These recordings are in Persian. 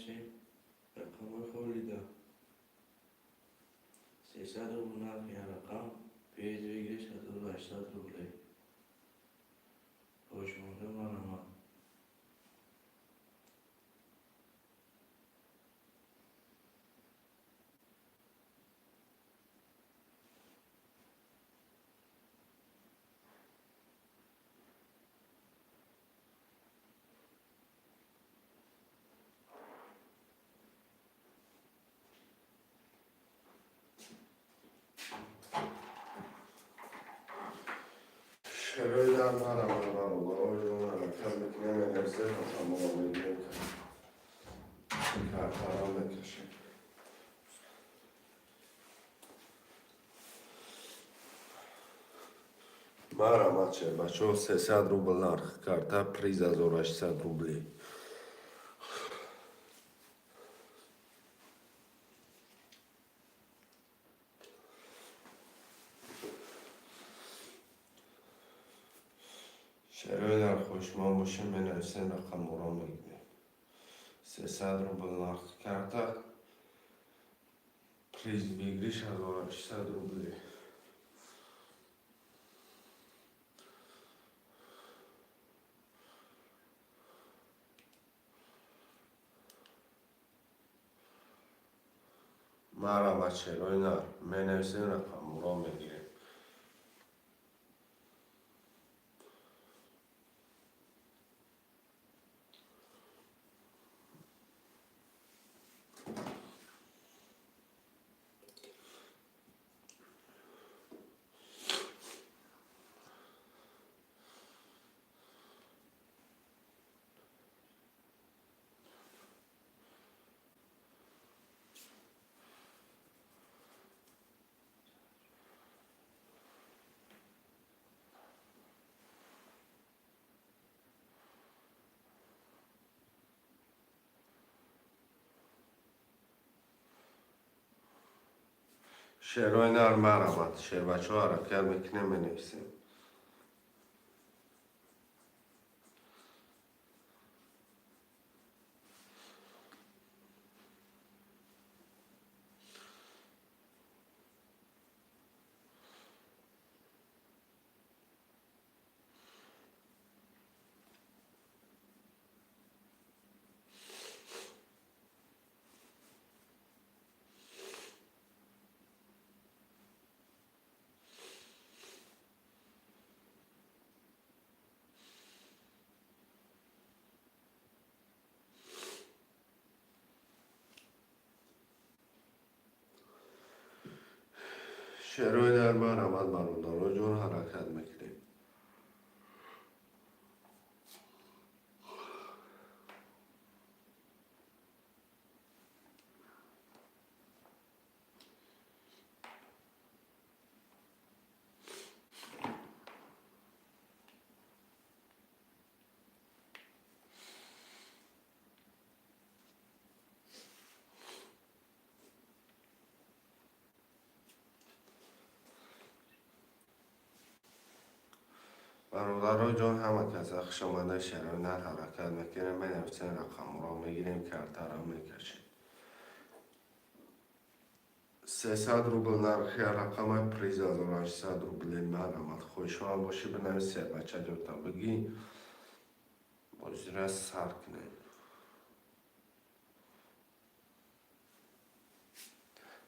نشیم رقم خولیده 300 روبل نرخ این رقم پیز بگیرش 180 روبله خوشمونده مرحمت شروع در مرحمت برابر حرکت میکنیم نفسه تمام میگیم که کارتران بکشیم مرحمت چه بچه ها 300 روبل نرخ کارتا پریز 1800 روبلی شروع در خوشمان باشیم بنویسیم رقم رو میگیم 300 روبل نرخ کارتا پریز بگیریش 1800 روبلی مرحمت شروع نر بنویسیم رقم رو میگیم شروع نر مرحمت شروع بچه ها حرکت میکنیم بنویسیم شروع در مرحمت برادران جون حرکت میکنیم برادران جان همه کس اخشامنده شروع نر حرکت میکنیم بنویسیم رقم رو میگیریم کارتا را میکشیم 300 روبل نرخی رقم پریز 1800 روبلی مرحمت خوشحال باشی بنویسید بچه جو تا بگی بازی سر کنیم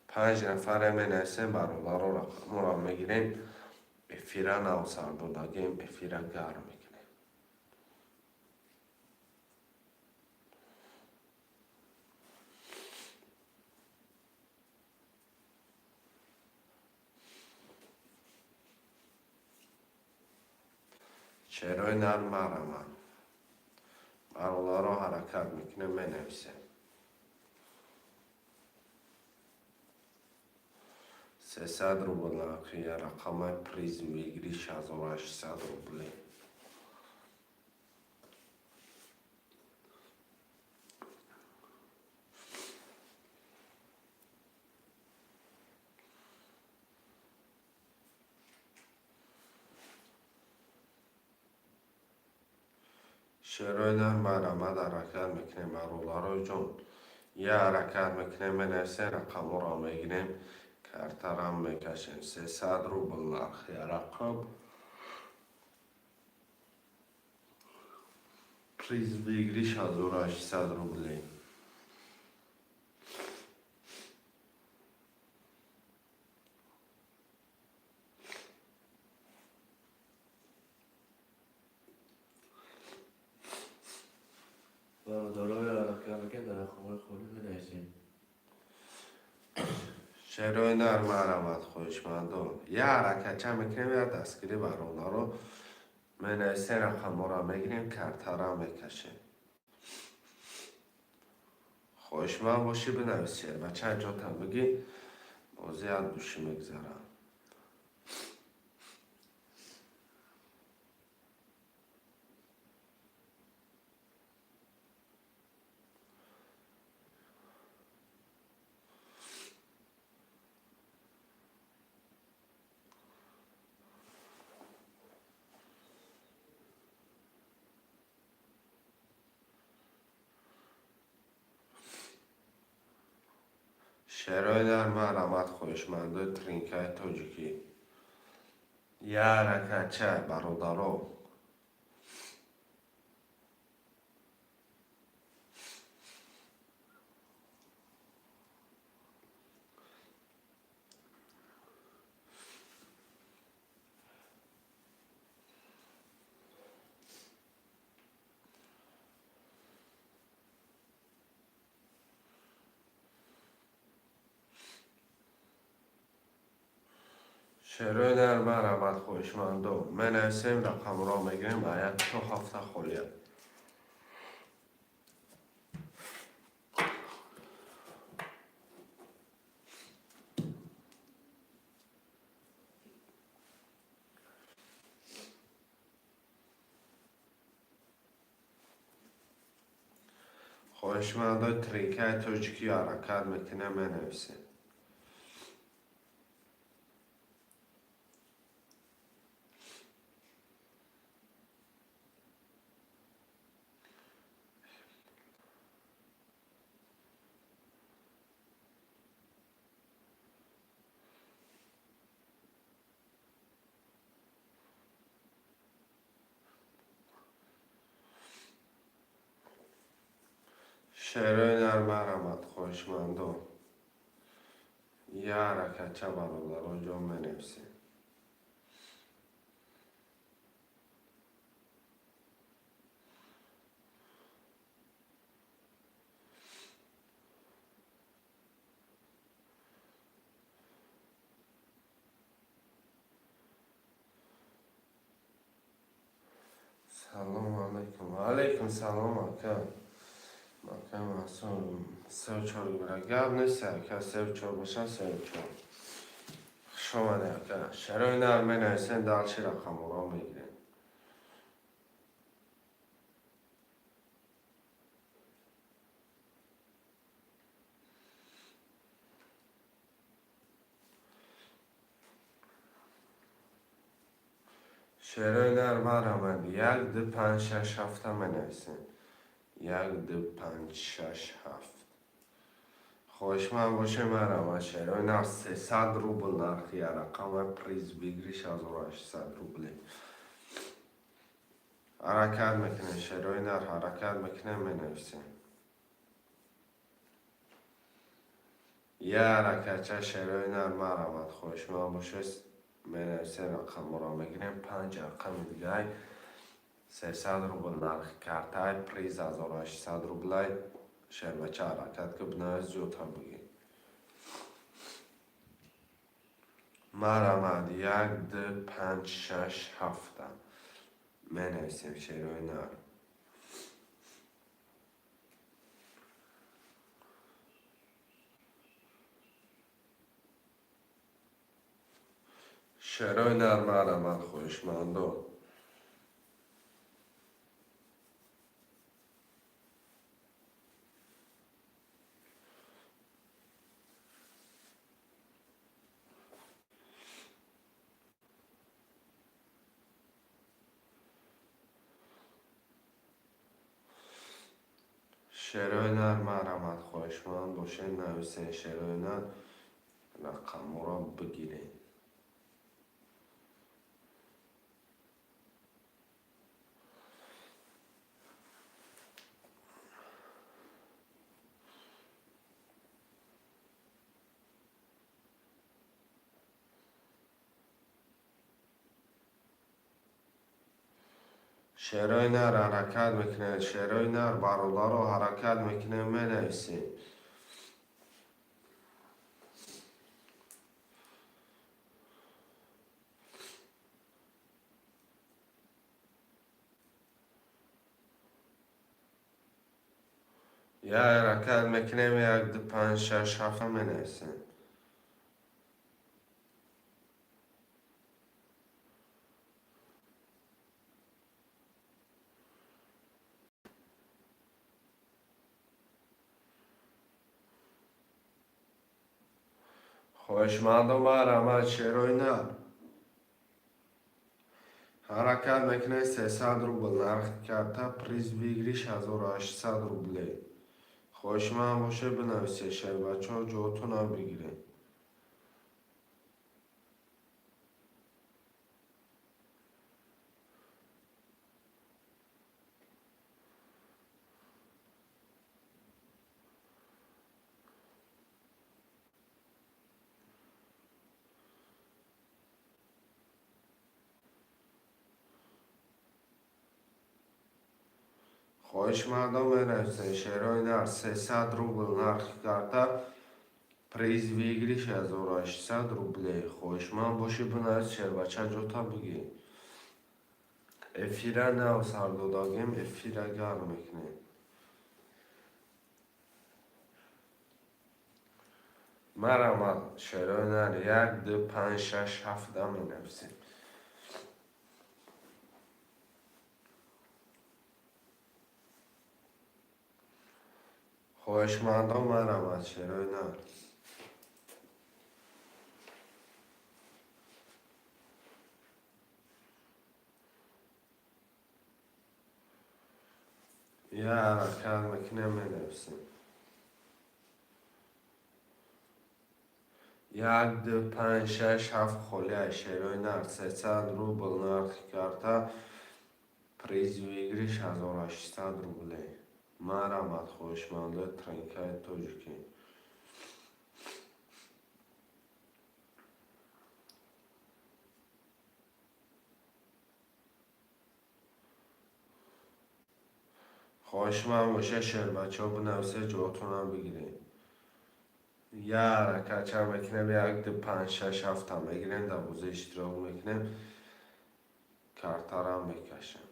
5 نفره بنویسیم برادران رقم را میگیریم افیره نو سر دادگیم افیره گرم میکنیم شروع نر مرحمت برادران حرکت میکنیم بنویسیم 300 روبل نرخی رقم پریز میگیریش 1800 روبلی شروع در مرحمت حرکت میکنیم برادران جون یه حرکت میکنیم بنویسیم رقم را میگیریم کارترم میکشیم 300 روبل نرخ یه رقم پریز بگیریش 1800 روبلی برادرای عرق که در رقم خودی بنویسیم. شیروی نرم علامت خوشمندو یه حرکت چه میکنیم یا دستگیری بر اونا رو منویسیم رقم را میگیریم کارترم میکشیم خوشمند باشی بنویسیم و چند جا تا بگی بازی از دوشی میگذارم شیروی نرم علامت خوشمندو ترینکای توجیکی یه حرکت چه برادرو شیروی نرم علامت خوشمندو منویسیم رقم را میگیریم آیت تو هفته خولیه خوشمندو ترینکای توجیکی حرکت میکنه منویسیم شیروی نرم علامت خوشمندو یه حرکت چه برادرو جا منویسیم سلام علیکم علیکم سلام اکا اکا محسن سه و چهار برای گب نیست اکا سه و چهار باشن سه و چهار شما ده اکا شیروی نرم منویسیم دلچی رقم را میگیریم شیروی نرم علامت یک دو پنج شش هفته منویسیم یک دو پنج شش هفت خوشمند باشه مرا شیروی نرم 300 روبل نرخی رقم پریز بگیریش 1800 روبلی حرکت میکنه شیروی نر حرکت میکنه منویسیم یه حرکت چه شیروی نر مرمت خوشمند باشه منویسیم رقم را میگیریم 5 رقم دیگه 300 روبل نرخ کارتای پریز 1800 روبلی شیر بچه حرکت که بنویس زودتر بگی مرمت یک دو پنج شش هفته منویسیم شیروی نر شیروی نر مرمت خوشمندو شعرهای نرم مرحمت خواهشمند باشه نویسین شعرهای نرم رقم را بگیرین. شعرهای نر حرکت میکنه، شعرهای نر برادر رو حرکت میکنه می نویسین. یا حرکت میکنیم یک دو پنج شش هفت می نویسین. خواهشمندم مرحمت شعرهای نر حرکت میکنه 300 روبل نرخ کرده پریز بگیریش 1800 روبله. خواهشمند باشه بنویسه شعر بچه ها جاتون هم بگیره. خواهشمندم بنویسه شعرهای نر 300 روبل نرخ کرده پریز بگیریش 1800 روبله. خواهشمند باشه بنویسه شعر بچه جاتون بگیره. افیره نه سر داداگیم افیره گرم میکنه. مرحمت شعرهای نر 1 2 5 6 7 می نویسیم. خواهشمندم مرحمت شعرهای نر 1 حرکت میکنه می نویسیم. 1 2 5 6 7 خاله شعرهای نر 300 روبل نرخ کرده پریز بگیریش 1800 روبله. مرحمت خواهشمنده ترنکه توجکی. خواهشمند باشه شعر بچه ها بنویسه جاتون هم بگیرین. یه حرکت چه میکنیم 1 2 5 6 7 هم بگیرین در بوزه اشتراک میکنیم کارتر هم میکشیم.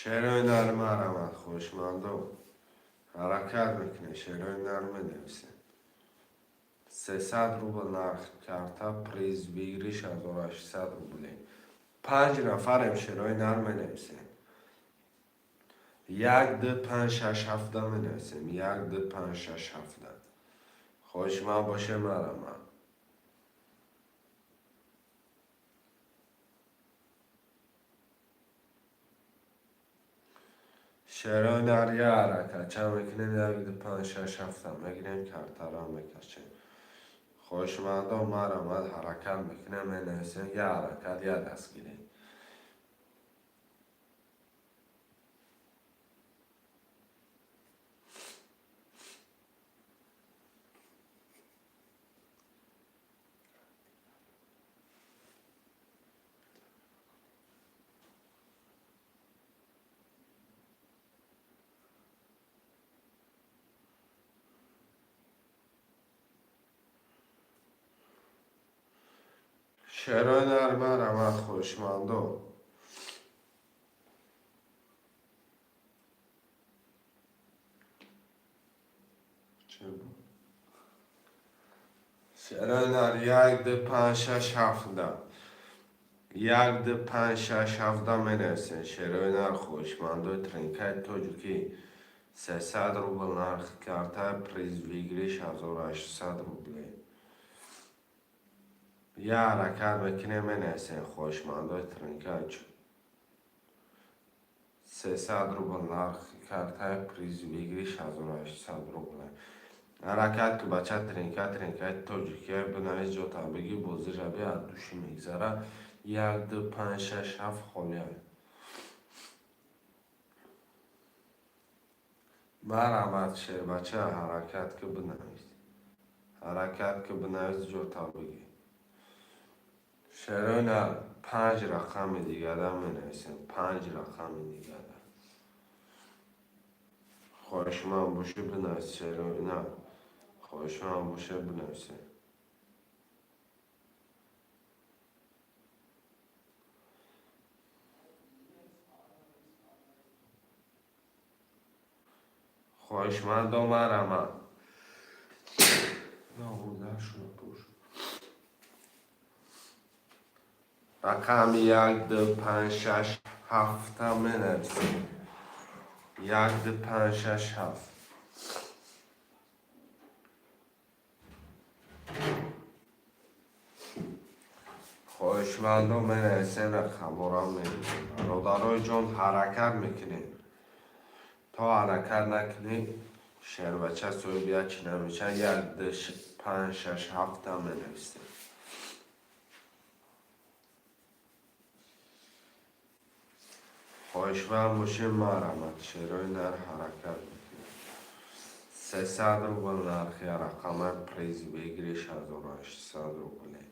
شعرهای نر مرحمت خواهشمندم حرکت میکنه شعرهای نر مینویسه. 300 روبل نرخ کرده پریز بگیریش 1800 روبله. 5 نفرم شعرهای نر مینویسه. 1 2 5 6 7 مینویسیم. 1 2 5 6 7 خواهشمند باشه مرحمت. شعرهای نر یه حرکت چه میکنیم 1 2 5 6 7 میگیریم کارتر هم میکشیم. خواهشمندم مرحمت حرکت میکنیم مینویسیم. یه حرکت یه دست گیریم. شعرهای نر مرحمت خواهشمندم شعرهای نر 1 2 5 6 7 یک ده پنج شش هفته می نویسین شیروی نرخ خوشمندوی ترینکای توجوکی 300 روبل نرخ کرده پریز ویگریش 1800 روبلی یه حرکت بکنه می نویسین خوشمندوی ترینکای 300 روبل نرخ کرده پریز ویگریش 1800 روبلی حرکت که بچه ترینکای توجوکی بنویس جو تا بگی بوزی جبی از دوشی میگذره یک دو پنج شش هفت خالی های مرحمت شیر بچه حرکت که بنویس حرکت که بنویس جو تا بگی شیرون 5 رقم دیگه ده می نویسیم 5 رقم دیگه ده خواهش من باشه بنویس شیرون خواهش من باشه بنویسیم خواهش من دو مرحمت نابوده شد پوش رقم 1 2 5 6 7 می نویسیم 1 2 5 6 7 خواهشمندم می نویسین رقم را می نویسین برادرای جان حرکت میکنین تا حرکت نکنین شیر بچه سوی بیا چی نمیشه 1 2 5 6 7 می نویسین خواهشمند باشین مرحمت شیرای نر حرکت میکنین 300 روبل نرخی رقم پریز بگیریش 1800 روبله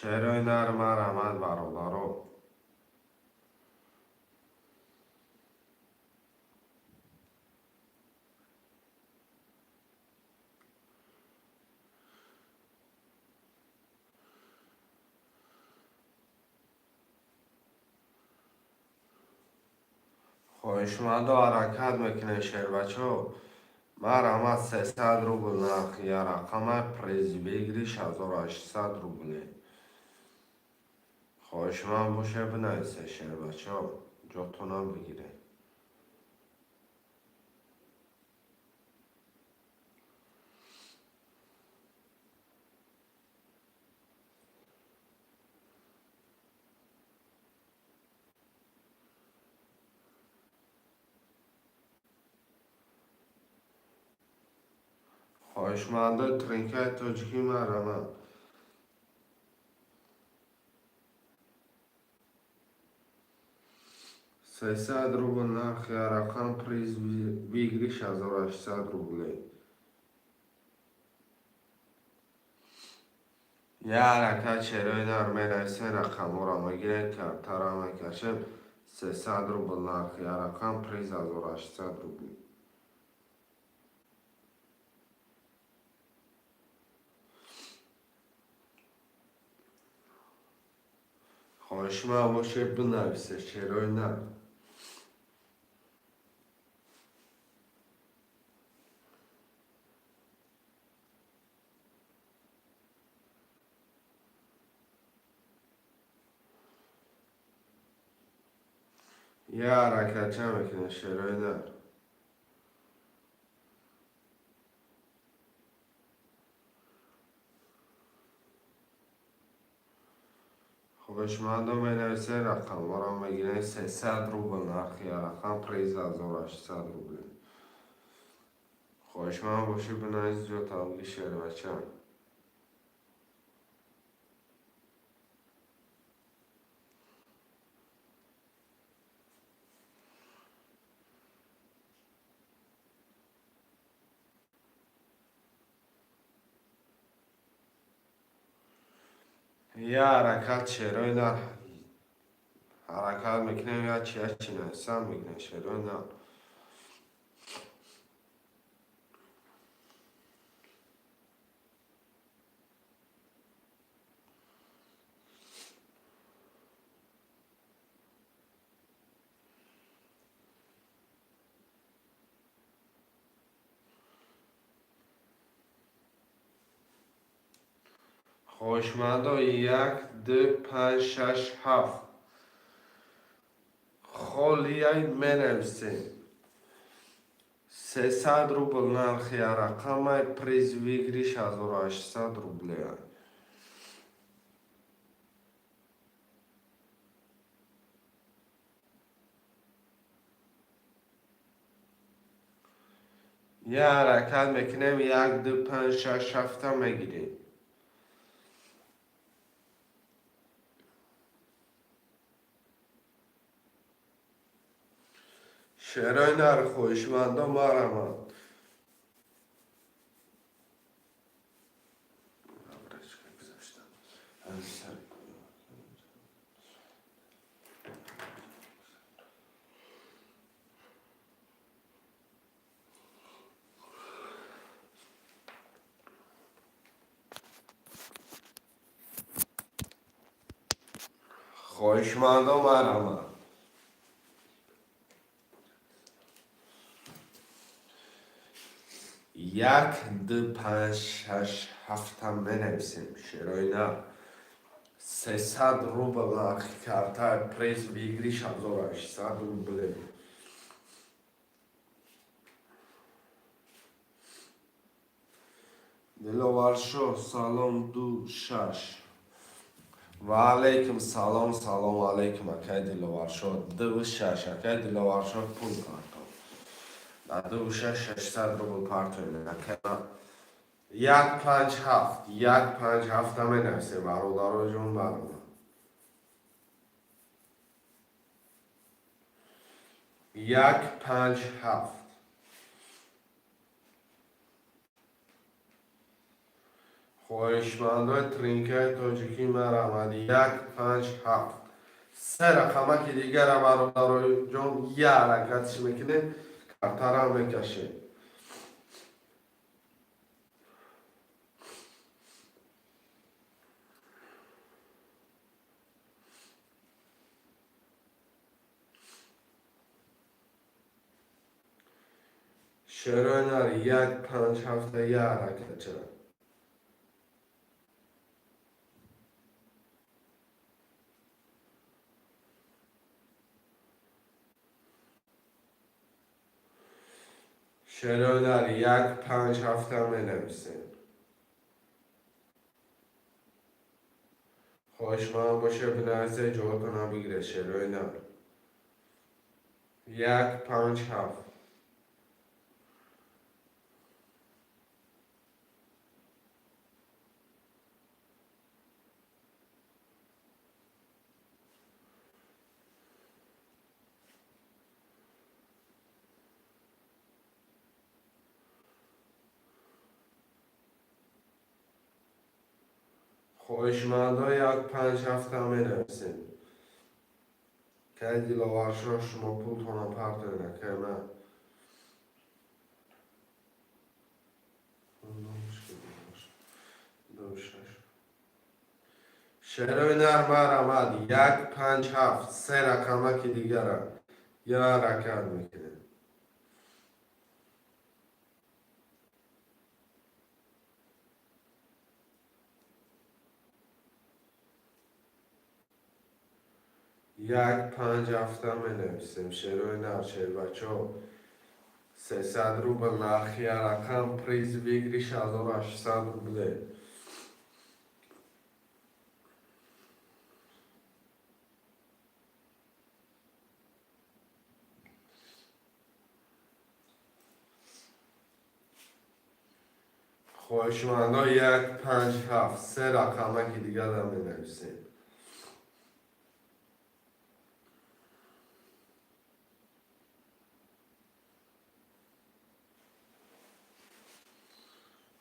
شیرای نر مرحمت برادرو خواهشمند حرکت میکنه شیر بچه مرحمت 300 روبل نرخ یا رقم پریز بگیریش 1800 روبله خواهشمند باشه بنویسه شیر بچه جاتونم بگیره خواهشمند ترینکای توجیکی مرحمت 300 روبل نرخ یا رقم پریز بگیریش 1800 روبله یه حرکت چرای نرمه نویسه رقم را میگیره که ترا میکشه 300 روبل نرخ یا رقم پریز 1800 روبله خواهش من باشه بنویسه چرای نر یه حرکت چه میکنه شیرای نر خوشمندم می نویسه رقم را میگیره 300 روبل نرخ یا رقم پریز 1800 روبل خوشمند باشی بنویس جو تا بگی شیر بچه یه حرکت شیرای نر حرکت میکنه یا چی نویسم میکنه شیرای نر خوشمندو 1 2 5 6 7 خالیه منویسیم 300 روبل نرخی رقم پریز ویگریش 1800 روبله یه حرکت میکنیم 1 2 5 6 7 میگیریم شعرهای نر خوشمندا مرمد خوشمندا مرمد 1 2 5 6 7 منویسیم شعرهای نر 300 روبل نرخی کرده پریز ویگریش 1800 روبله دلوار شو سلام دو شش و علیکم سلام سلام علیکم اکای دلوار شو دو شش اکای دلوار شو پول کارتون دو شش 600 روبل پارتون اکای 1 5 7 1 5 7 منویسیم برادر جون برادر 1 5 7 خوشمندای ترینکای تاجیکی مرمد 1 5 7 سه رقمه که دیگر برادر جون یه حرکتش میکنه کارتر هم میکشه شعرهای نر 1 5 7 یه حرکت چرا شعرهای نر 1 5 7 منویسیم خوشمند باشه بنویسه جواب کنم بگیره شعرهای نر 1 5 7 خوشمندای 1 5 7 منویسیم که دلوار شو شما پول تونم پارتون که من شعرهای نر مرمد 1 5 7 سه رقمه که دیگر یه حرکت میکنه یک 5 7 منویسیم شعرهای نر شعر بچه ها 300 روبل نرخی رقم پریز ویگریش 1800 روبله خوشمندا 1 5 7 سه رقمه که دیگر هم منویسیم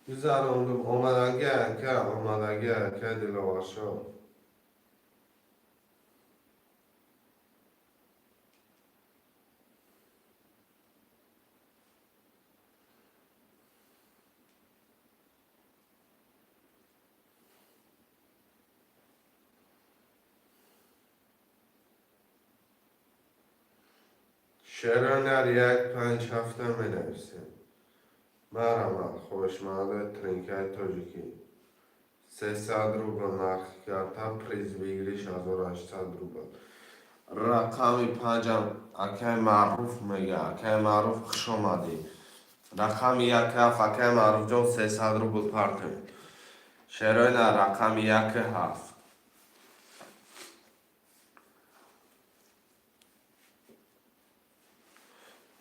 گذراندم آمدگی که دلوار شو شعرهای نر 1 5 7 منویسیم مرمد خوشمند ترینکای تاجیکی 300 روبل نرخ کرده پریز بگیریش 1800 روبل. رقمی پنجم اکه معروف میگه، اکه معروف خوش آمدی. رقم یک هفت اکه معروف جان 300 روبل پرتیم. شروع نه رقم یک هفت.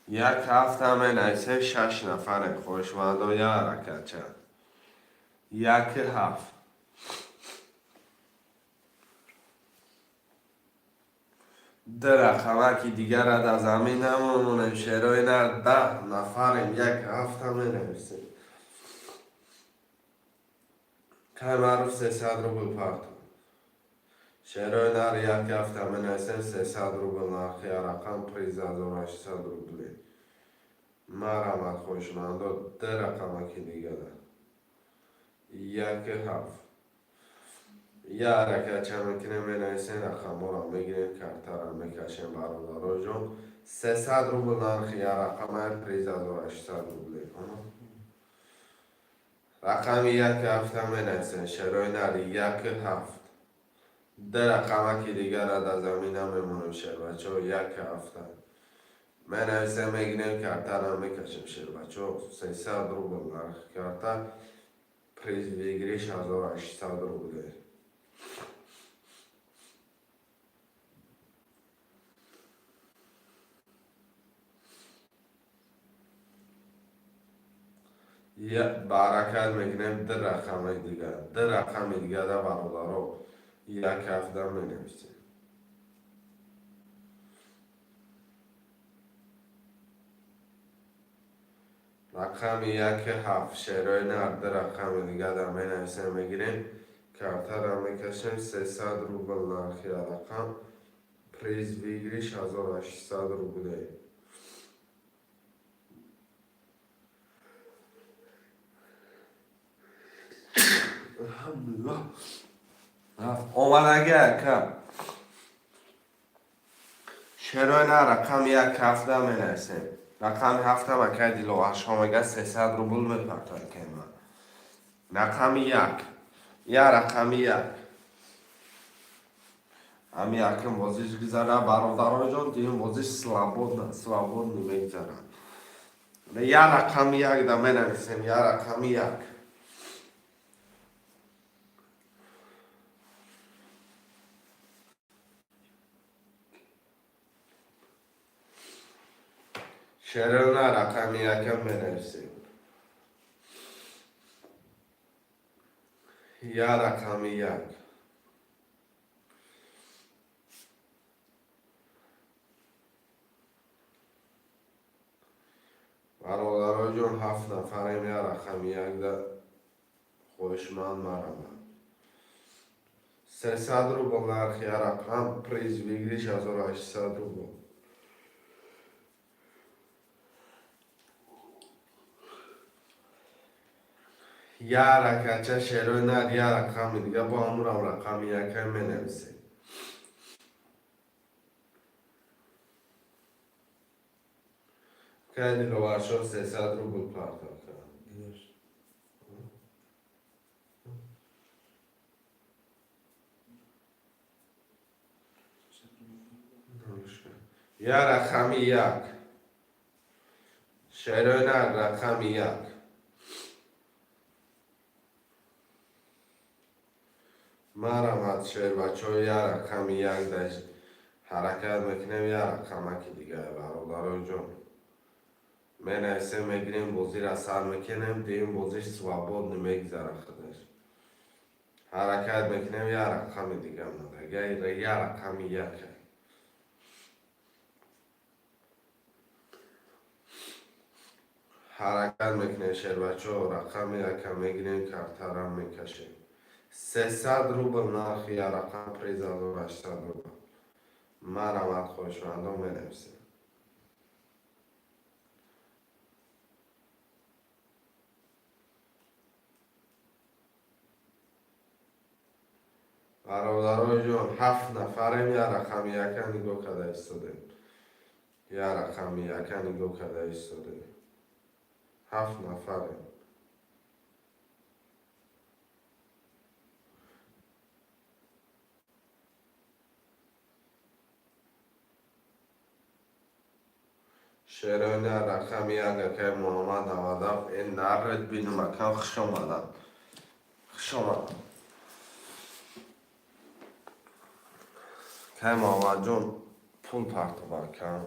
یک هفت همه نیسه 6 نفره خوشمند و یک حرکت چند. یک هفت. ده رقمکی دیگر را در زمین همونونه شروع نه 10 نفریم یک هفت همه نویسیم. که معروف 300 روبل پرتیم. شروع نر یک هفت همه نویسیم 300 روبل نرخی رقم پریز 1800 روبلی. مرحمت خوشمند و ده رقمکی دیگر ده. یک هفت. یه حرکت چه میکنیم بنویسیم رقم را میگیریم کارت را میکشیم برادر جان 300 روبل نرخی رقم پریز 1800 روبلی کنم. رقم یک هفته بنویسیم شروع نر یک هفت. ده رقمکی دیگر را در زمین میمونیم شیر بچه ها یک هفته بنویسیم میگیریم کارت را میکشیم شیر بچه ها 300 روبل نرخ کارت پریز بگیریش 1800 روبلی. یه برکت میکنیم ده رقم دیگر ده رقم دیگر ده برادر یک هفته می نویسیم. رقم یک هفت شروع نر ده رقم دیگر ده می نویسیم میگیریم کارت را میکشیم 300 روبل نرخی رقم پریز بگیریش 1800 روبله. الحمدلله اومدگه که شروع نه رقم یک هفته می نویسیم. رقم هفته مکه دیلوهش ها میگه 300 روبل می پرتای که من رقم یک یا رقم یک همی یکم بازیش گذاره برادران جان دیم بازیش سلابود نمیگذاره. یا رقم یک ده می نویسیم یا رقم یک. شروع نه رقم یکم بنویسیم یا رقم یک. برادرای جان 7 نفریم یا رقم یک ده خوشمند مرمد 300 روبل نرخ یا رقم پریز بگیریش 1800 روبل. یا حرکت شروع نه یا رقم دیگه با همون رقم یک می نویسیم. که دیلو برشا 300 روبل پرداخت کردم. یا رقم یک شروع نه رقم یک. مرحمت شیر بچه ها یا رقم یک داشت حرکت میکنیم یا رقم که دیگه برادرای جان می نویسیم میگیریم بازی را سر میکنیم دیم بازیش سوابود نمیگذاره خودش حرکت میکنیم یا رقم دیگه مده یا رقم یک. حرکت میکنیم شیر بچه ها رقم یک میگیریم کارت را میکشیم 300 روبل نرخ یا رقم پریز 1800 روبل. مرحمت خوشمندان می نویسیم. برادرای جان 7 نفریم یا رقم یک نگاه کده ایستادیم یا رقم یک نگاه کده ایستادیم 7 نفریم. شعرانی رقم یک که محمد آمدم این نرد بینو مکان خوش آمدم. خوش آمدم. که محمد جون پول پرت بکن.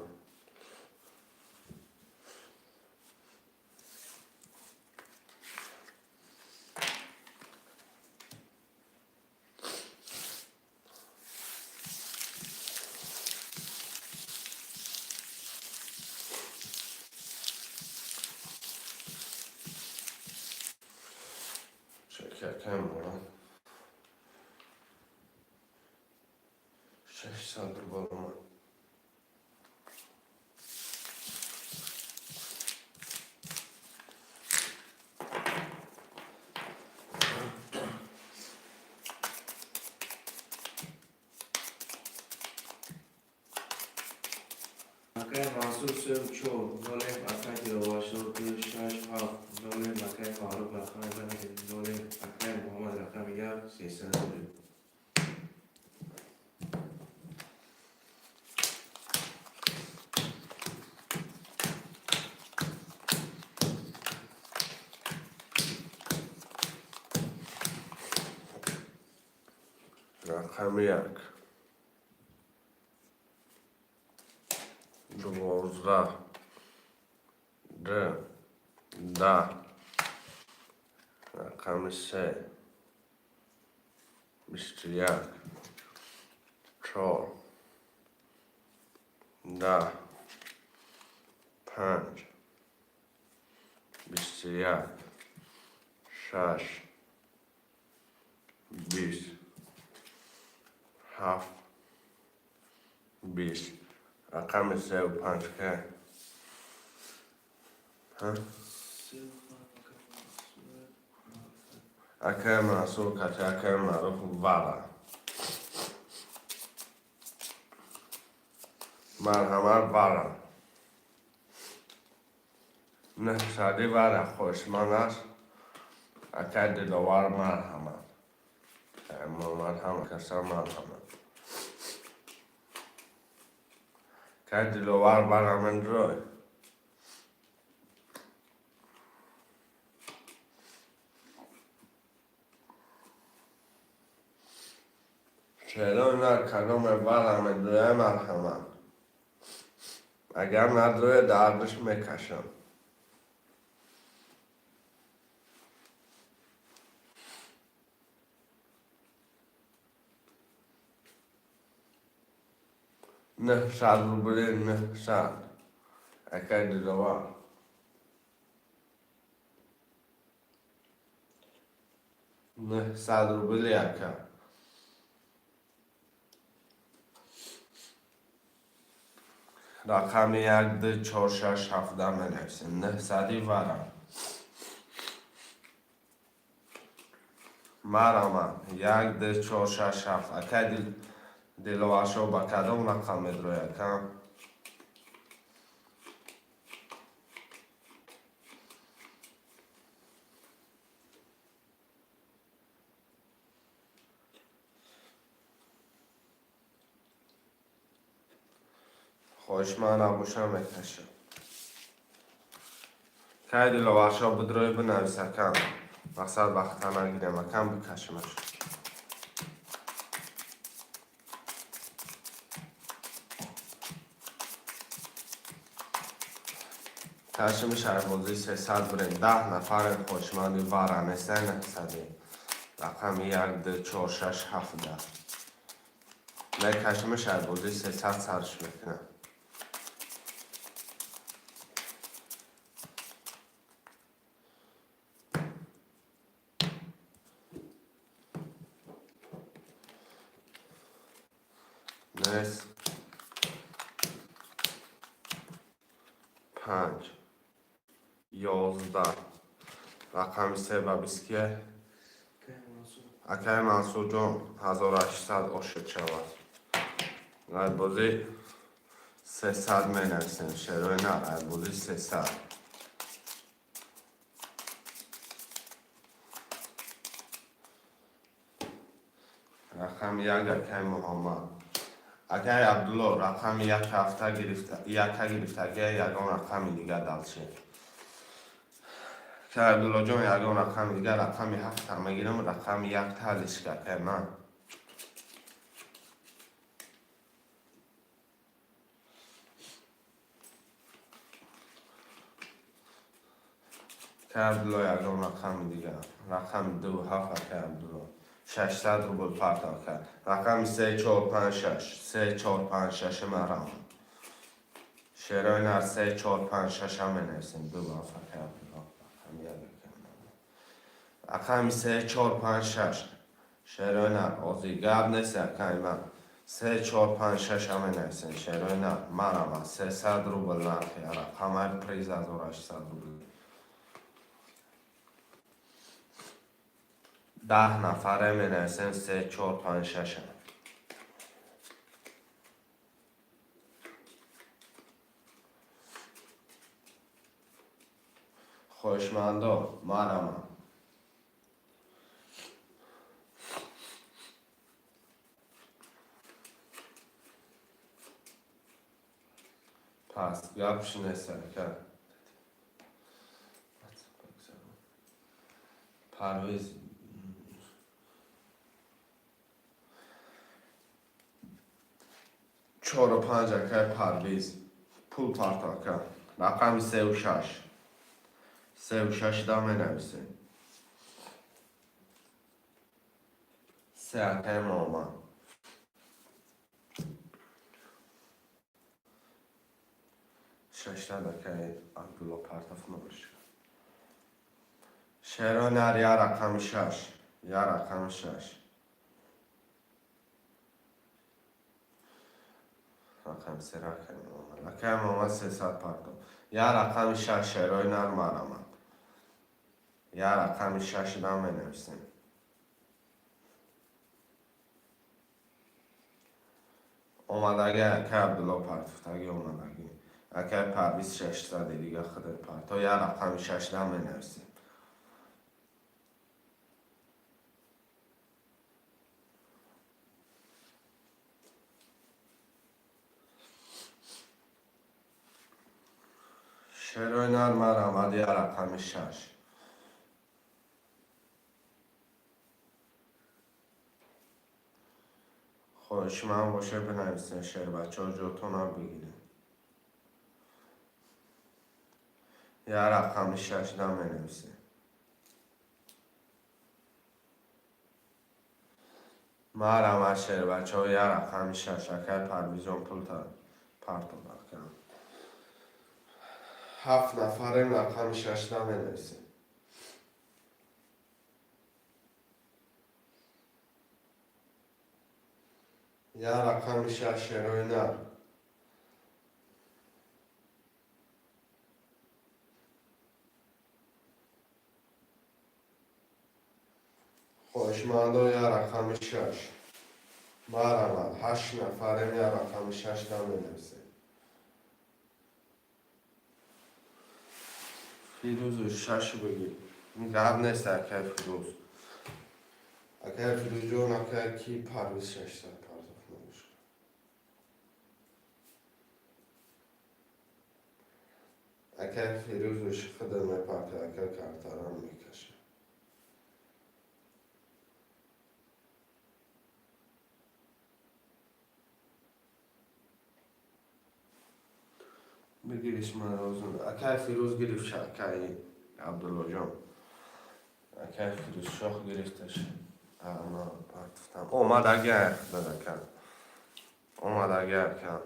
که محمد 600 بالومن مکه محصول سوم چو نولیم اکه رواشو دو شش هفت نولیم مکه معروف رقم بنده نولیم اکه محمد رقم یک 302 رقم یک 12 10 رقم 3 21 4 10 5 21 6 20 7 20 رقم 35 که اکه محصول کچه اکه معروف وارا مرحمت وارا نه شادی وارا خوشمان است اکه دلوار مرحمت مرحمت کسا مرحمت که دلوار مرحمت روی شعران در کلام مرحمت روی مرحمت اگر ندروی دردش میکشم نه صد رو بلی نه صد اکه دلوار نه صد رو بلی اکه رقم 1 2 4 6 7 منویسیم نه صدی ورم مرحمت 1 2 4 6 7 اکه دلواشو با کدام رقم میدروی اکه خوش من نبوشم میکشم که دلواشو بدروی بنویس اکه مقصد وقت نگیرم اکم بکشمش کشم شهربازی 300 برین 10 نفر خوشمندی وارانه 3 نفسدی رقم 1 2 4 6 7 10 نه کشم شهربازی 300 سرش میکنه نس 5 11 رقم 3 و 20 اکه منصور جون 1800 آشد شود رای بازی 300 می نویسیم شروع نه رای بازی 300 رقم 1 اکه محمد اگر عبدالله رقم یک هفته گرفته اگر یگان رقم دیگه دل شه که عبدالله جان یگان رقم دیگه رقم هفته میگیرم رقم یک تلش که نه که عبدالله یگان رقم دیگه رقم 27 که عبدالله 600 روبل پرتا کرد رقم 3456 3456 مرام شیرای نر 3456 هم نویسیم دو بافه که عبدالله رقم 3456 شیرای نر آزی گب نیست که من 3456 هم نویسیم شیرای نر مرام 300 روبل نرخی رقم های پریز 1800 روبل 10 نفره می نویسیم 3456 خوشمندا مرام پس گپش نیست که پرویز 4 و 5 که پرویز پول پارتا کرد رقم 36 36 دا می نویسیم 3 که ماما 6 دا که عبدالله پرتاف نوشت شیران نر یا رقم 6 یا رقم 6 رقم 3 رقم ماما 300 پرتاف یا رقم 6 شیران نر مرامت یا رقم 6 دا می نویسیم اومدگه که عبدالله پرتفتگی اومدگی اگر پرویز 600 دیگه خودت پرتا یا رقم 6 دا می نویسیم شیرای نر مرامت یا رقم 6 خوش من باشه بنویسین شعر بچه ها جاتون ها بگیرین یا رقم 6 دا می نویسین مرامت شعر بچه ها یا رقم 6 اگر پرویزون پول تا پرتا بکنم 7 نفره رقم 6 دا می نویسین یا رقم 6 شیرای نر خوشمندا یا رقم 6 مرامت 8 نفره یا رقم 6 دا می نویسین فیروز و 6 بگیر گرد نیست اگر فیروز اگر فیروز جون اگر کی پرویز 600 پرداخت نموش اگر فیروز و خدمه پرده اگر کارتاران میکشه بگیرش من روزون اگر فیروز گرفت شکایی عبدالله جان اگر فیروز شاخ گرفتش اما پرتفتم اومد اگر داده کن اومد اگر کن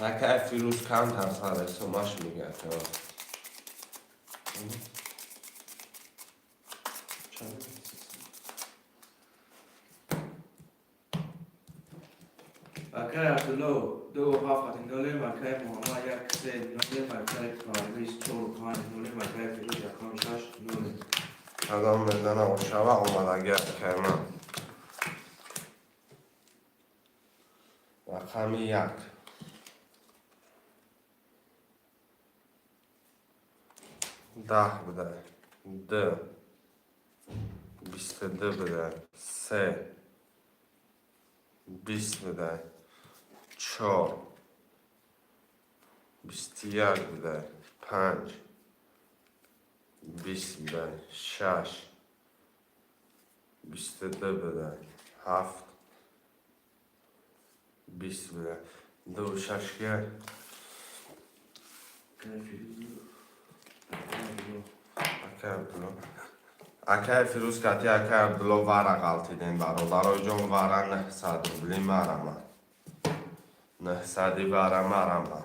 اگه فیروز کم درصد سوماش میگه مکه عبدالله 2.7 نول مکه محمد 1 نول مکه پرویز 4 نول مکه فیروز 1.6 نول کدام میدانه و شوه اومده گرد که من رقم 1 10 بده 2 22 بده 3 20 بده 4 21 بده 5 20 بده 6 22 بده 7 20 بده 2 6 که اکه فیروز کتی اکه عبدالله ورق التیدین برادرای جان ورق 900 روبلی مرمه 900 ورق مرمه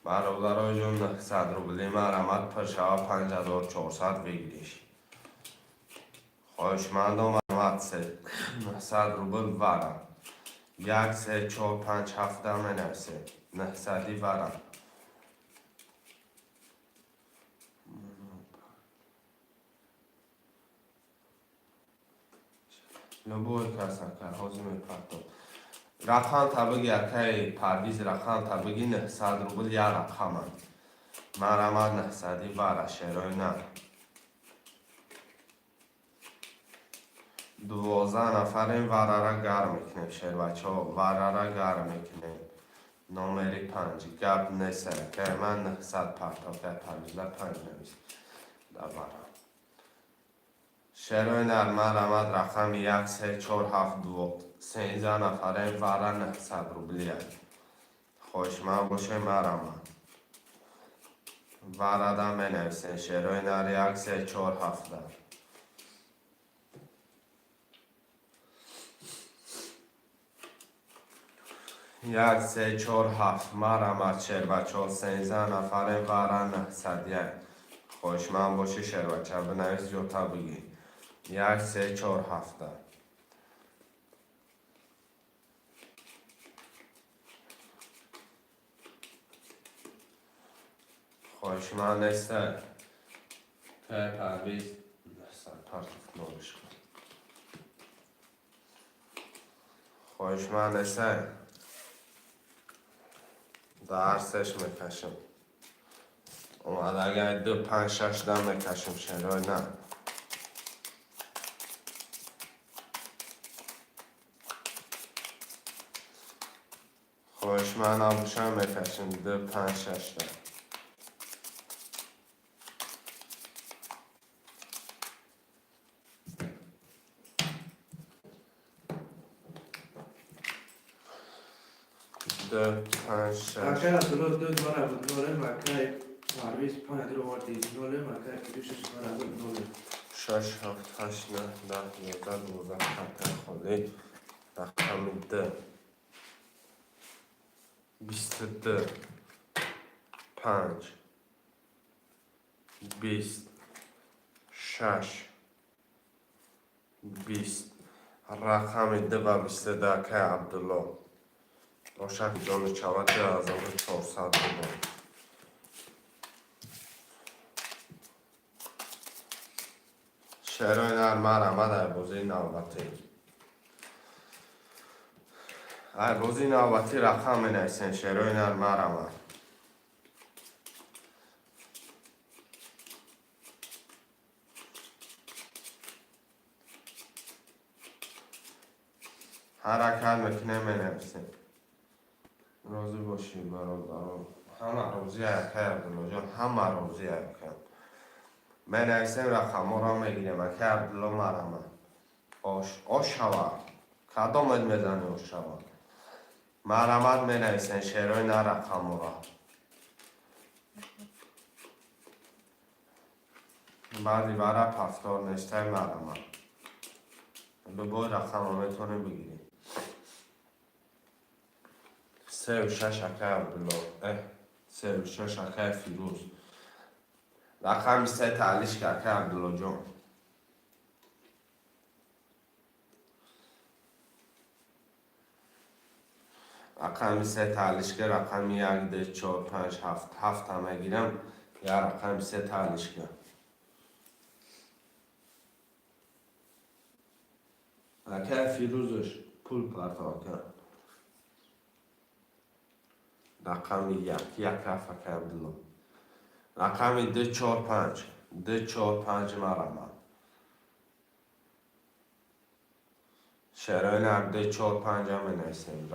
برادرای جان 900 روبلی مرمه پر شوه 5400 بگیریش خواهش مندم مرمت 900 روبل ورق 1 3 4 5 7 منوسه 900 ورق لبوی کسا که حوزی میپرتم رقم تبگی اکه پرویز رقم تبگی 900 روبل یا رقم هم مرمت 900 ورق شیرای نه 12 نفر این ورق را گرم میکنیم شیر بچه ها ورق را گرم میکنیم نمری 5 گب نیسته که من 900 پرتا که پرویز را 5 نویست در ورق شیرای نرمه رمد رقم 1 3 4 7 2 13 نفر این ورق 900 روبلیه خوش من باشه مرمه ورق را می نویسیم شیرای نر 1 3 4 7 1 3 4 7 مرمت شیر بچه ها 13 نفر این ورق 900 خوش من باشه شیر بچه بنویس جوتا بگی 1 3 4 7 خوش من نیسته که پرویز پرتف نورش کن خوش من نیسته درسش میکشم اومد اگر 2 5 6 دم میکشم شیرای نه خوش من نباشم میکشم 2 5 6 دم دو 5 6 مکه عبدالله 2 نول مکه پرویز 5 نول مکه فیروز 6 نول 6 7 8 9 10 11 12 13 خالی رقم 2 22 5 20 6 20 رقم 2 و 22 که عبدالله روشک جان چوتی از اون 400 بود شیرای نرمه رمه در بازی نوبتی در بازی نوبتی رقم می نویسین شیرای نرمه رمه حرکت میکنه می نویسین راضی باشی برادران همه روزی اکه عبدالله جان همه روزی اکه می نویسیم رقم ها را میگیریم اکه عبدالله مرمه آش شوه کدام میزنی آش شوه مرمت می نویسیم شیرای نه رقم ها را بعدی برای پفتار نشته مرمه به باید رقم ها میتونیم بگیریم سه و شش اکه عبدالله، سه و شش اکه فیروز. رقم سه تعلیش که اکه عبدالله جان. رقم سه تعلیش که رقم یک ده چهار پنج هفت همه گیرم یا رقم سه تعلیش که اکه فیروزش پول پرتا کرد. رقم یک هفت اکه عبدالله. رقم ده چهار پنج مرمه. شراین هم ده چهار پنج هم نویسیم.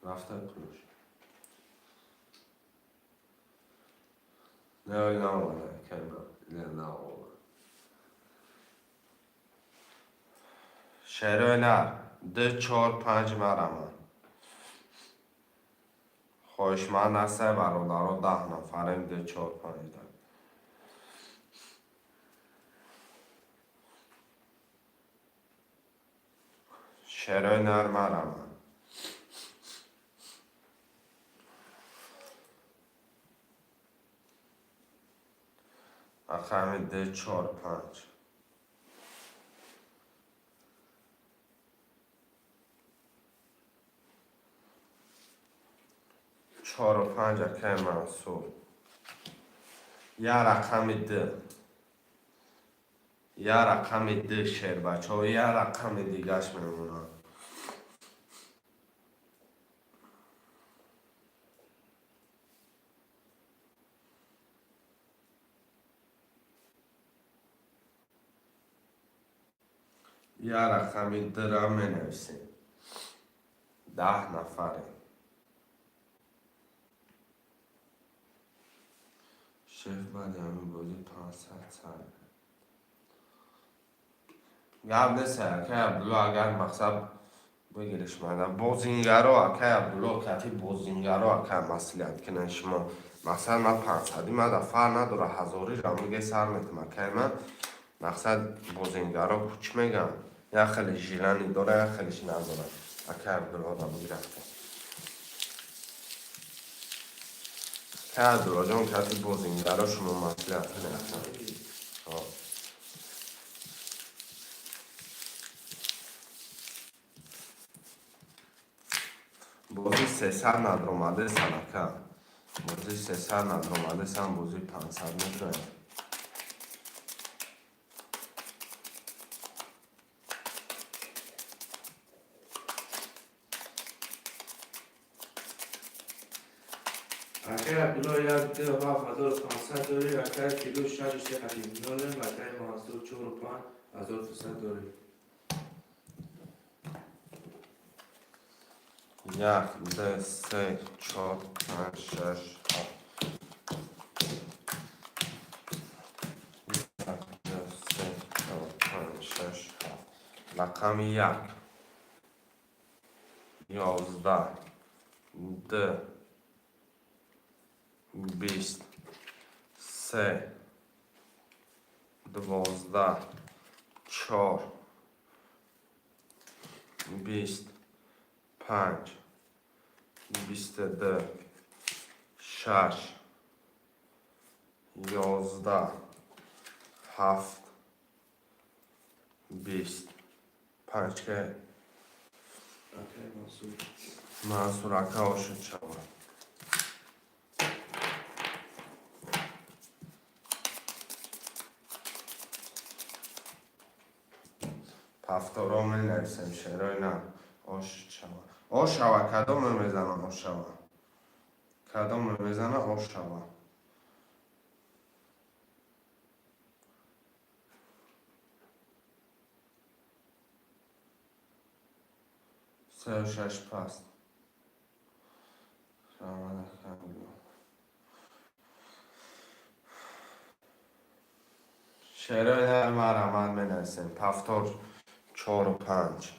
رفته پولش نه آمده که نه آمده. شراین ده چهار پنج مرمه. خوش من نسته برادر 10 نفریم ده چهار پنج ده. شرای نرمرم رقم ده چهار پنج. چهار و پنج اکه منصور. یا رقم ده شیر بچه ها یا رقم دیگهش میمونه. یا رقم ده را می نویسیم. 10 نفریم. شیف بعد همین بازی 500 سال گب نسه اکه عبدالله اگر مقصد بگیرش مدن بازینگرا اکه عبدالله کتی بازینگرا اکه مسئولیت کنن شما مقصد من 500 من دفعه نداره هزاری را میگه سر میتم اکه من مقصد بازینگرا کچ میگم یا خیلی جیلانی داره یا خیلیش نداره اکه عبدالله را بگیرفته که عبدالله جان کتی بازینگرا شما مسئولیت کنن بازی 300 ندرومده سنکه بازی 300 ندرومده سن بازی 500 میتونه اکه عبدالله یک ده 7500 داری اکه کیلو 6 حدید نوله اکه منصور 4 و 5 1400 داری. یک ده سه چهار پنج شش هفت یک ده سه چهار پنج شش هفت رقم 11 ده 20 3 12 4 20 5 22 6 11 7 20 5 که اکه منصور منصور اکه آشد شود پفتارا می نویسیم شعرهای نه آشد شود آش شود کدام میزنن آش شود کدام میزنن آش شود 3 و 6 پس شعرهای نرم رحمت می نویسیم پفتار 4 و 5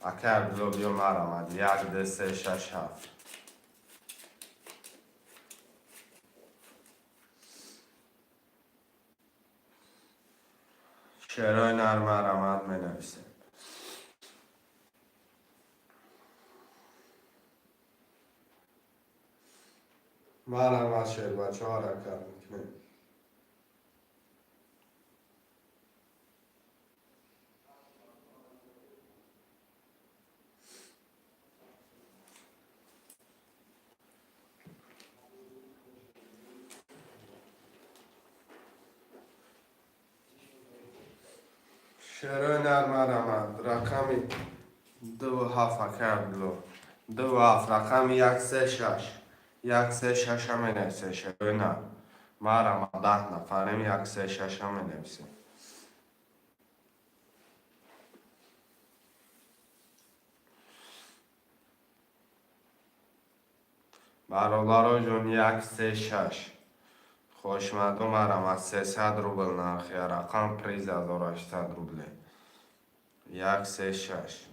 اکه عبدالله بیا مرمد 1 2 3 6 7 شعرهای نرم رحمت می نویسیم مرحمت شیر بچه ها حرکت میکنیم. شیرای نر مرحمت رقمی 27 کردلو 27 رقم 136 136 هم نویسه شیرای نر مرحمت 10 نفریم 136 هم نویسه. برادرای جون 136 خوشمد و مرحمت 300 روبل نرخی رقم پریز 1800 روبله 136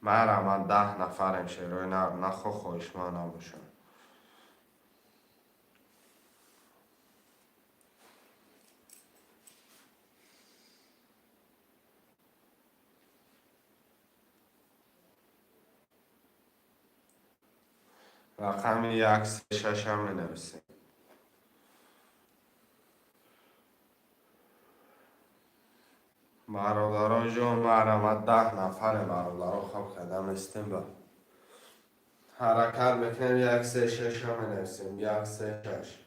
مرحمت 10 نفریم شیرای نر نخو خوشمد نباشن. رقم 136 هم نویسیم. برادران جون مرحمت 10 نفر برادران خواب کردم استیم با حرکت بکنیم 136 هم نویسیم 136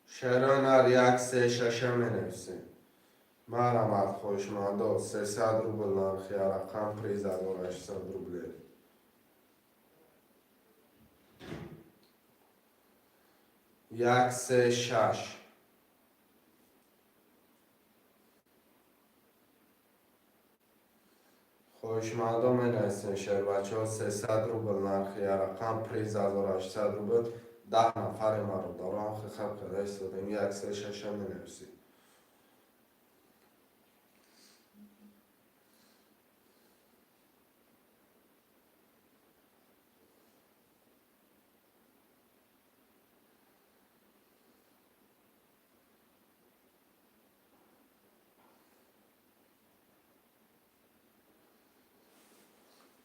شیرای نر 136 هم نویسیم. مرحمت خوشمد 300 روبل نرخی رقم پریز 1800 روبله 136 خوشمد می نویسیم شیر بچه ها 300 روبل نرخی رقم پریز 1800 روبل 10 نفر مراداران خب کده ایستادیم 136 هم می نویسیم.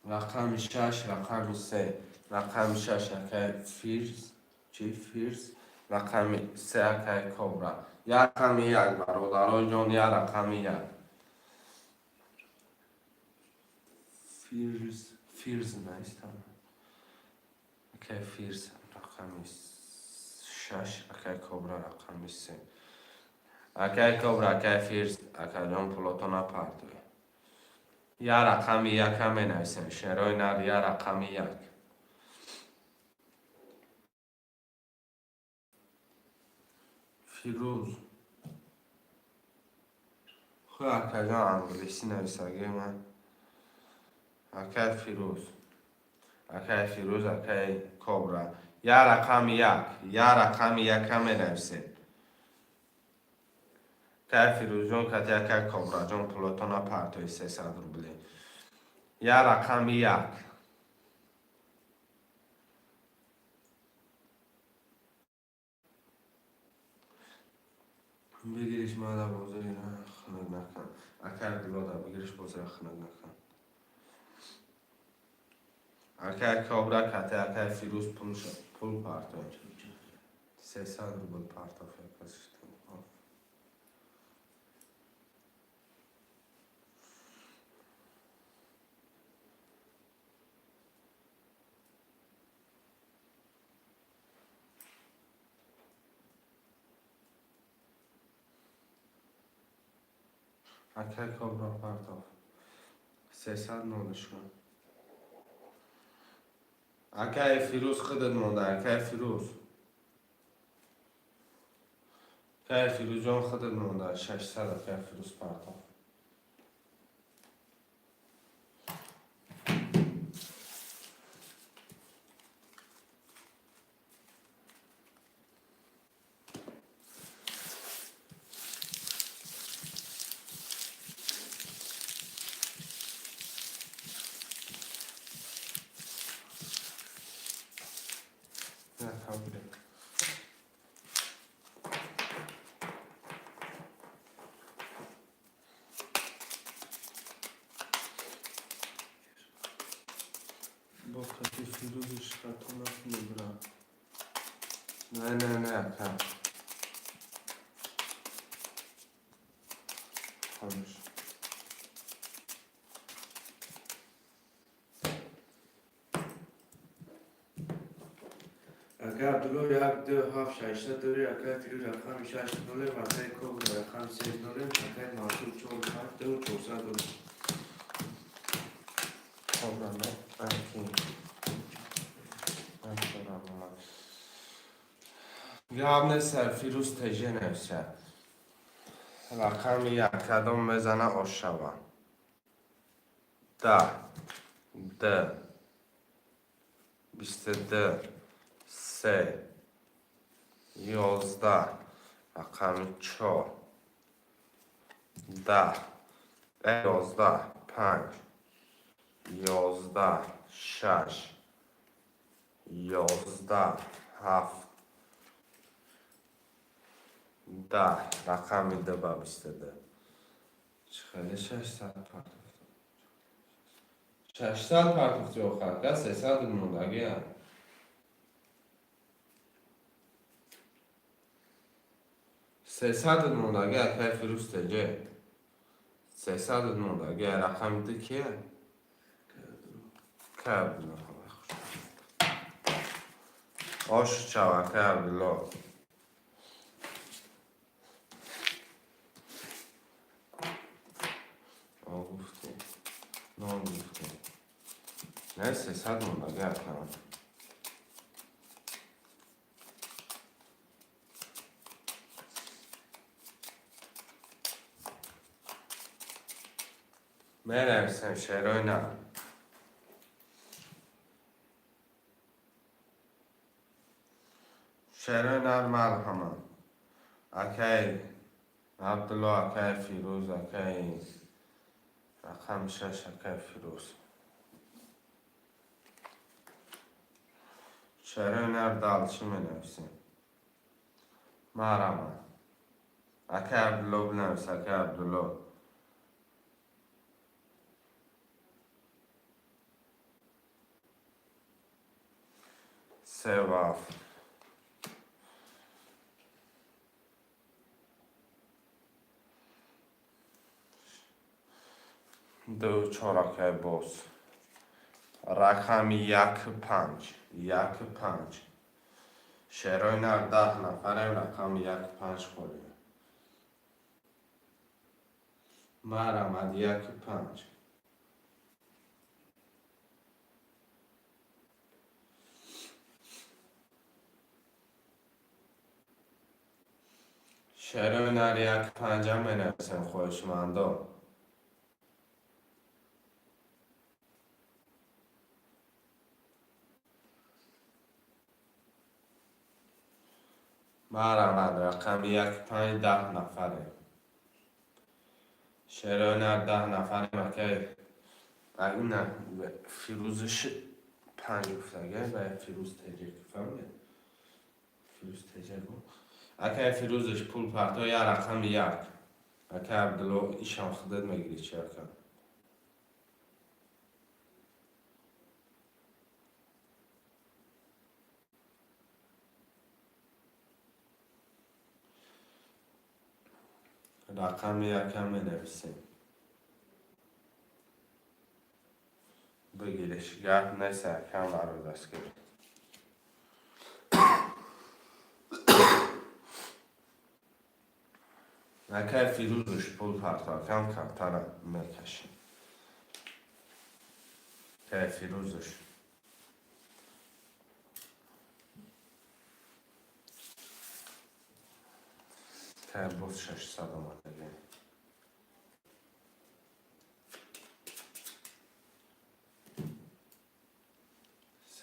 رقم 6 رقم 3 رقم 6 اکای فیرز چی فیرز رقم 3 اکای کبرا یا رقم 1 برادران جون یا رقم 1 فیرز نیستم اکای فیرز رقم 6 اکای کبرا رقم 3 اکای کبرا اکای فیرز اکای جون پلوتونا پارتوی یا رقم 1 هم نویسیم شیرای نر یا رقم 1 فیروز خو اکای جان انگلیسی نویساگی من اکای فیروز اکای کبرا یا رقم 1 یا رقم 1 هم نویسیم اکای فیروز جون کتی اکای کبرا جون پلوتونا پارتوی 300 روبله یا رقم 1 بگیرش مادر بازاری نه خنک نکن اکای گلودا بگیرش بازاری خنک نکن اکای کبرا کتی اکای فیروز پول پارتوی 300 روبل پارتوی کسیشتم اکای کبرا پارتوی 300 نولشون اکای فیروز خودت مونده اکای فیروز جان خودت مونده 600 اکای فیروز پارتوی رقم بده. با خطی فیروزش خطا نکنه برا. نه کن. خاموش. اگر دلو یک دو هفت ششته دوری اگر فیروز رقم شش دوله وقتی کوب رقم سه دوله اگر محصول چهار هفت دو چهارصد دوله خب رمه برکی گابن سر فیروز تجه نفسه رقم یک کدام بزنه آشوا ده 22 3 11 رقم 4 10 11 5 11 6 11 7 10 رقم ده با 22 خیلی 600 پرداخت 600 پرداختی آخر که 300 موندگی هم 300 موندگی اکای فیروز تجه 300 موندگی رقم ده کیه؟ که عبدالله آش چوکه عبدالله گفتی نام گفتی نه 300 موندگی اکای می‌نویسم شعرهای نه شعرهای نرمال همه اکای عبدالله اکای فیروز اکای رقم 6 اکای فیروز شعرهای نر دال چی می‌نویسیم مرمه اکای عبدالله بنویس اکای عبدالله سه واف دو چهارکه باز رقم 1 5 شعرهای نر 10 نفره رقم 1 5 خوریم مرمد 1 5 شعرهای نر 1 5 هم بنویسیم خوشمندا مرمد رقم 1 5 10 نفره شعرهای نر 10 نفره مکه اگه فیروزش 5 گفتگه و فیروز تجه فهمید فیروز تجه بود اگه فیروزش پول پرتا یا رقم 1 اگه عبدالله ایشان خودت میگیری چه کن رقم 1 هم بنویسیم بگیرش گرد نیسته کم برای دست گیرد اگه فیروزش پول پرتا کم کمتر میکشیم که فیروزش که بود 600 آمدگی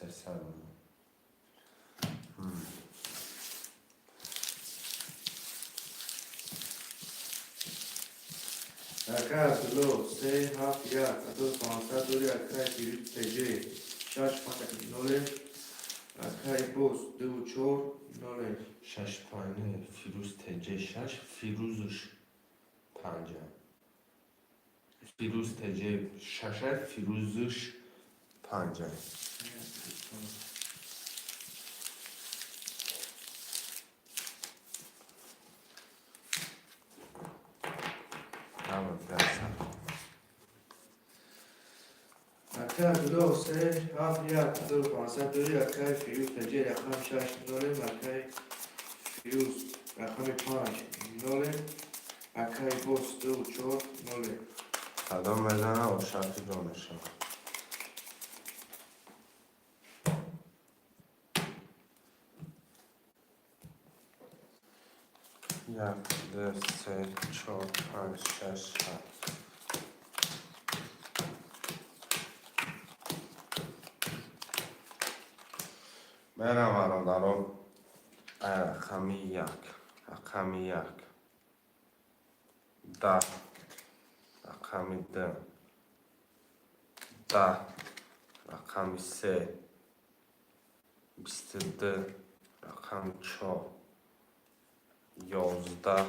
300 اگر دلو سه هفت یک دو پانصد دوری اگر فیروز تجه شش پنج دوله اکای بوس دو چور نوله شش پایینه فیروز تجه شش فیروزش پنجه فیروز تجه ششه فیروزش پنجه همه پیسر اکای دو سه هفت یک دو پانصد دوی اکای فیروز تجه رقم شش نوله اکای فیروز رقم پنج نوله اکای بوس دو چور نوله قدم بزنه و شرطی دانشه یک دو سه چهار پنج شش هفت برم الان دارم رقمی یک ده رقمی ده رقمی سه 22 رقم 4 11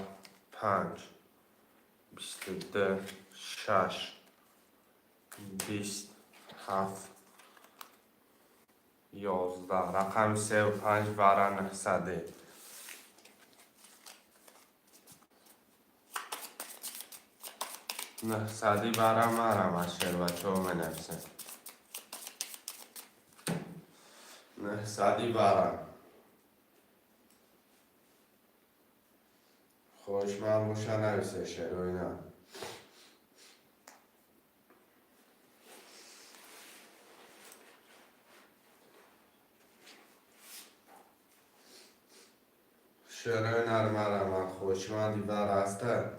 5 22 6 20 7 11 رقم 35 برای 900 900 برای مرم از شیر بچه ها منفسه 900 برای خوش من باشه نویسه شیر و اینا شیرهای نرمه من خوشمندی بر هسته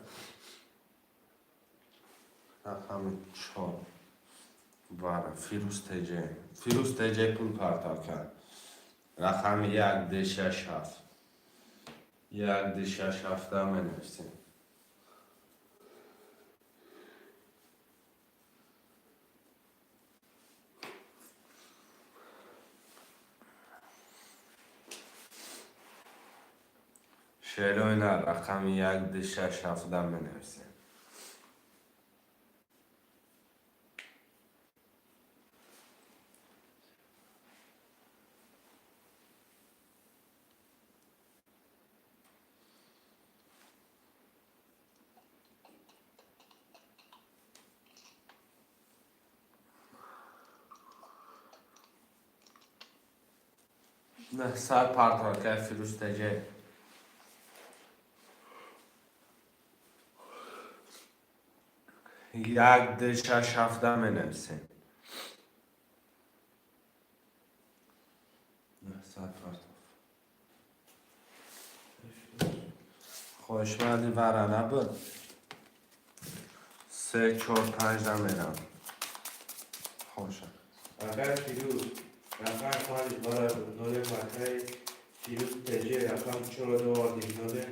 رقم 4 برای فیروز تجه پول پرتا کرد رقم 1 2 6 7 1 2 6 7 همه نویسیم شیرهای نه رقم 1 2 6 7 همه نویسیم نه سر پرتا کرد فیروز تجه 1 2 6 7 همه نویسیم نه سر پرتا خوشمندی برای نبود 3 4 5 همه نم خوشم اکای فیروز رقم پنج برای نوله اکای فیروز تجه رقم چور دو آردی نوله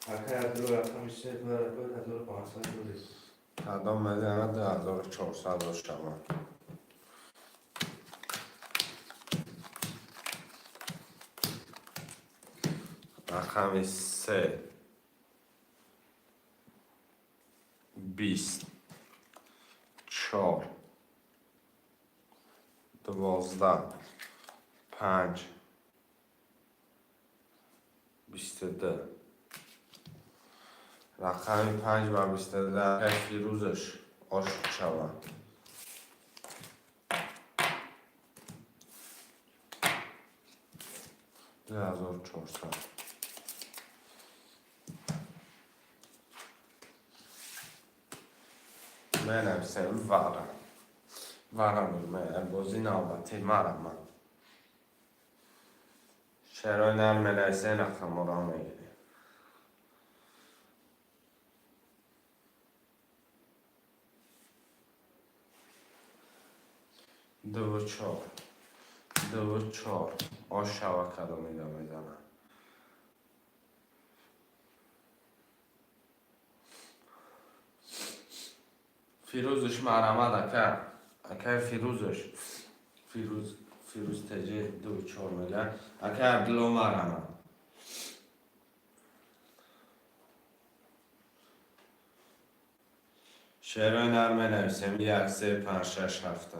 اکای دو رقم سه برای بود 1500 نوله قدم مدینه 2400 شما رقم 3 20 4 12 5 22 رقم 5 و 22 فیروزش آشد شود 2400 منم سم ورم من بازی نوبتی مرم من شرای نر ملیسه نخم مرام میگیری دو چار آش شوکه رو میدم فیروزش مرمه دکر اکر فیروزش فیروز تجه 2-4 میگه اکه عبدالله مرمه شعرهای نرمه نویسیم 1 3 5 6 7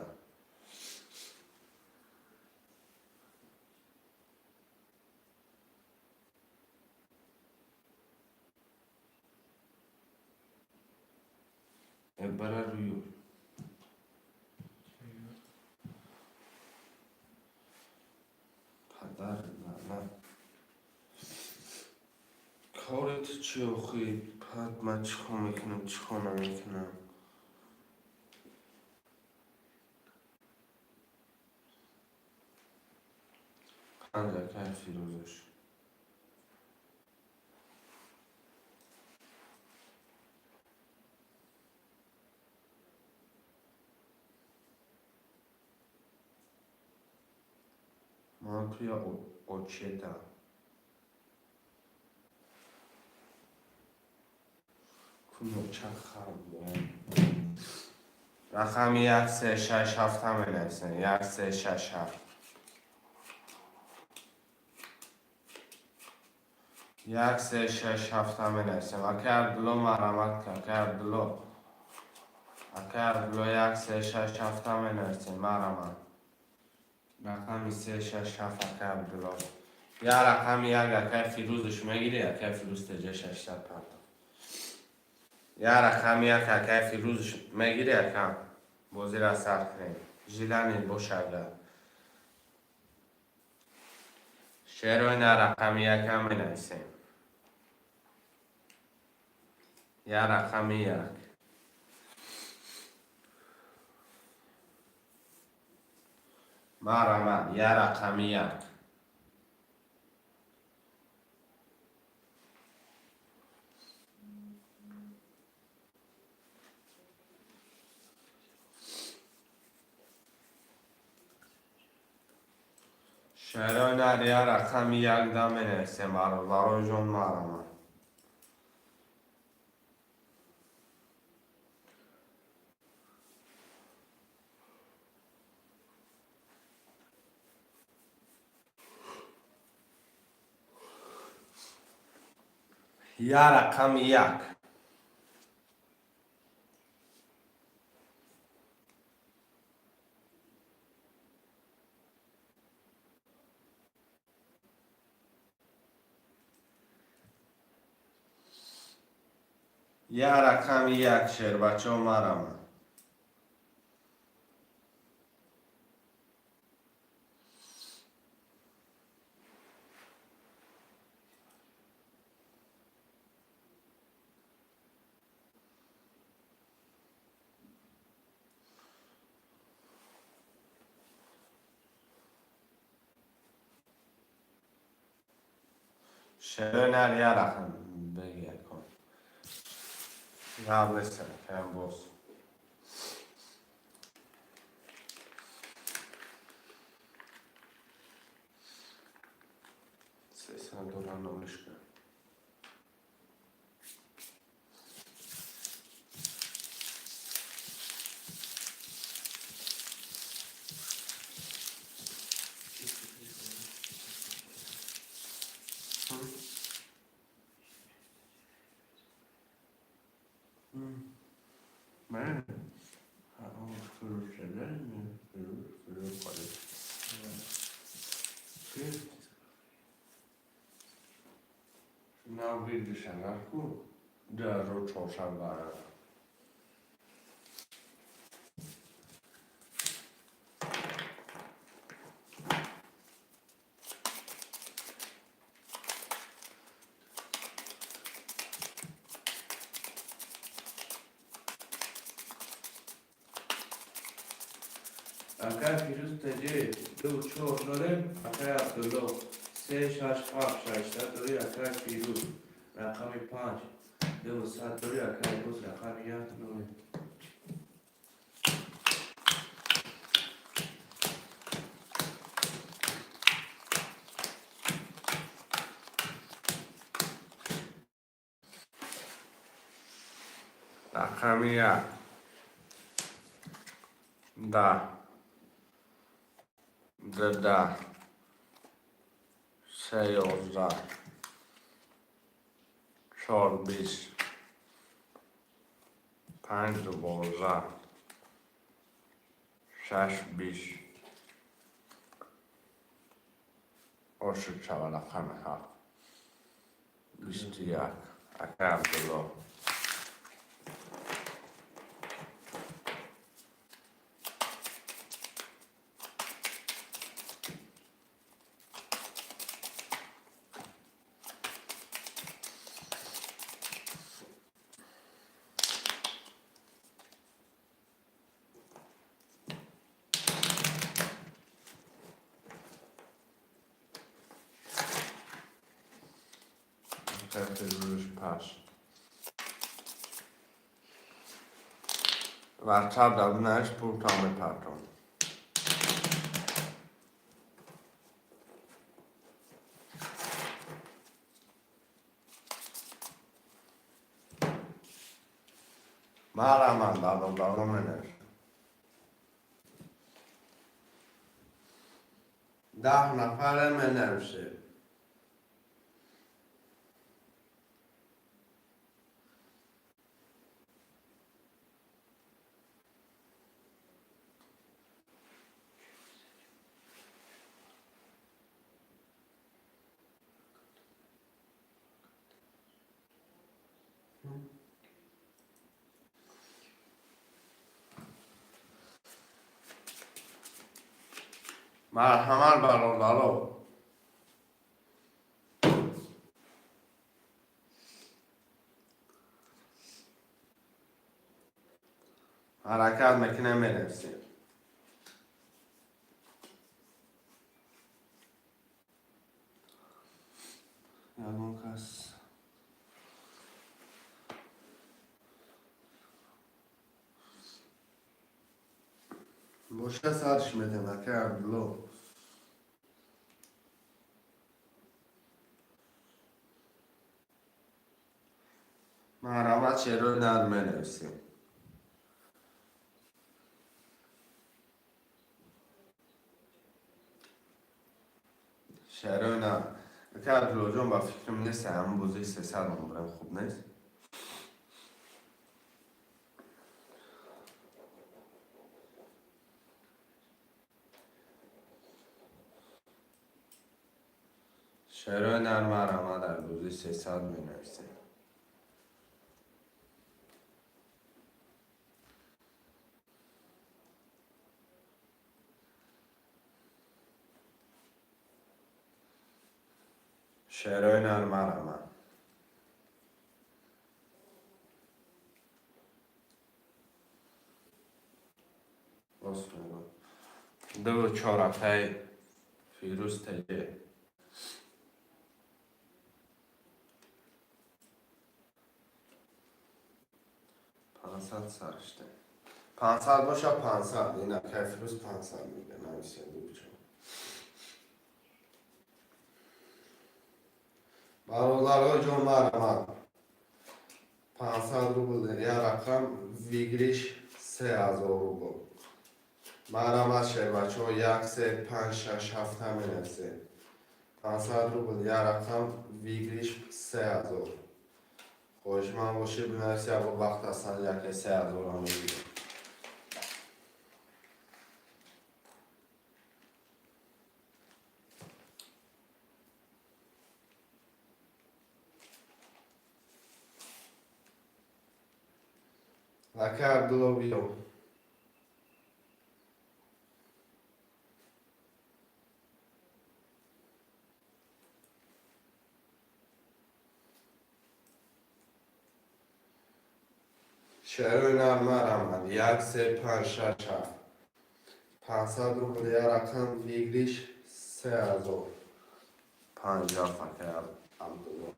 برای روی پدر نه کارت چی آخی؟ پد من چیکار میکنم چیکار نمیکنم پنجه که فیروزش من توی اوچیتا کنو چه خرم رقم 1 3 6 7 همه نویسن 1 3 6 7 1 3 6 7 همه نویسن اکه عبدالله مرمت که اکه عبدالله 1 3 6 7 همه نویسن مرمت رقم 3 6 7 اکه عبدالله یا رقم 1 اکه فیروزش میگیری اکه فیروز تجه 6 پنتا یا رقم 1 اکه فیروزش میگیری اکه بازی را سر کنیم جیلانی بوشاگر شعرهای نه رقم 1 هم بنویسیم یا رقم 1 مرمت یا رقم 1 شعرهای نه یا رقم 1 دم بنویسیم برای جون مرمت یا رقم 1 یا رقم 1 شعر بچه ها مرمت شعرهای نه یا رقم بگیر کن قبل سر کم باز $60 نمونش کن من فروش شده فروش خواهد نه بیدش انگار کن در رو چوشن برد اکه فیروز تجه 2-4 داریم اکه عبدالله 3 6 7 6 داری اکه فیروز رقم 5 200 داری اکه روز رقم 1 داریم رقم 1 10 10 3 11 4 20 5 12 6 20 13 رقم 7 21 اکا عبدالله روش پس ورچاب دادنش پورتام پرتون مرمان دادم منش 10 نفر منوشه مرحمت برادرو حرکت میکنه منوسیم یادون کس boşa sarışma demek Abdullah. Merhaba çero dermenevsi. شهرهای نه که عبدالله جان با فکرم نیست همون بوزه 300 عمرم خوب نیست شهرهای نرمه رمه در بوزه 300 می نویسه شهرهای نرمه رمه دو چارقه فیروز تجه 500 سرشته 500 باشه 500 این که فیروز 500 میگه نمیشه دو چون برادرها جان مرمت 500 روبل یه رقم ویگریش 3000 روبل مرمت شه بچه ها 1 3 5 6 7 همینه 500 روبل یه رقم ویگریش 3000 خوش من باشه بنرسی با وقت اصلا یکی 3000 هم میگیره لکه عبدالله بیو شهر نرمه رمد 1 3 5 6 7 500 روبل یه رقم ویگریش 3000 50 فکر عبدالله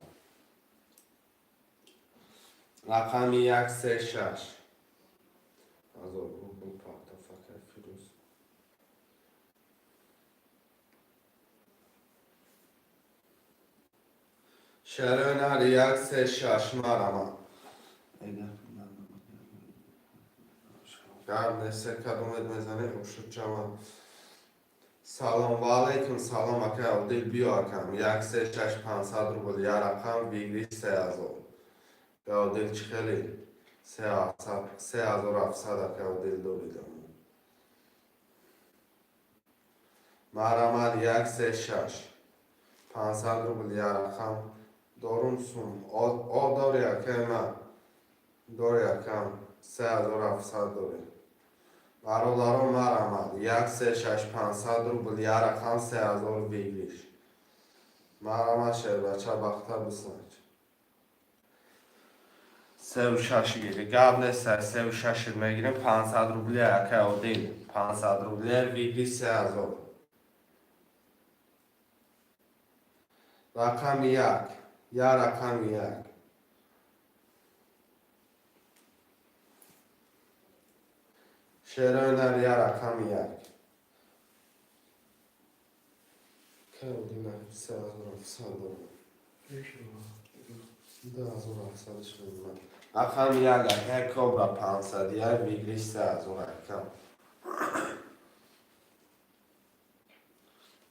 رقم 1 3 6 1000 روبل پاکتا فکر فیروز شهر نر 1 3 6 مرمه گرد نسته کدومت میزنه خب شد جوان سلام و علیکم سلام اکه اودیل بیا اکم 136 500 روبل یا رقم ویگری 3000 که اودیل چخلی 3700 اکه اودیل دو بیدم مرمال 136 500 روبل یا رقم دارم سوم آ داری اکه من داری اکم 3700 داری برادرم مرمال 136 500 روبل یا رقم 3000 ویگریش مرمال شهر بچه بختر بسنج 36 گیری قبل سر 36 میگیریم 500 روبلی اکه او دیل 500 روبلی ویگری 3000 رقم یک یا رقم یک شهر یا رقم یک که او دیل 3700 2700 شد رقم یک اکه کبرا 500 یا ویگری 3000 اکه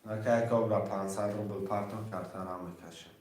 اکه کبرا 500 روبل پرتو کرتن هم میکشه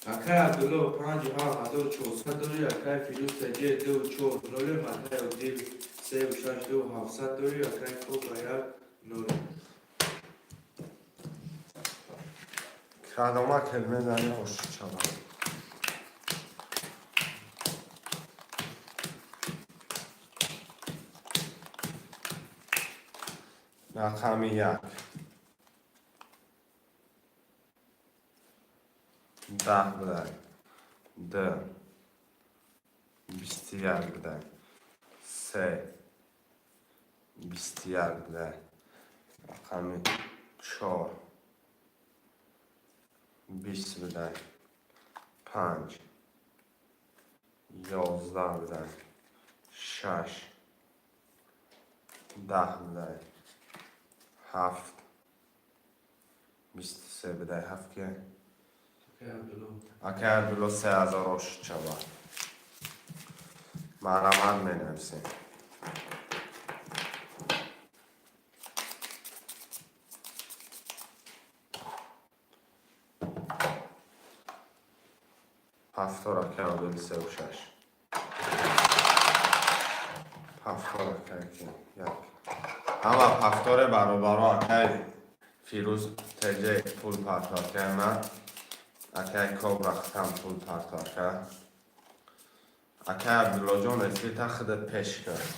اکه عبدالله 5400 داری اکه فیروز تجه 24 نوله مکه اودیل 36 2700 داری اکه کوبا یک نوله کردما کلمه زنی خوش چرا رقم یک 10 بده 2 21 بده 3 21 بده رقم 4 20 بده 5 11 بده 6 10 بده 7 23 بده 7 که اکه عبدالله 3000 شد چبا مرمت می نفسیم هفتار اکه عبدالله 36 هفتار اکه یک اما هفتار برابر اکه فیروز تجه پول پرتار که من اکه کوب رختم پول پرتار که اکه عبدالله جان اصلی تا خودت پیش کرد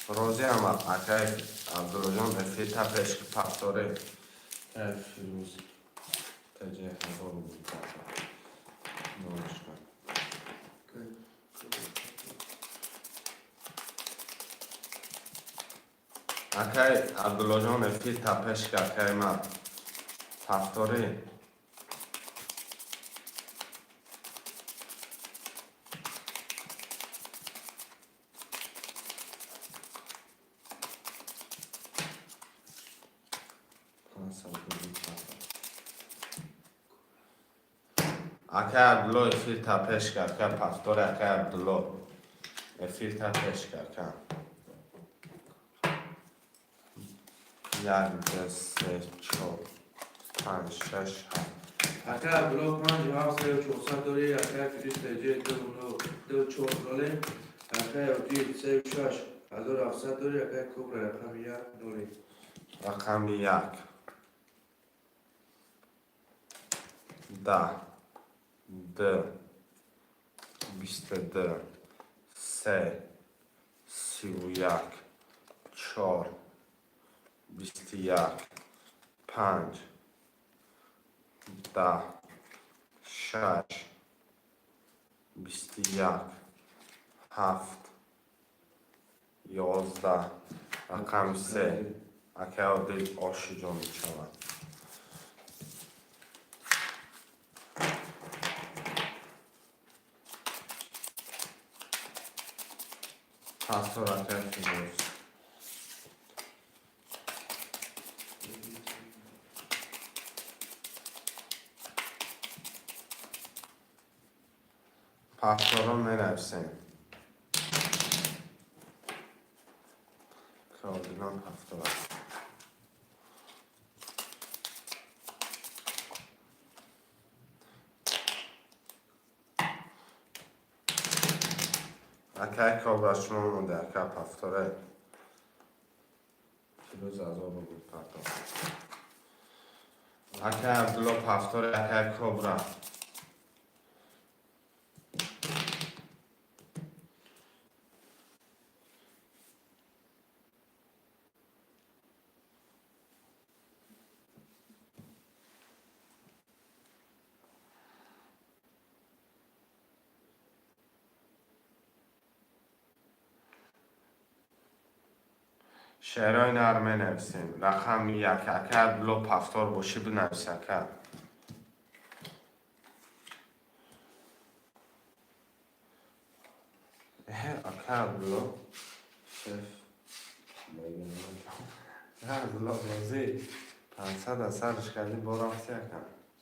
روزی هم اکه عبدالله جان اصلی تا پیش که پرتاره فیروز تجه هزار بود پرتار نوش کن اکه عبدالله جان افتی تپش کرد که ما تفتاری اکه عبدالله افتی تپش کرد که پفتار اکه عبدالله افتی تپش کرد که یک دو سه چهار پنج شش هفت اکه عبدالله 5700 داری اکه فیروز تجه 24 نوله اکه اودیل 36 1700 داری اکه کوبا رقم یک نوله رقم یک 10 2 22 3 31 4 21 5 10 6 21 7 11 رقم 3 اکه عادل آشی جا می شود هفت رکه فیروز پفتارا می نفسیم که عادلان پفتارا اکه کابرشما مونده اکه پفتاره فیروز از آب بود پفتار اکه عبدالله پفتاره اکه کابره شعرهای نرمه نویسیم رقم 1 اکه عبدالله پفتار باشی بنویس اکه اکه عبدالله شف عبدالله بازی 500 از سرش کردی با رفتی اکه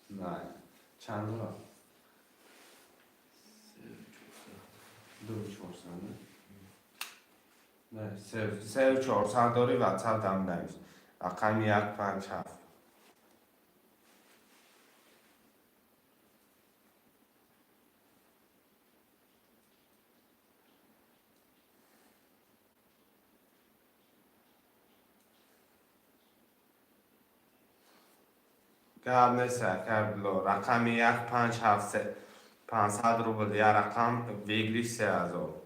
نه چند را؟ 2,400 نه 3,400 داری و چند دم نویس رقم 1 5 7 گرد نیست عبدالله رقم 1 5 7 500 روبل یا رقم ویگلی 3,000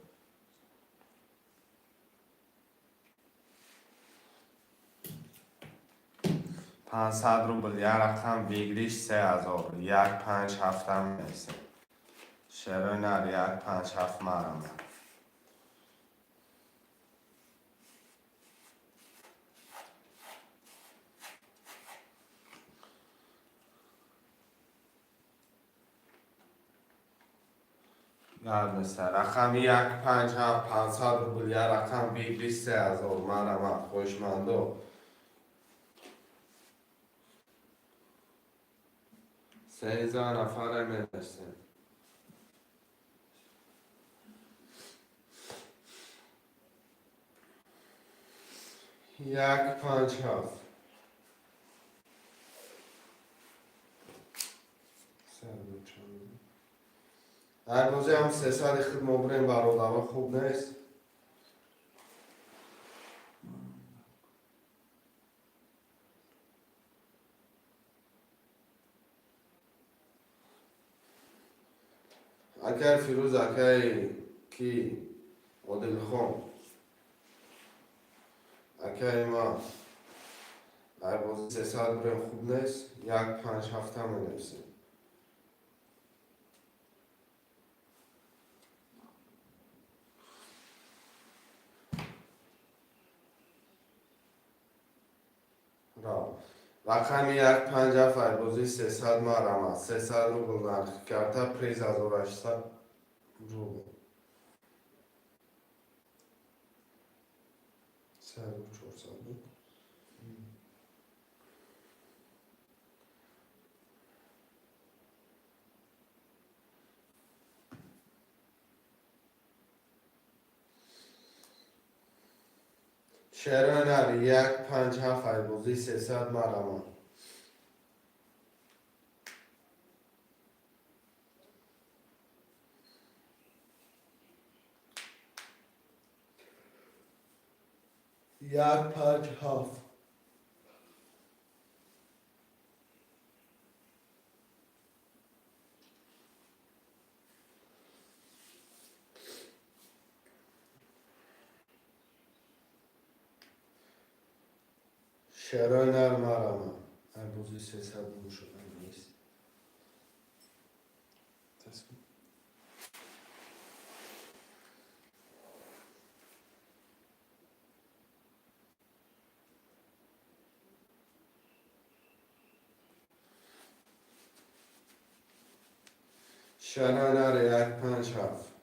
500 روبل یا رقم ویگلیش 3,000 1 5 7 هم نیست شعرهای نر 1 5 7 مرمه گرد نیست رقم 1 5 7 500 روبل یا رقم ویگلیش 3,000 مرمه خوشمندو 3,000 نفر می نوشتیم 1 5 7 هر روزی هم 300 خود مبرین برادرها خوب نیست اگر فیروز اکه کی عادل خون اکه ما هر روزی 300 بریم خوب نیست 1 5 7 هم می نویسیم رقم 1 5 7 هر روزی 300 مرمه 300 روبل نرخ کرده پریز 1800 روبل 3,400 بود شعرهای نر 1 5 7 هر روزی 300 مرمه یک 5 7 شعرهای نرم آرام هر روزی 300 رو شدن نیست تصمیم شعرهای نرم 1 5 7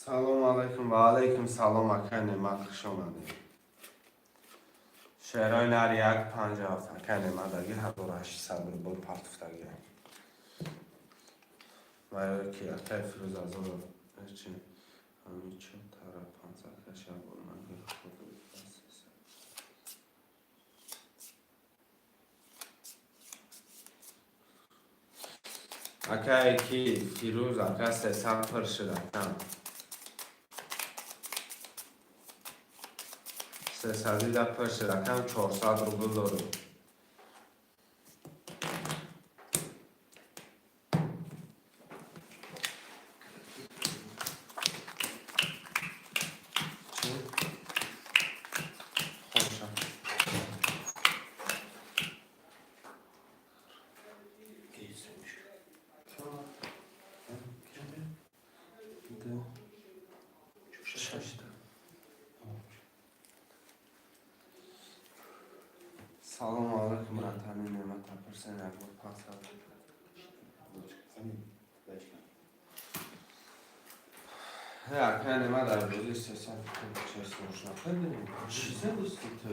سلام علیکم و علیکم سلام اکا نعمت خوش آمدید شعرهای نر 1 5 7 اکا نعمت اگه 1800 رو بول پارتفتگی و که اکا فیروز از اون چی همین چون طرف 500 کشی بول من گره خود اکا ایکی فیروز اکا 300 پر شد اکا 300 در پر شد اکا 400 رو بول داریم سلام علیکم راتانی نعمت پرسین اکبر 500 اکا نعمت در روزی 300 چه سوشنا خیلی چیزه دوستی تو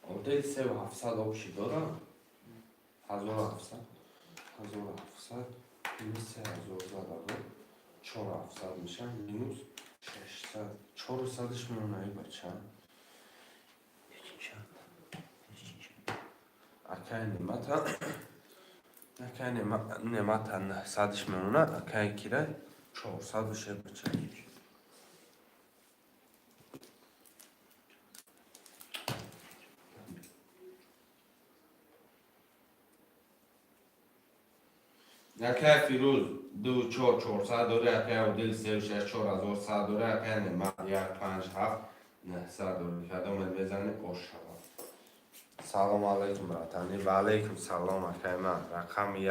Odel 3700 общий дорог 1700 1700 минус 3000 задавы 4700 میشن минус 600 400 میمونه بچه اکای نعمت 900 میمونه اکای کیره 400 بشه بچه اکای فیروز 2400 داره اکای عدل 364 داره اکای نعمت 157 900 داره که ادامه بزنی خوش شود سلام علیکم راتانی و علیکم سلام اکای من رقم 1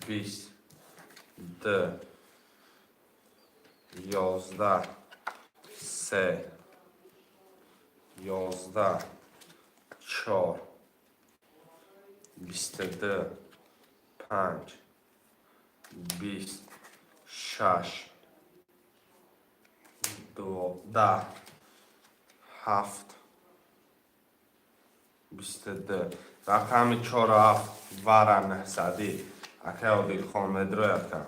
20 2 11 3 11 4 22 5 20 6 10 7 22 رقم 4 7 وارن 900 اکا odil خان مدرو اکا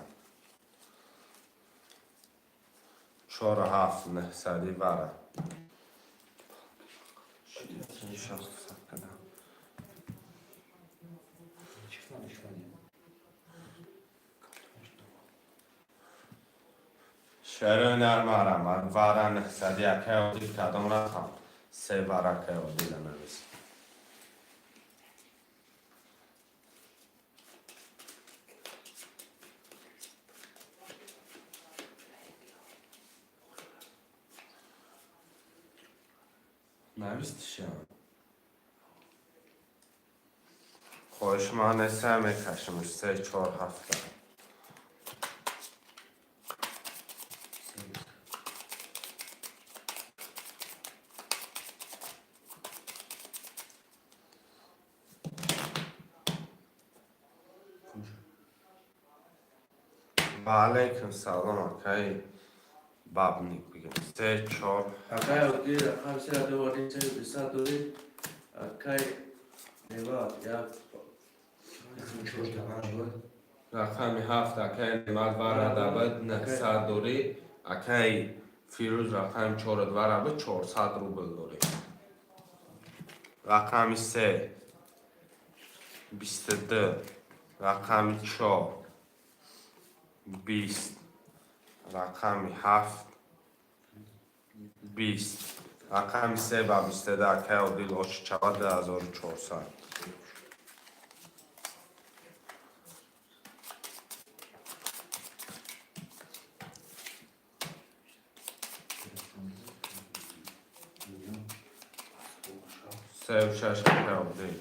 4 7 900 وارن شعر نرم آرام وارن 900 اکا odil کدام رقم 3 وار اکا odil نویس نویستشم خوش ما نسه میکشمش 3 4 7 و علیکم سلام اکای بابنیک بگم 3 4 اکای عدل رقم 3 دواری 200 داری اکای نعمت رقم 7 اکای نعمت وارد عبد 900 دوری اکای فیروز رقم 4 وارد 400 روبل دوری رقم 3 22 رقم 4 20 رقم 7 20 رقم 3 و 20 که عادل آش چقدر 1400 3 و 6 که عادل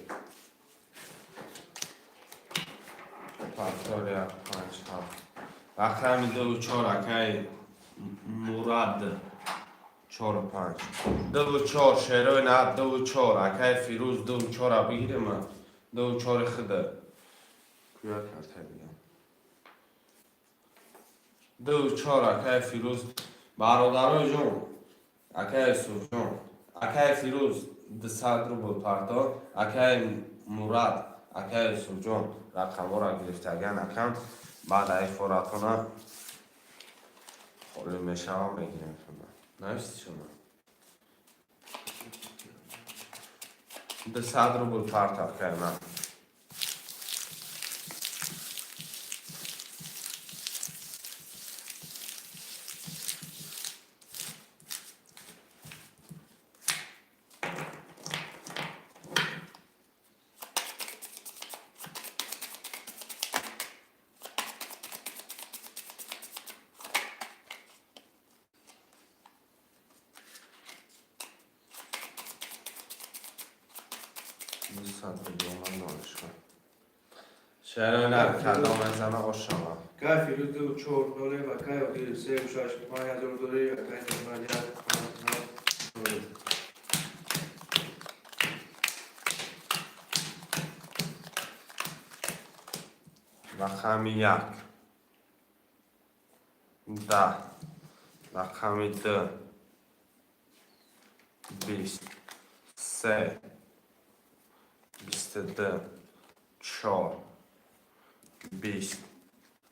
فاکتور 1 5 7 رقم 2 و 4 که مراد 4 و 5 2 و 4 شیروی نه 2 و 4 اکای فیروز 2 و 4 بگیره من 2 و 4 خده کیا کرده بگم 2 و 4 اکای فیروز برادرای جون اکای یوسف جون اکای فیروز 200 روبل پارتا اکای مراد اکای یوسف جون رقم ها را گرفتگن اکم بعد ای فوراتونا خیلی میشه هم بگیریم شما نوشتی شما 200 روبل پارتا که من شهر نر کلام زنه آشما که فیروز 2 و 4 نوله و که عادل 3 و 6 5000 و که نمالیات 5 نوله رقم 1 10 رقم 2 20 3 22 4 20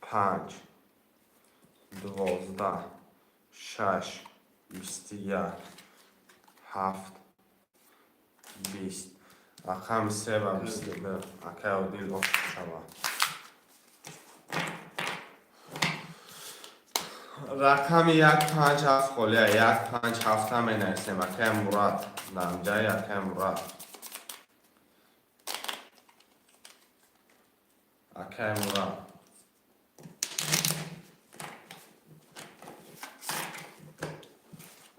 5 12 6 21 7 20 رقم 3 و 22 اکه عادل آشت شما رقم 1 5 7 خالیه 1 5 7 همه نرسیم اکه مراد نمجه اکه مراد اکه مراد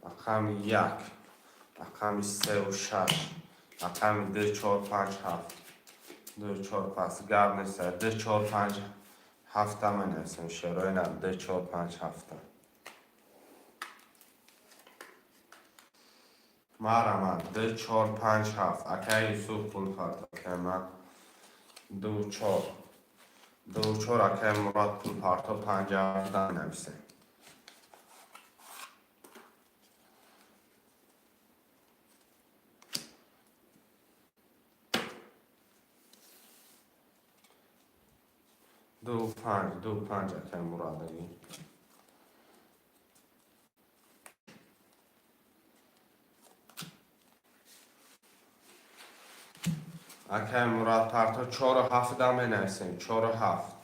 رقم 1 رقم 3 و 6 رقم 2 4 5 7 2 4 5 گرد نیست 2 4 5 7 همه نرسیم شروع نم 2 4 5 7 مرمه 2 4 5 7 اکه یوسف پول پارتا که من 2 4 2 4 اکه مراد پول پارتا 5 7 نمیسه دو پنج اکه مرادگی اکه مراد پارتا 4 و 7 همه نرسیم 4 و 7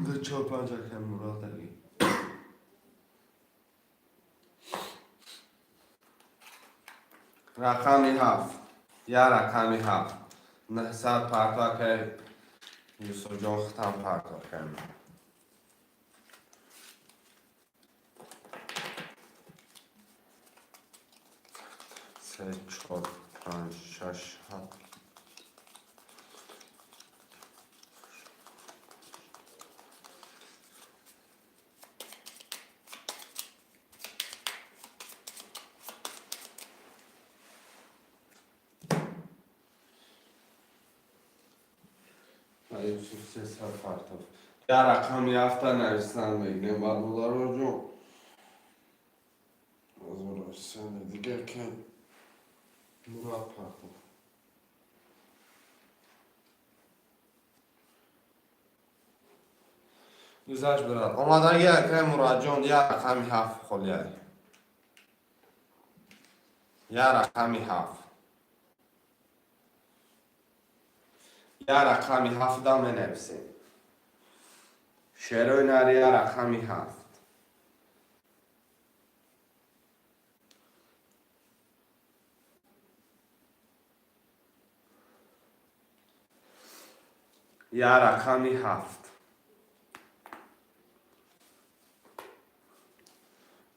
2 4 5 اکه مرادگی رقمی 7 یا رقمی 7 900 پارتا که یوسف جان ختم پارتا که من 3 4 5 6 7 یوسف 300 پارتا یا رقمی 7 نرسیدن بگیریم برادر جون از اون رسیدن دیگه که مراد پارتا گذشت برد اومدن یه که مراد جان یه رقمی هفت خلیه یه رقمی هفت یه رقمی هفت دا می نفسیم شروع نری یه رقمی هفت یه رقمی هفت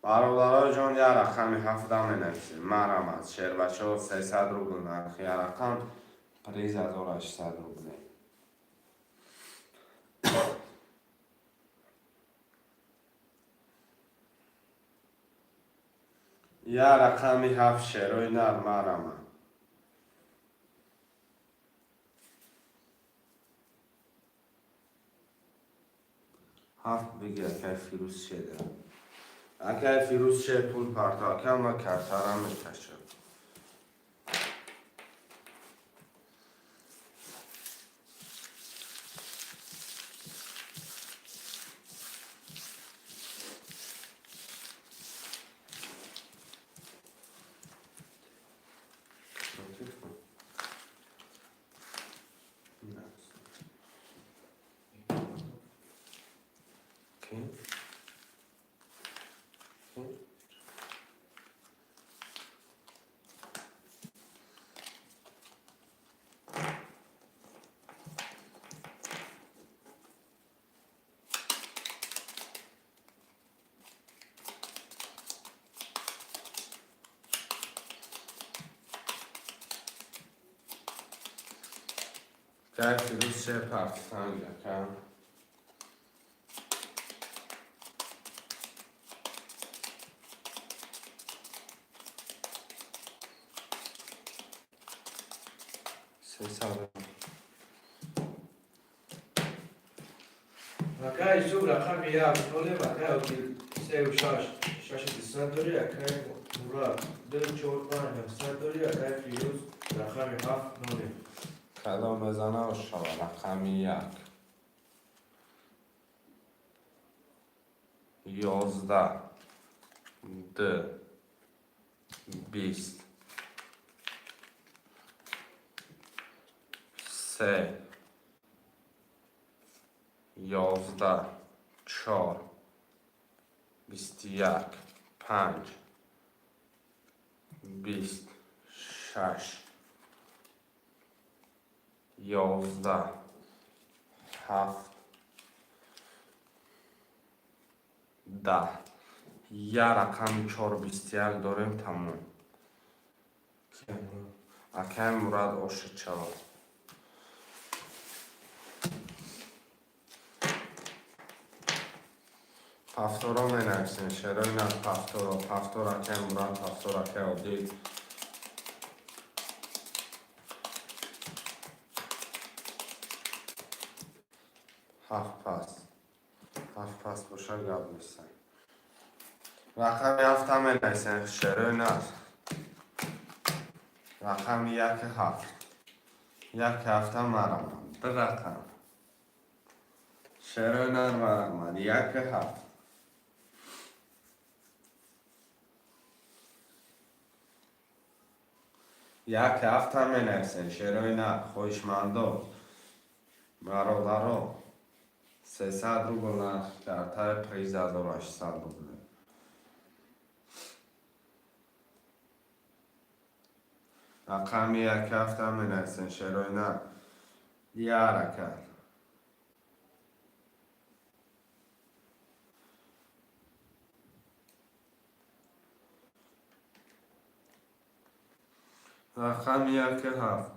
برادرای جان یه رقمی هفت دا می نفسیم مرمت شیر بچه ها 300 روبل نرخ یه رقم 3800 روبل یه رقمی هفت شروع نر مرمت هفت بگیر که فیروز شده اگه فیروز شه پول پرتاکم و کرتارم میکشم که فیروز شه پرتاکم یکم اکای سو رقم یه نوله اکای اوکی 3 و 6 200 داری اکای مراد 2 4 5 700 داری اکای فیروز رقم 7 نوله کدام بزنه و شما رقمی یک 11 2 20 3 11 4 21 5 26 11 7 10 یه رقم 421 داریم تموم اکه مراد آشد شود پفتورا می نویسیم شروع نه پفتورا که مراد پفتورا که عادی هفت پس باشه گاب نیستن رقم هفت می نویسیم شروع نه رقم یک هفت یک هفت مرمت دو رقم شروع نه مرمت یک هفت یک هفت هم می نویسیم شروع نه خوشمندو برادرو 300 روبل نرخ کرده 15800 روبل رقم یک هفت هم می نویسیم شروع نه یه حرکت رقم یک هفت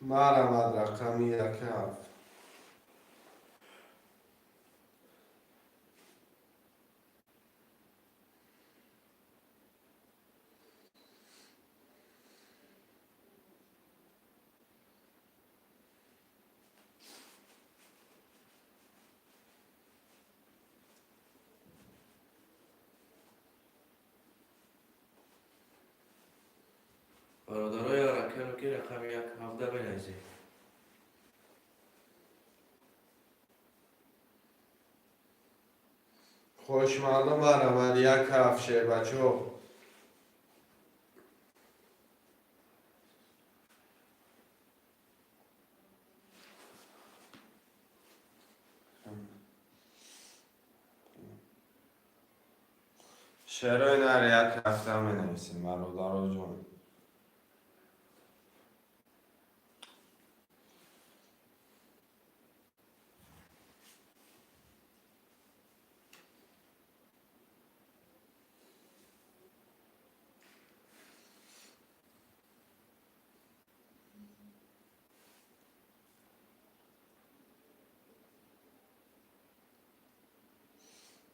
مرمت رقم یک هفت که رقم 1/7 بنویسیم. خوشمندم برآمد 1/7 شه بچه. شعرهای نر 1/7 بنویسیم برادر جون.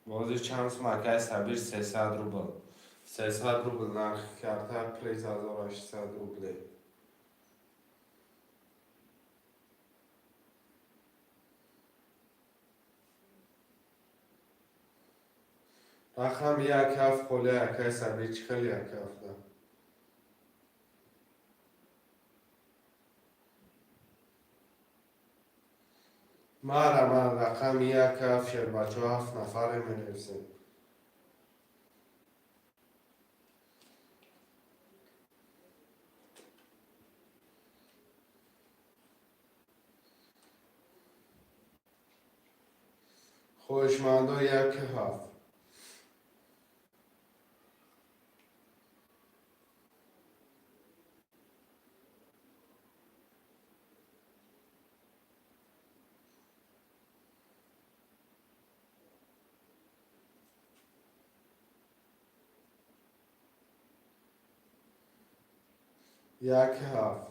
بازی چانس مکه سبیر 300 روبل. 300 روبل نرخ کرده پلیز 1800 روبله. رقم 1/7 خوله اکه سبیر چکل 1/7 من رقم 1/7 شه بچه 7 نفره می نویسیم. خوشمندا 1/7 1/7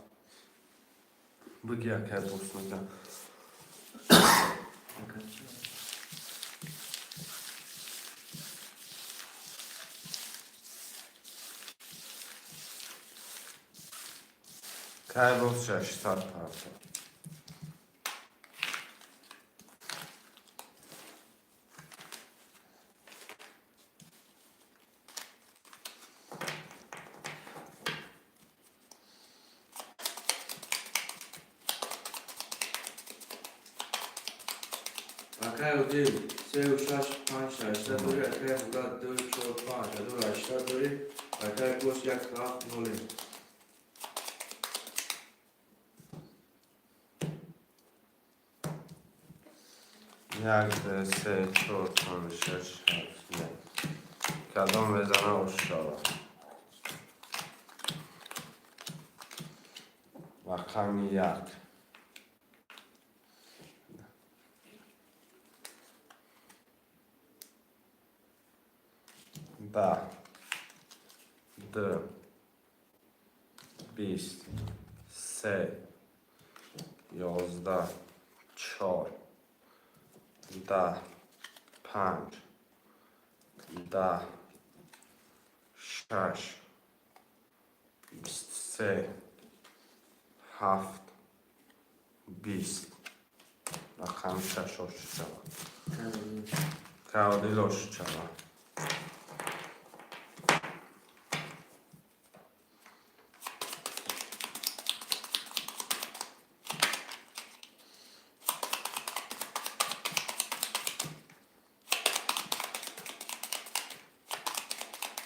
بگی اکه دوست میگم. که باز 600 پرسه. اکه بودی 3 و 6 5 6 دوری اکه بوداد 2 4 5 دور 8 دوری اکه گوش 1/7 نولی. یک ده سه چهار پنج شش هفت نه کدام بزنه اشتباه. رقم 1 10 2 20 3 11 4 10 5 10 6 23 7 20 رقم 6 اشتباه. تعادل اشتباه.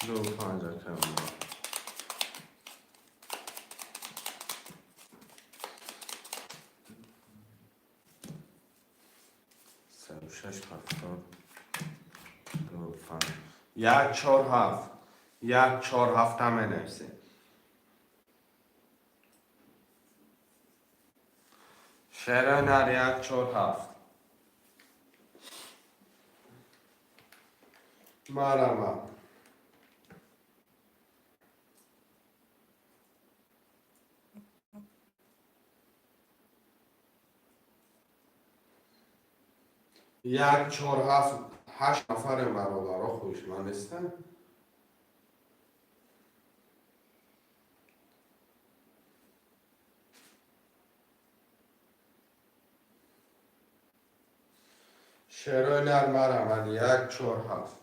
دو 5 کم 6 70 2 5 1 4 7 1 4 7 هم بنویسیم. شعر نر 1 4 7 مرمم 1 4 7 8 نفر برادرها خوشمند هستن. شعرهای نر مرمد 1 4 7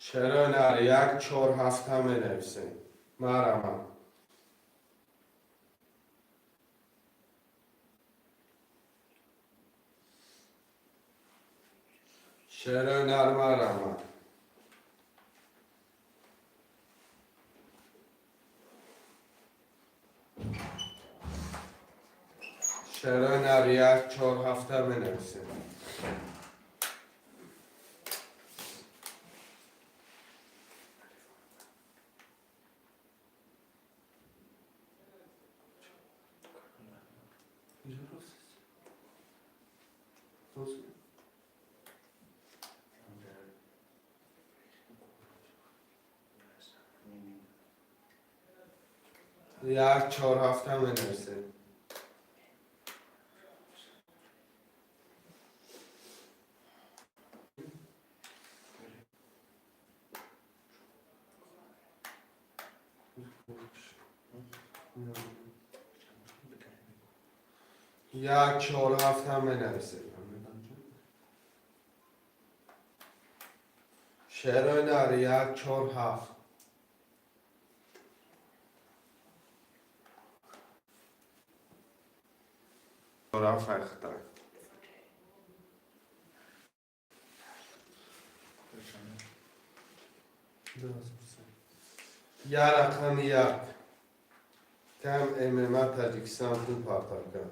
چرا نه یک 4-7 هم بنویسیم مرحبا چرا نه مرحبا چرا نه یک 4-7 هم بنویسیم یک 4-7 هم بنویسیم یک 4-7 هم بنویسیم چرا نه یک 4-7 رفت یا رقم یک کم امامت تاجیکستان پول پارتال کن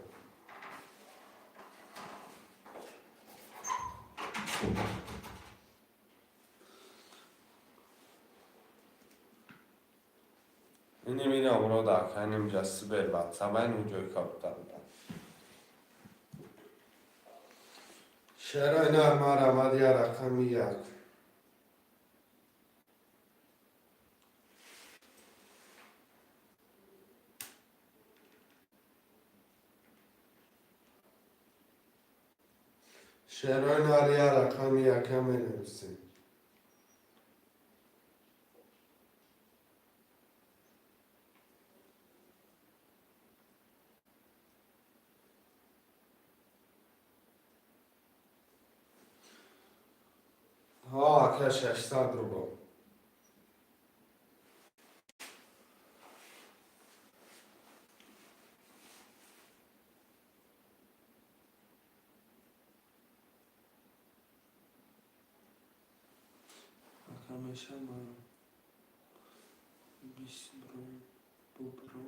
اینی میرم رو در کنیم جسته بر واتساپ اینجای کابتن چرا نه مرمد یا رقم یک چرا نه یا رقم یک هم بنویسیم ها که 600 رو با Arkadaşlar bana 20 bu bro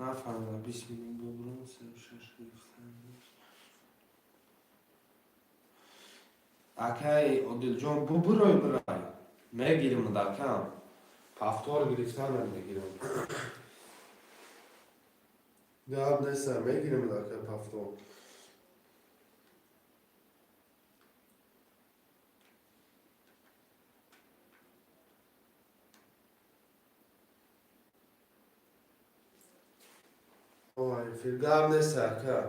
نفهمیدم 20 میلیون ببرم 36 گرفتنش اکای عادل جان ببرای برای میگیرم دکم پفتار گرفتن میگیرم داد نیستم میگیرم دکم پفتار آی فیل گاب نیسته که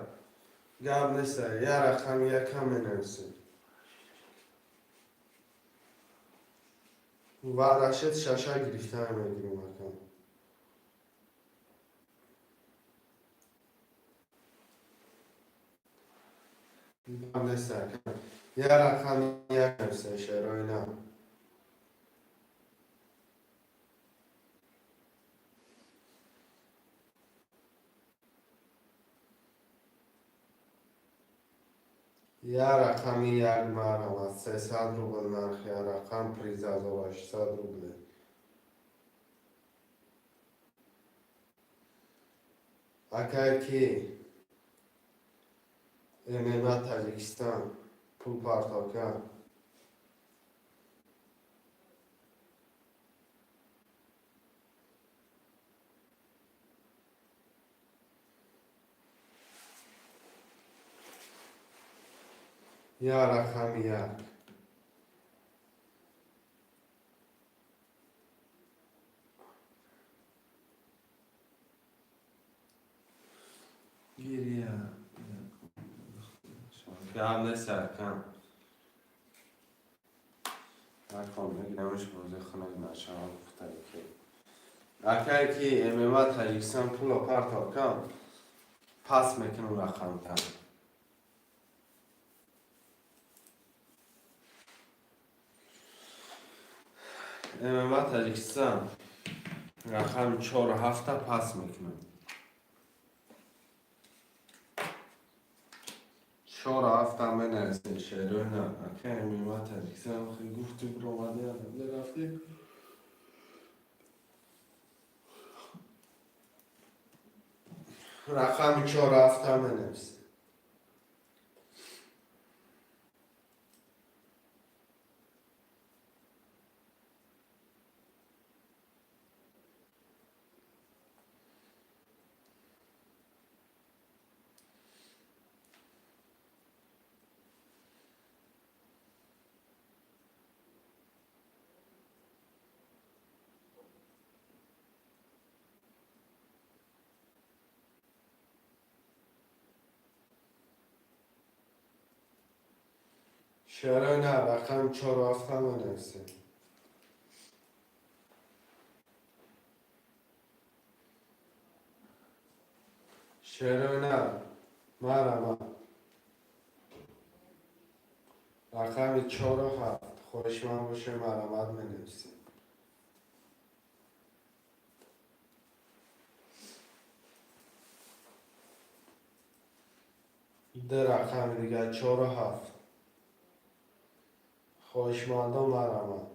گاب نیسته یه رقم یک هم بنویسیم و رشد ششه گرفته میگیرم دکم گاب نیسته که یه رقم یک نویسه شرای نه یه رقم یک مرمت 300 روبل نرخ یه رقم پریز 1800 روبله اگر که امامت تاجیکستان پول پارتاکن یا رقم یک گریه گرم نیسته کم نکن بگیرمش بازه خونه نشه ها گفته که اگر که امامت تاجیکستان پول پارتاکن پس میکنم رقم تن MMA Tacikistan رقم 4 و 7 پس میکنم. 4 و 7 من نرسید شهر نه که MMA تاجیکستان خیلی گفتی برو اومده رفتی رقم 4 و 7 من نرسید. شهر نه رقم 4 و 7 من نرسید. شهر نه مرمه رقم 4 و 7 خوش من باشه مرمت من نرسید. ده رقم دیگه 4 و 7 خوشمندم مرمت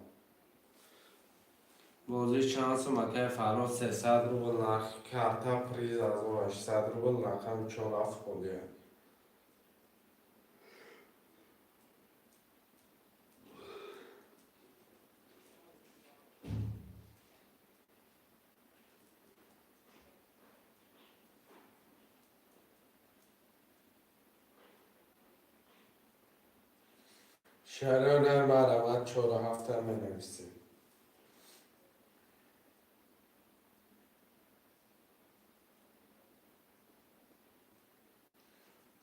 بازی شانس مکه فراد 300 روبل نرخ کرده پریز از 800 روبل رقم 4 و 7 خولیه. شهر نه مرمت 4 و 7 می نویسیم.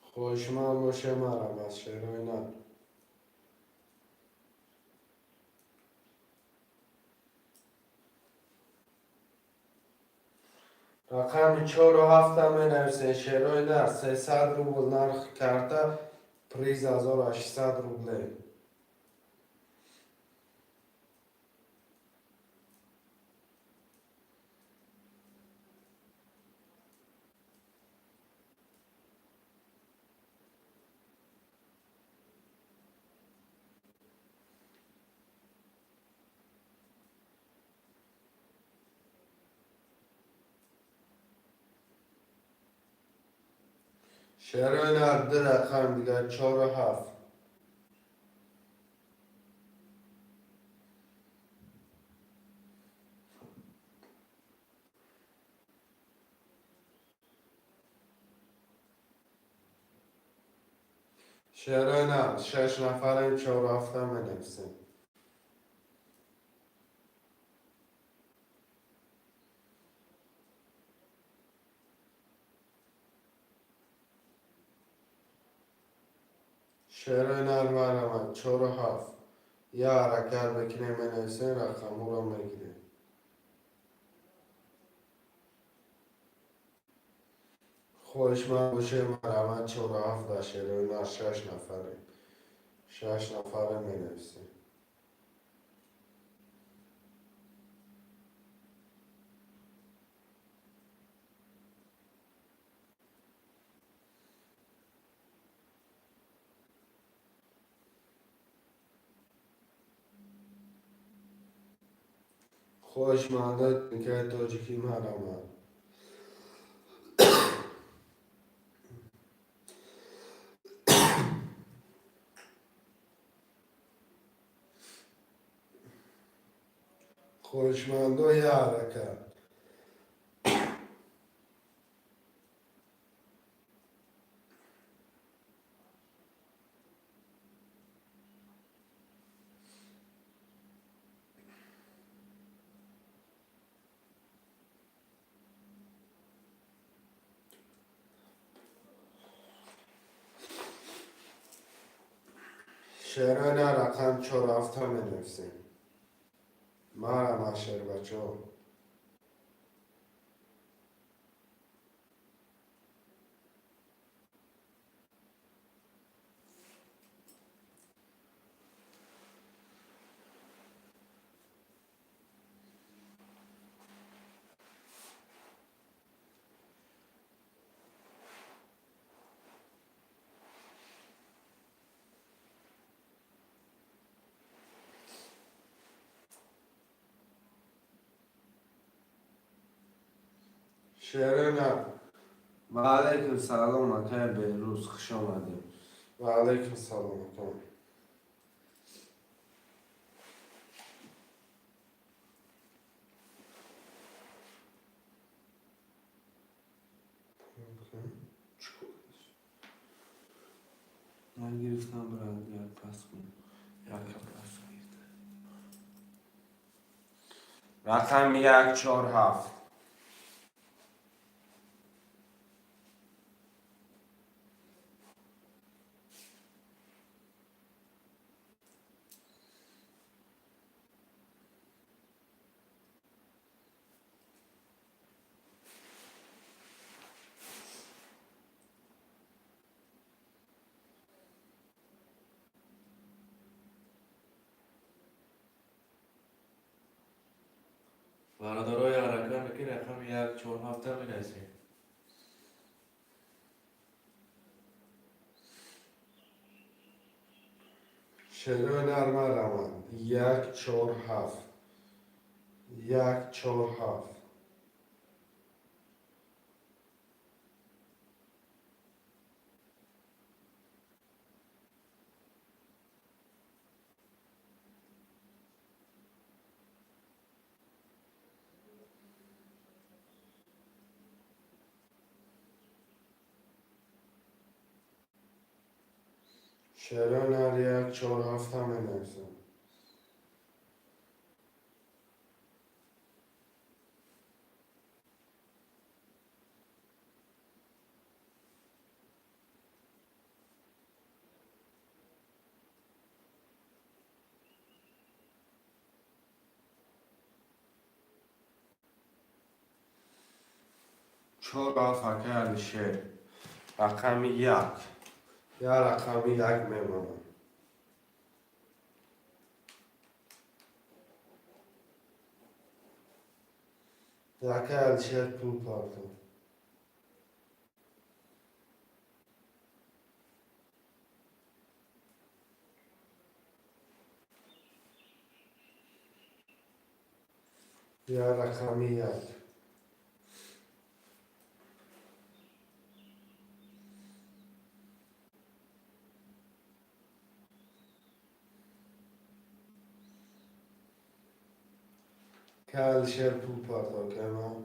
خوشمند باشه مرمت شهر نه رقم 4 و 7 می نویسیم. شهر نه 300 روبل نرخ کرده پریز 1800 روبله. شهر نه ده رقم دیگه 4 و 7 شهر نه 6 نفریم 4 و 7 می نویسیم. شهر نه مرمت 4 و 7 یا حرکت بکنه می نویسیم رقم رو میگیریم. خوشمند باشه مرمت 4 و 7 در شهر نه 6 نفریم 6 نفره می نویسیم. خوشمندت که تاجیکی مرمت خوشمند و یه حرکت شهر نه رقم 4 و 7 می نویسیم. مرمت شهر بچه ها شعر نه. و علیکم سلام مکه بهروز خوش آمدیم. و علیکم سلام مکه. من گرفتم برای دیگر پس کنم. یکم پس گرفته. رقم 147. برادرای حرکت که رقم 147 بنویسیم. شعر نرم روان 147. 147. شعر نر 147 هم بنویسم. چهار فکر شعر رقم 1 یا رقم 1 میمونم. یک شعر پول پارتم. یا رقم 1 که شعر پول پارتم که ما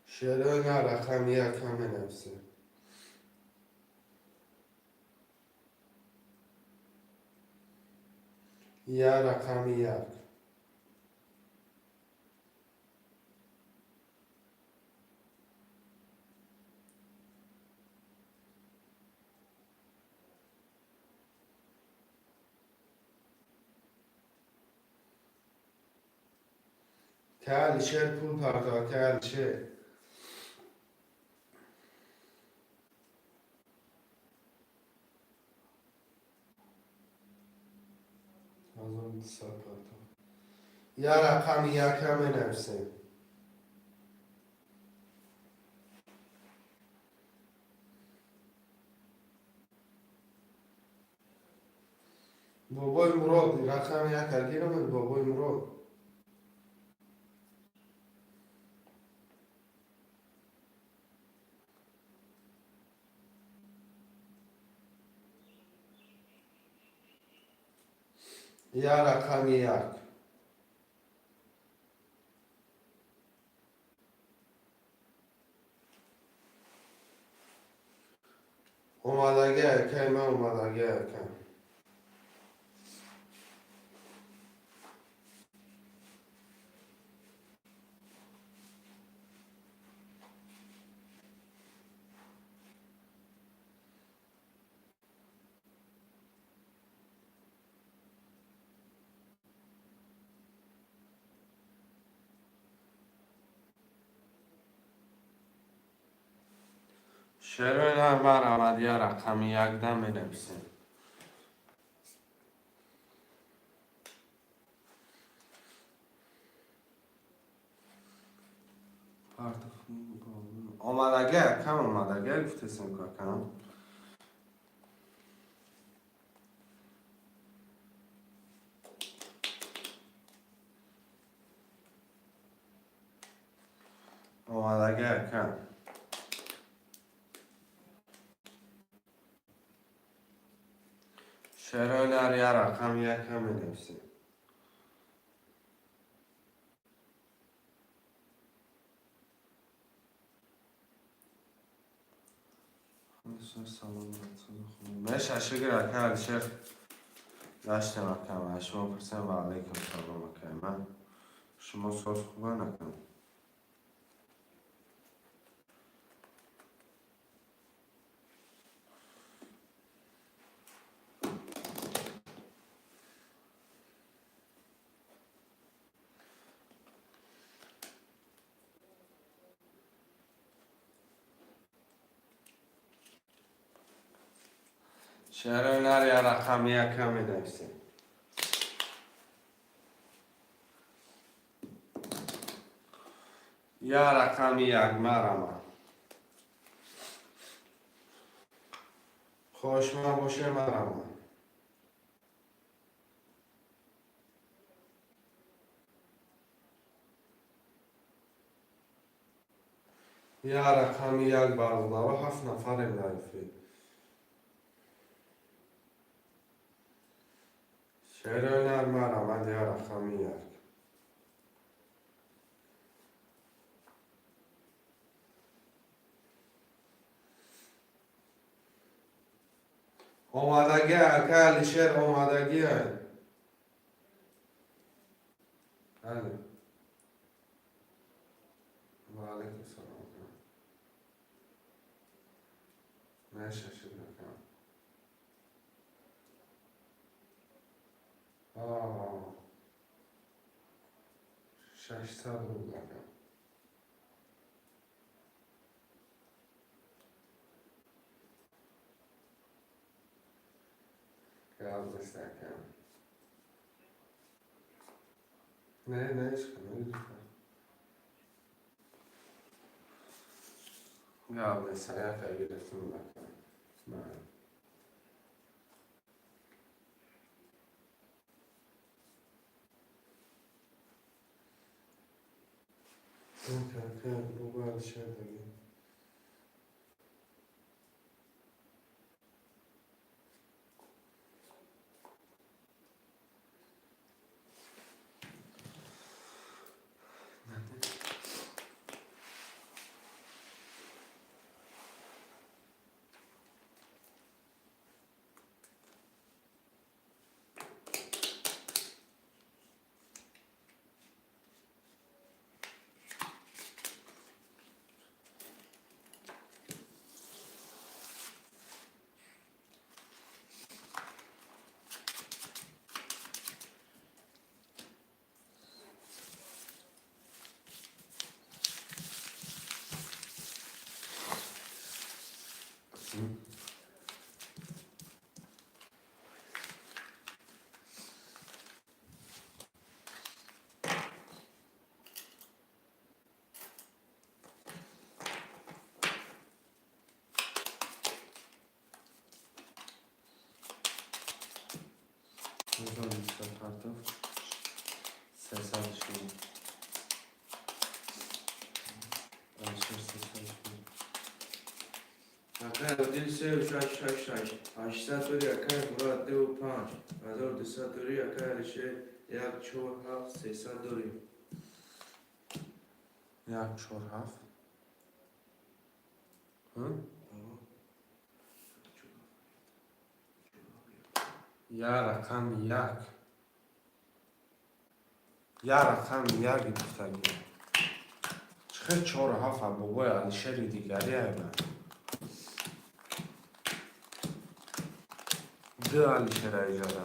شعر نه رقم 1 هم بنویسم. یا رقم 1 که شعر پول پارتم که شعر یا رقم 1 هم بنویسم. بابای مراد رقم 1 گیرم بابای مراد. یا رقم 1 اومدگه که من اومدگه که شعر نه برآمد یا رقم 1 دم بنویسیم. آمد آمادگی کم آمادگی گفتیم که کم آمادگی کم شعر هنر یا رقم یک هم می نویسیم میشه شگر اکر شیخ داشتم اکم شما پرسیم و علیکم سلام اکم من شما سوز خوبه نکم شعر هنر یا رقم یک هم می نویسیم یا رقم یک مرمه خوش ما باشه مرمه یا رقم یک برادر و 7 نفر معرفی شعر هنر مرمه یا رقم یک آمادگی اکل شعر آمادگی هست بله و علیکم سلام میشه شد نکن آه 600 رو نکن گرد دست نکن نه اشکال گرد دست نکن گرفتم نکن بله اوکی بو باید شد دیگه Buradan üstte tartıp ses alışıyor. Alışır ses alışıyor. اکل دل سه و شش شش شش 800 توری اکل مراد 2 و 5 1200 توری اکل شه یک 4 7 300 داریم Jak czwór haf? Ya rakam jak. Ya rakam jak گفتگی. چه چهار هفت بابای علیشری دیگری ایمن. ده علیشر ایجاده.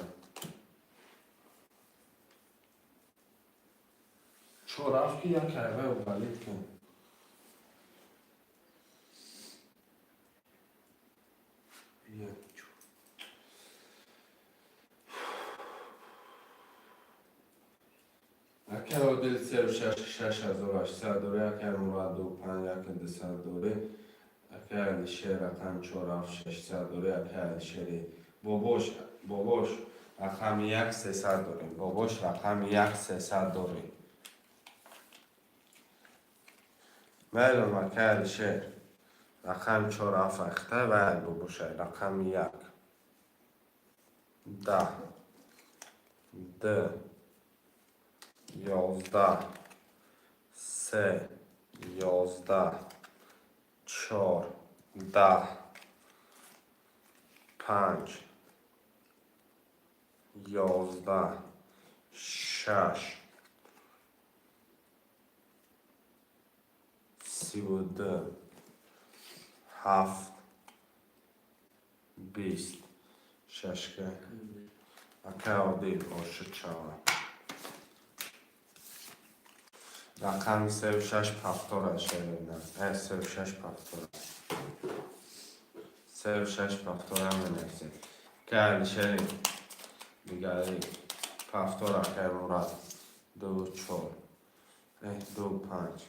چهار هفت که یک کلمه و بلید کن. اکر دل سه و شش 6800 دوره اکر مراد 2 5 یک 200 دوره اکه شیر رقم 4600 داره، اکه شیر باباش رقم 1300 داریم، باباش رقم 1300 داریم. معلوم اکه شیر رقم 4 افخته و باباشه رقم 1 10 ده 11 3 11 4 10 5 11 6 32 7 20 ششکه اکه عادی باشه 4 رقم 36 پفتار شده 36 پفتار 36 پفتار هم نفسه که شدیم دیگری پفتار اکه مراد 2 4 2 5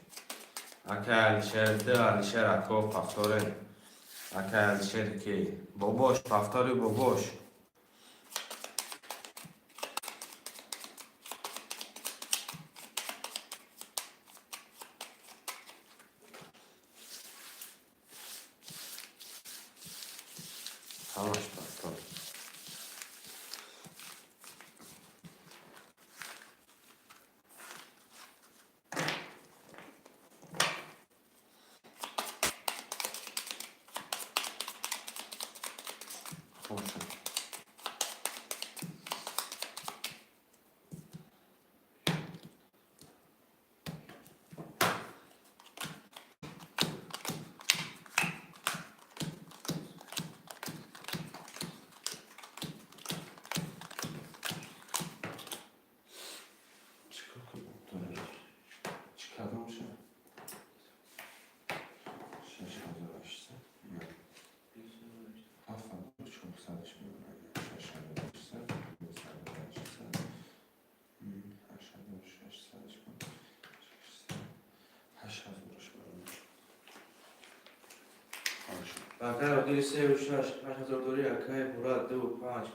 اکه علیشر ده علیشر اکه پفتاره اکه علیشر که باباش پفتاری باباش همش پفتار خوب شد چقدر میشه؟ 6800 نه 7400 میمونه 6800 اکه عادی 36 8000 داری اکه مراد 2 5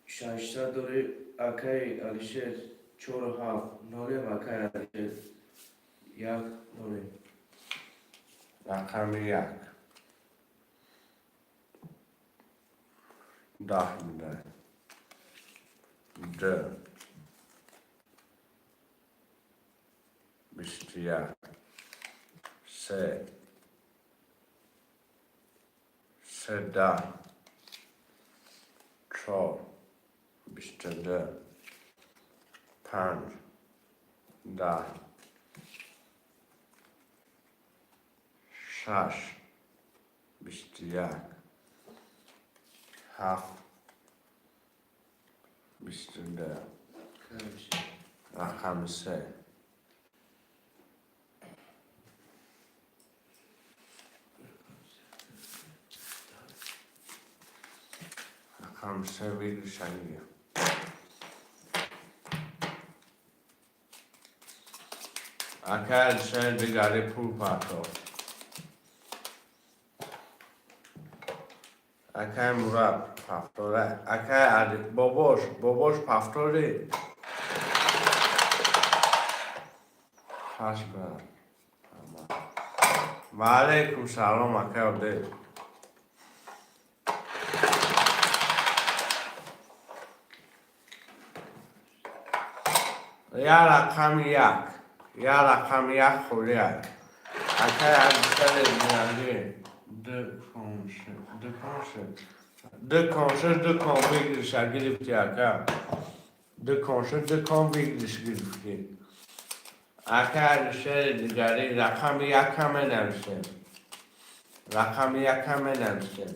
600 داری اکه علیشر 4 7 نولیم اکه علیشر 1 نولیم رقم 1 10 میده ده 21 سه 10 4 22 5 10 6 21 7 22 رقم 3 رقم 3 ویل شنیه اکه شاید بگره پول پرتو اکه مراد پفتاره اکه باباش پفتاره خوش برد و علیکم سلام اکه عبده یا رقم 1 خوری اکه علیشر میانده ده کان بگیرش گرفتی اکه ده کان بگیرش گرفتی اکه علیشر دیگری رقم 1 همه نوشته رقم 1 همه نوشته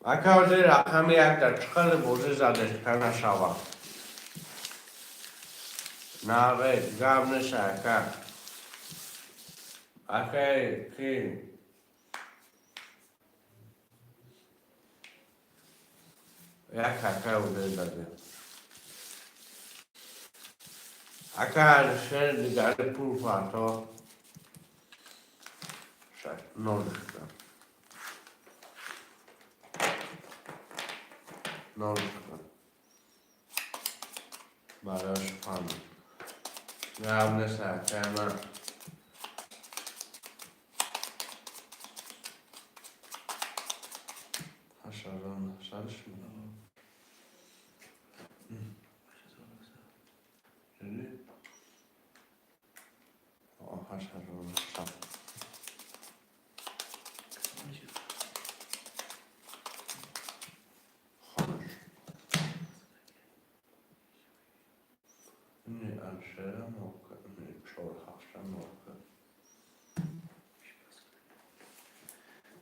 اکه عادی رقم 1 در چقدر بوده زده کنه شوا نه بید گم نشه اکه کی یک اکه بوده زده اگر شهر دیگر پول فردا شاید نمی‌کنم. نمی‌کنم. براش فهم. نه نشه که من حشران حشرش میدم. حشران حشر. این انشأ موقع چهار هفته موقع.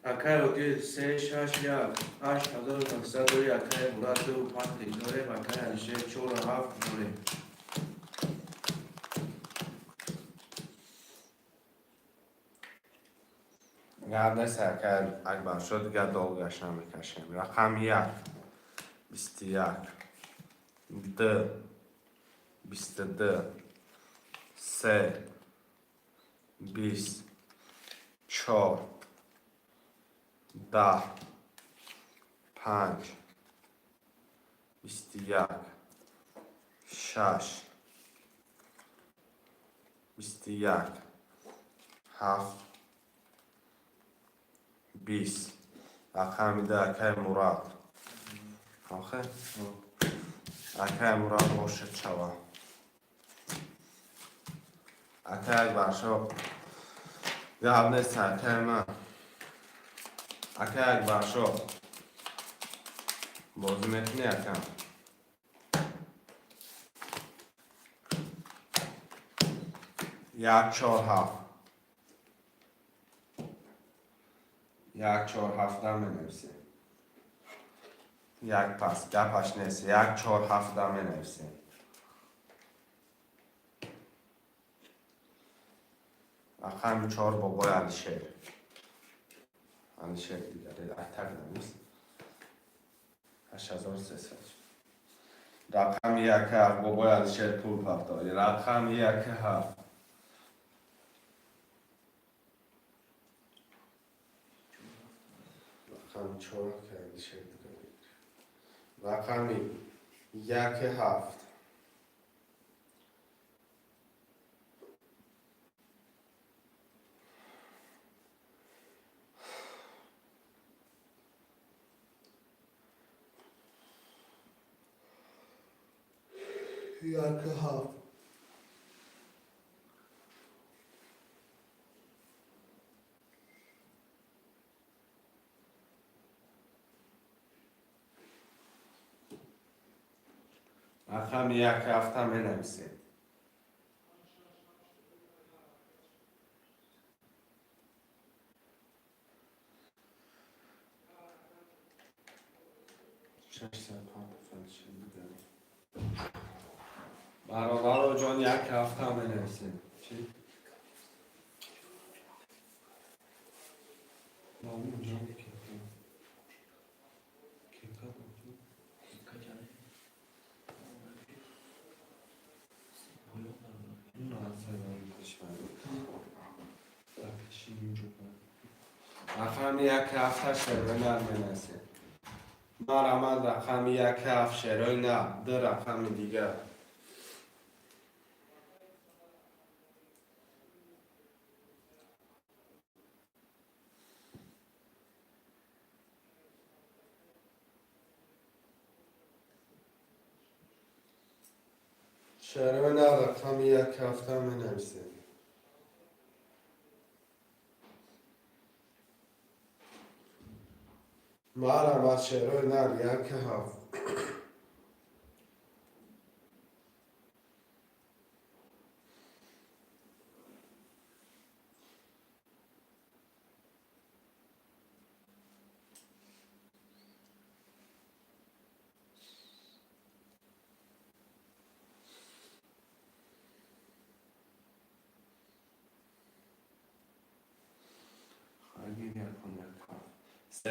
اگر اوکی سه شش یک 8900 داری اگر مراد دو پنج داره اگر علیشه 47 داره گرده سرکر اکبر شد دیگه دلگش نمیکشیم. رقم 1 21 2 22 3 20 4 10 5 21 6 21 7 20 رقم ده که مراد آخه اکه مراد باشد شوه اکه اکبر شد گرده سرکر من اکه اکبر شد بازی میتونی اکم یک چهار هفت یک چهار هفته می نویسیم یک پس گپش نیست یک چهار هفته می نویسیم رقم 4 بابای علیشیر دیگه اکتر نمیست 8300 رقم 1 هفت بابای علیشیر پول پفتاری رقم 1 هفت رقم 4 که علیشیر دیگه رقم 1 هفت رقم 1 هفته می نویسیم برادر جان 1 هفته می نویسیم چی؟ مامون جان رقم 1 هفته شروع نه می نویسیم مرمد رقم 1 هفت شروع نه دو رقم دیگر شروع نه رقم 1 هفته می نویسیم مرمد شروع نه 1 هفت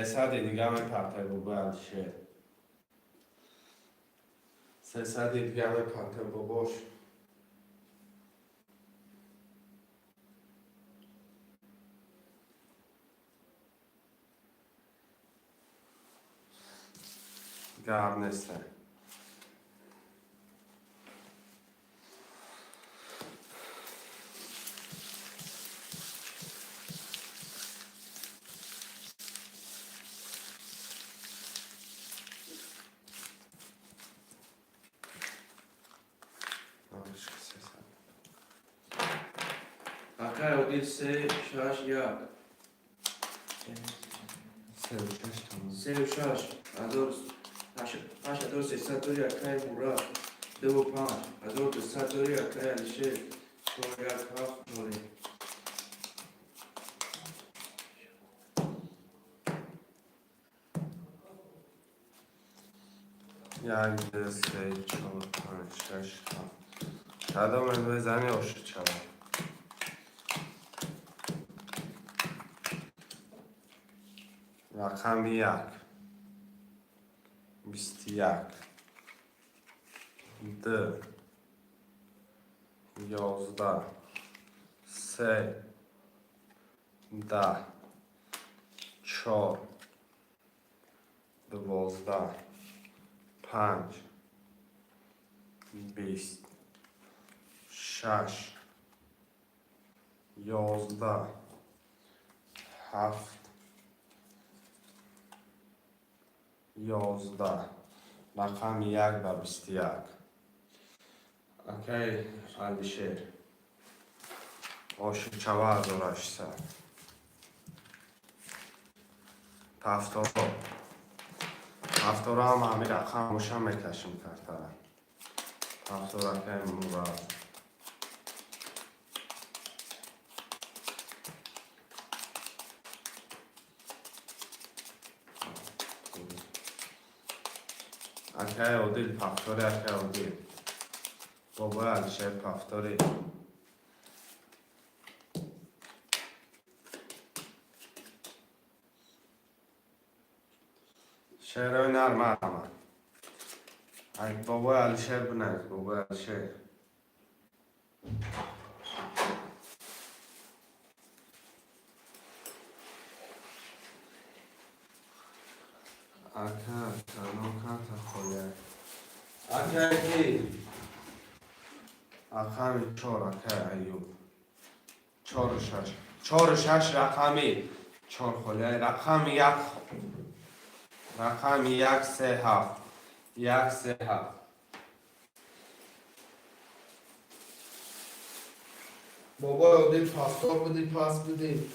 سه دیگه می پرته بابا شه 300 دیگه می پرته باباش گرم نیسته. اکای اودیل 3 6 1 3 و 6 هزار 8300 دوری اکای مراد 2 و 5 1200 دوری اکای علیشه 4 1 7 نوری یک دو سه چهار پنج شش هفت کدام بزنی آشو چرا رقم 1 21 2 11 3 10 4 12 5 20 6 11 7 11 رقم 1 و 21 اوکی علیشیر آشو 4800 هفتارا هم همین رقم روشن میکشیم کرده هفتارا که مراد اکه اودیل پفتاری اکه اودیل بابا علیشه پفتاری شعرهای نرم همه ای بابا علیشه بنید بابا علیشه اکه تنها کن تخویه اکه کی رقمی 4 اکه ایوب 4 و 6 4 و 6 رقمی 4 خالیه رقم 1 رقم 1 3 7 1 3 7 بابا اودیل پفتار بدی پاس بدی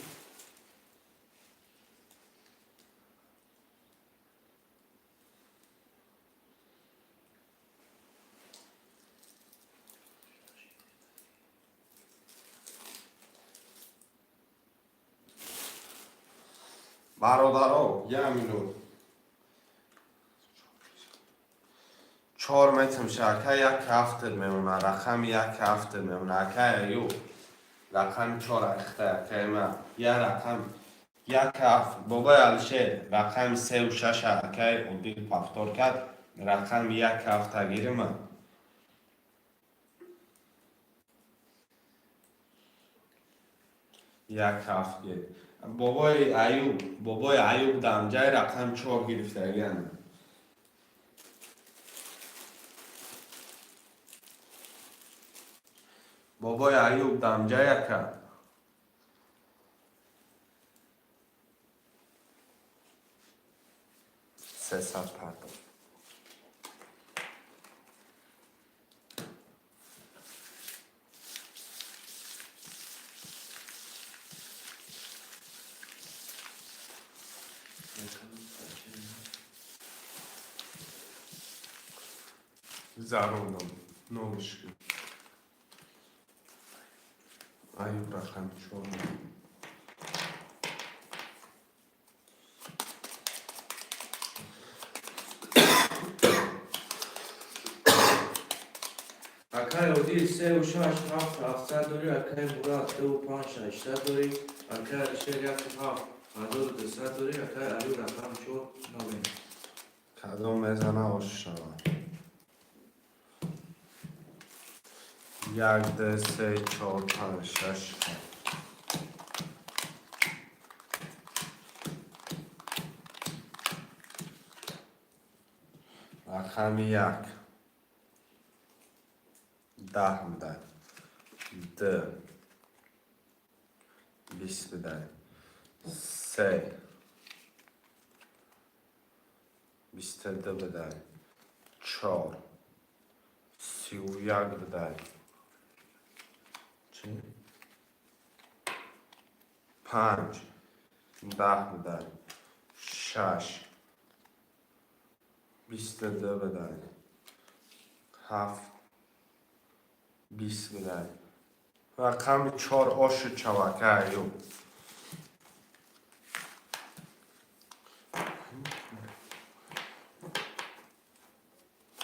برادرها یه مینون 4 متر میشه اکه 1 هفته میمونه رقم 1 هفته میمونه اکه ایو رقم 4 اخته اکه من یه رقم 1 هفت بابای علیشه رقم 3 و 6 اکه اودیل پفتار کرد رقم 1 هفته گیری من 1 هفت گیر بابای ایوب دمجای رقم 4 گرفته گیرن بابای ایوب دمجای اکه 300 پرداخت زروندم نوشکی ایوب رقم 4 اکای اودیل 3 و 6 7 700 دوری اکای مراد 2 و 5 800 دوری اکای علیشه 1 7 1200 دوری اکای ایوب رقم 4 نوری کدام میزنه آش شود 1 2 3 4 5 6 7 1 رقم 1 10 بدهید. 2 20 بدهید. 3 22 بدهید. 4 31 بدهید. چی؟ 5 10 بدهید. 6 22 بدهید. 7 20 بدهید. رقم 4 آش چوکه ایو.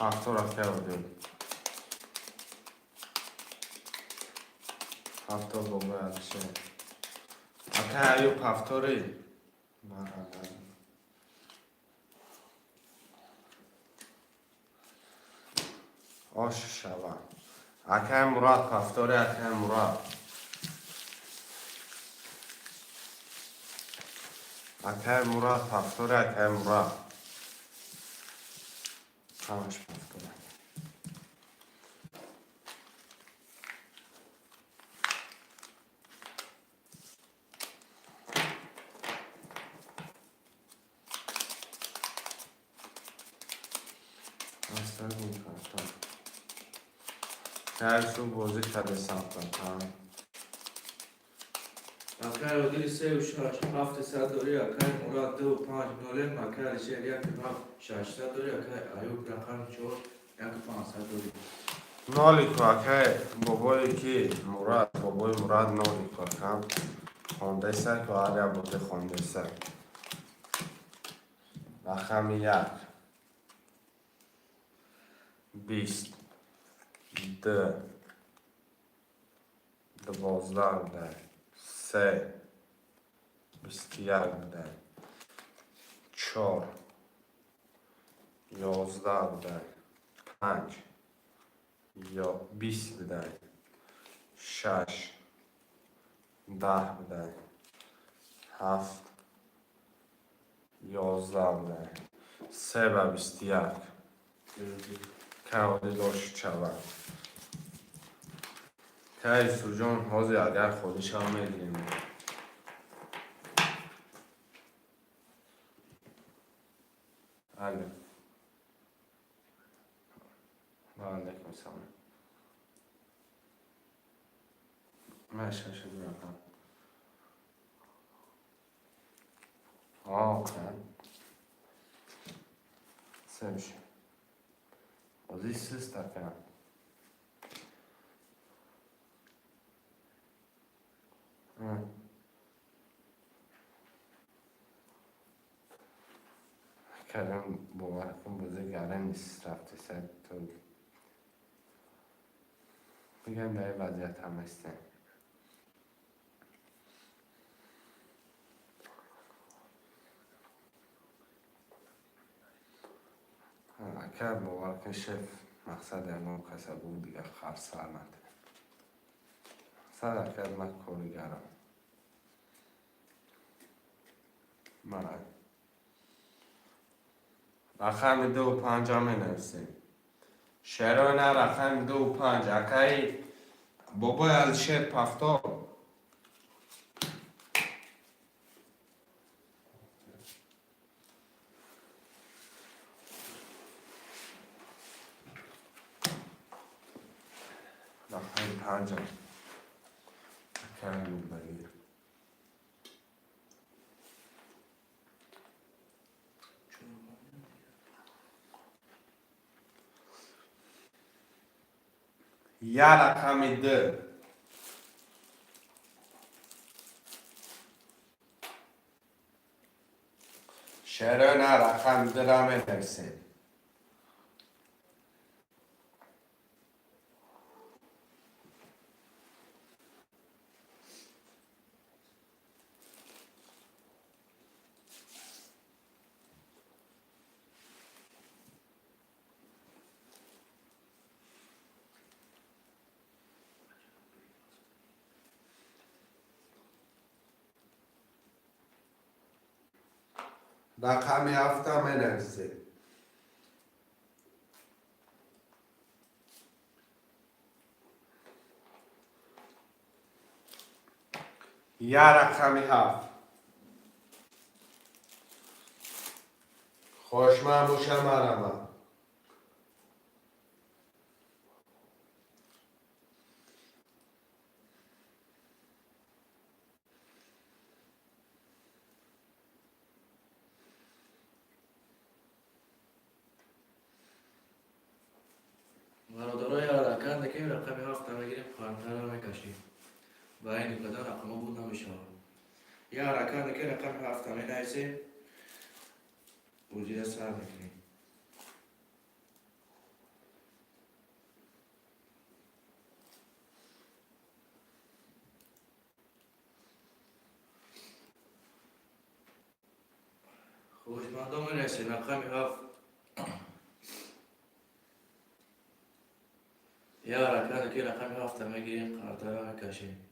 هفتو رفته بودیم. هفتو بابا عرشه. اکه ایو هفتوری. آش شوه. اکه مراد هفتوری اکه مراد. اکه مراد هفتوری اکه مراد. همش هفتوری. Tersu بازی کرده سمت کنم. اکر ودی 3 و 6 700 داری اکر مراد 2 و 5 نولم اکر شهر 1 600 داری اکر ایوب رقم 4 500 داری. نالی که اکه بابایی که مراد بابای مراد نالی که کم خونده سر که آره بوده خونده سر. رقم 1 20 2 12 بده. 3 21 بده. 4 11 بده. 5 یا 20 بده. 6 10 بده. 7 11 بده. 3 و 21 که داشت چوه. که سوجان حاضی اگر خودش هم میدیم. بله. علیکم السلام. ماشي شو بقى. اوكي. سمش. وزي سيستر كان. کردم باورکن بزرگ گردن نیست رفته سر تو میگم در این وضعیت هم هستیم. اگر باورکن شف مقصد امام کسا بود دیگه خرسر نده مقصد اگر من کارگرم من رقم 2 و 5 هم نویسیم. شعرانه رقم 2 و 5 اکای بابای از شعر پفتار رقم 5 هم اکای بگیر. یا رقم 2 شعرانه رقم 2 را می نویسیم. رقم 7 می نویسیم. یا رقمی 7 خوشمن باشم مرمم برادرای رکن که رقم 7 میگیریم خانتر رو میکشیم و این قدر رقم بود نمیشه یا رکن که رقم 7 مینویسیم وجود سر میکنیم خوشمندان میرسیم رقم 7 یا رکن که رقم 7 میگیریم خانتر رو میکشیم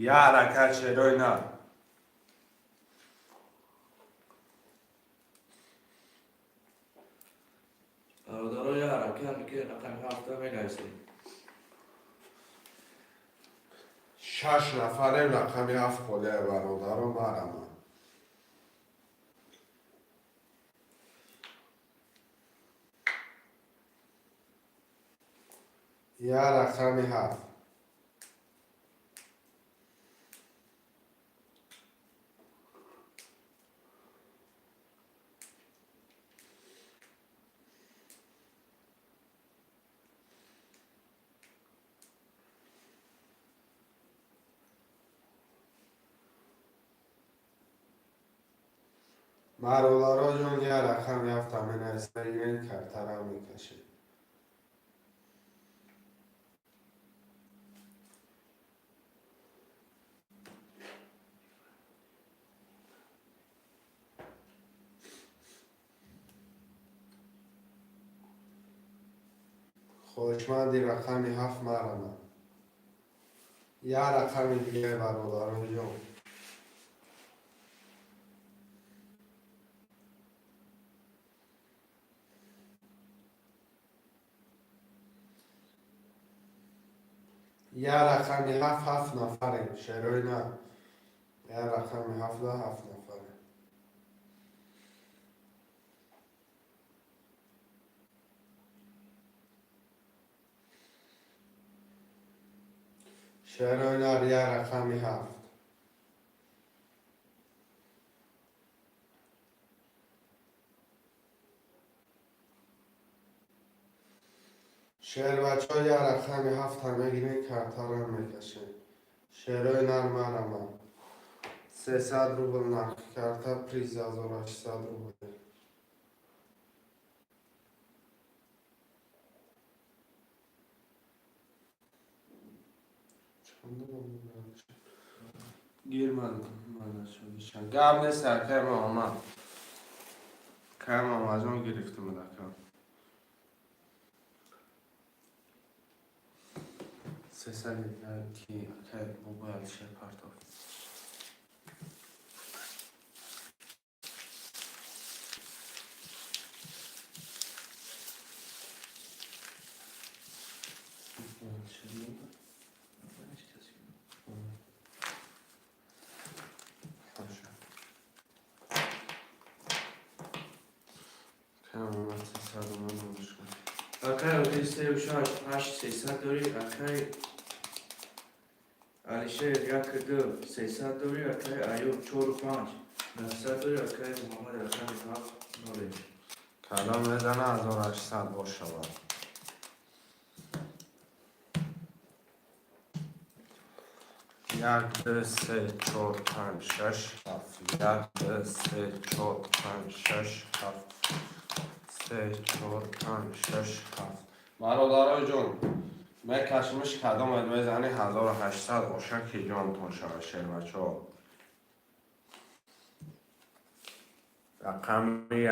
یا حرکت شروع نه برادرای رکن که رقم 7 مینویسیم 6 نفره رقمی 7 خله برادر و مرمم یا رقمی 7 برادرها جون یه رقم 7 مینویسه این کرتر هم میکشه خوشمندی رقمی 7 مرمم یه رقم دیگه برادرها جون یه رقمی 7 نفره شروع نه یه رقمی 7 نفره شروع نه یه رقمی 7 شعر بچه ها یه رقمی 7 همه گیره کرتر هم میکشه شعرهای نرم هم 300 روبل نرخ کرده پریز 1800 روبل گیر من شدیشن گم نیست کرم آمد کرم از اون گرفته مدکم 300 کی موبایل شه پرتاب اکای اوکی 368 داری اکای علیشه 1 2 داری اکای ایوب 4 و 5 900 داری اکای محمد رقم 7 نوری کلام میزنه 1800 باشه یک دو سه چهار پنج شش هفت یک دو سه چهار پنج شش هفت سه چهار پنج شش هفت برادرای جون کشمش کدام میزنی 1800 باشه که جان تون شده شیر بچه ها رقم 1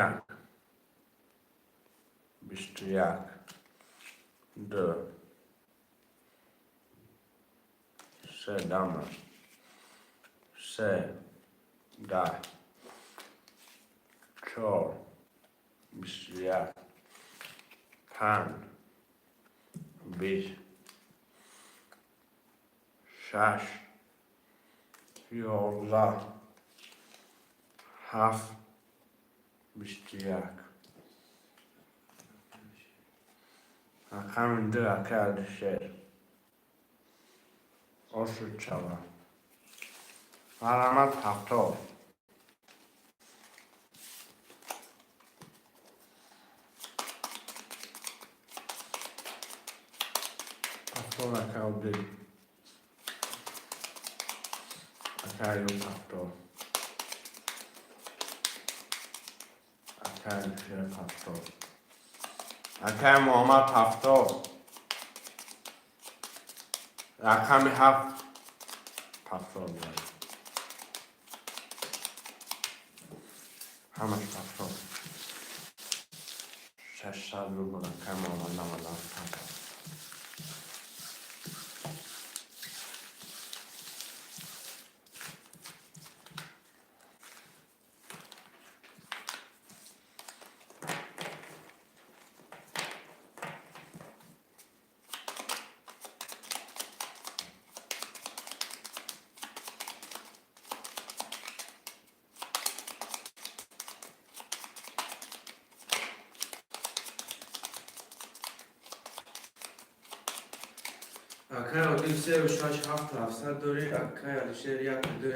21 2 3 دمه 3 10 4 21 5 20 6 11 7 21 رقم 2 arkadaşlar. O şu çaba. Alamat hafta. Hafta kaldı. Akay yok hafta. Akay şey hafta. Akay Muhammed hafta. رقم 7 patron yani. همش patron. شش رو رقم آمدم الان patron. Akay odil 3 و 6 7 700 داری. Akay Alişer yak 2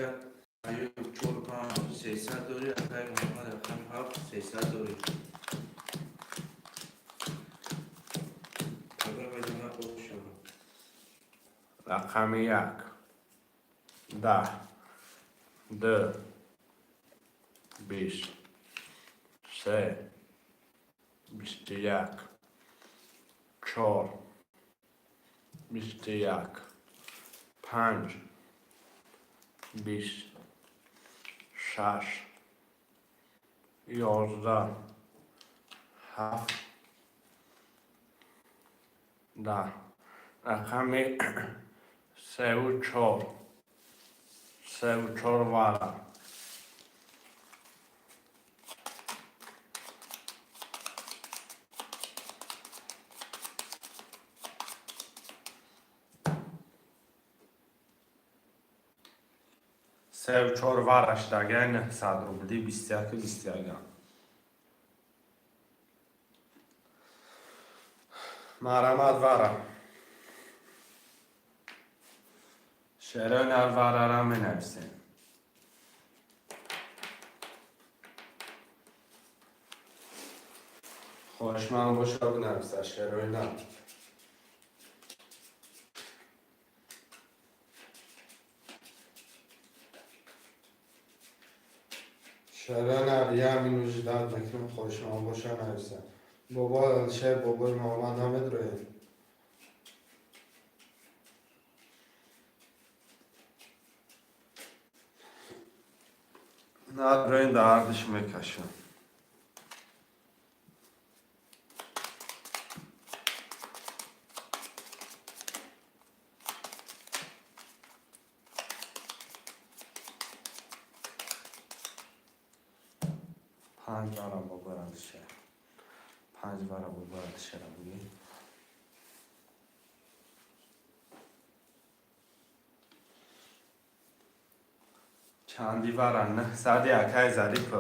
Ayub 4 5 300 داری. Akay Muhammed رقم 7 300 داری. خبر بدون خوب شما. رقم 1 10 2 20 3 21 4 21 5 20 6 11 7 10 رقم 3 و 4 3 و 4 وارم سه و 4 وارش داگه 900 رو بدی 21 مرامت وارم شرون الواره را می نفسیم خوشمان باشه بنفسه شرون نه شرون علیه همین وجدت نکنم خوشمان باشه نفسه بابا شب بابای مامان نمیدره نداره دردش میکشم پنج بارم با برند شهر 5 بارم با برند شهر بگی چندی بارم نه سادی اکای ظریف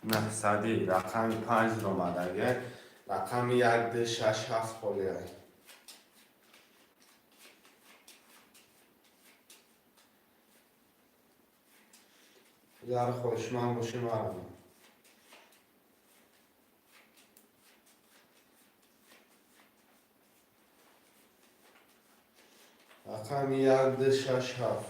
نه سادی رقم 5 رو مدگه رقم 1 6 7 پولیه یار خوشمان باشی مرم رقم 1 6 7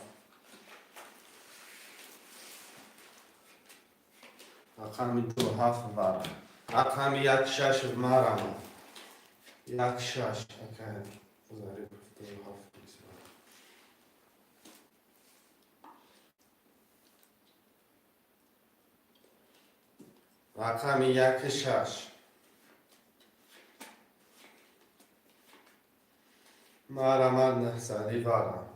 رقم 2 7 وارم رقم 1 6 مرم 1 6 اکای ظریف 2 7 رقم 1 6 مرم نه سادی وارم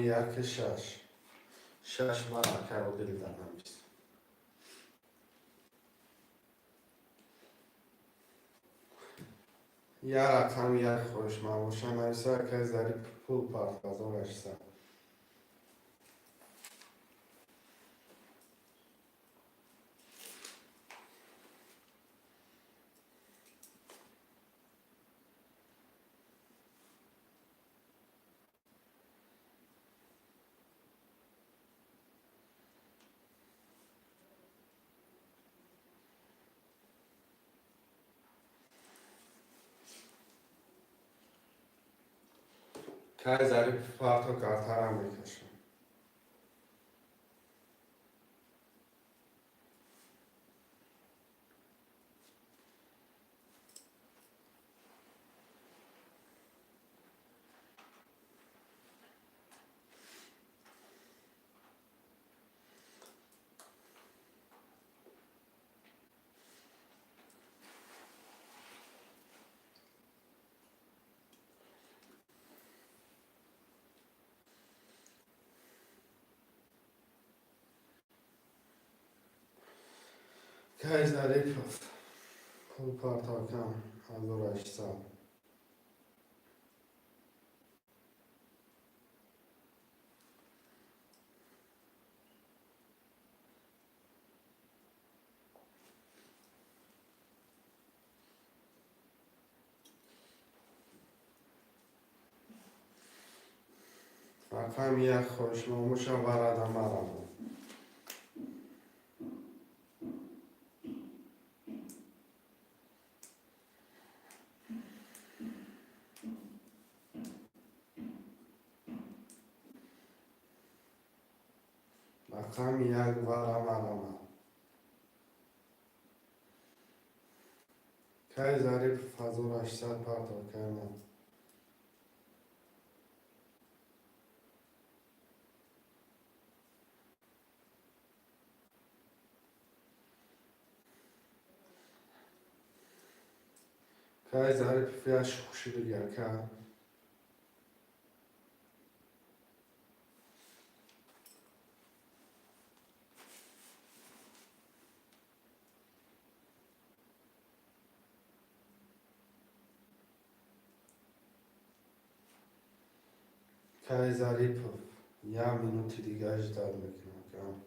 یک شش. شش مرا که او دل دادم بیست. یا رقم یک خوش من باشم ایسا که ظریف پول پارت بازارش سر. که ظریف پارت و کارترم میکشم. که ظریف پول پارت کم از او رشتم. رقم یک خوش ماموشم برادم مرم. رقم یک برام مرم. که ظریف فضول 800 پارت کنم. که ظریف فیاش خوشی دیگر کرد. که ظریف یه مینوتی دیگه اجدار میکنم.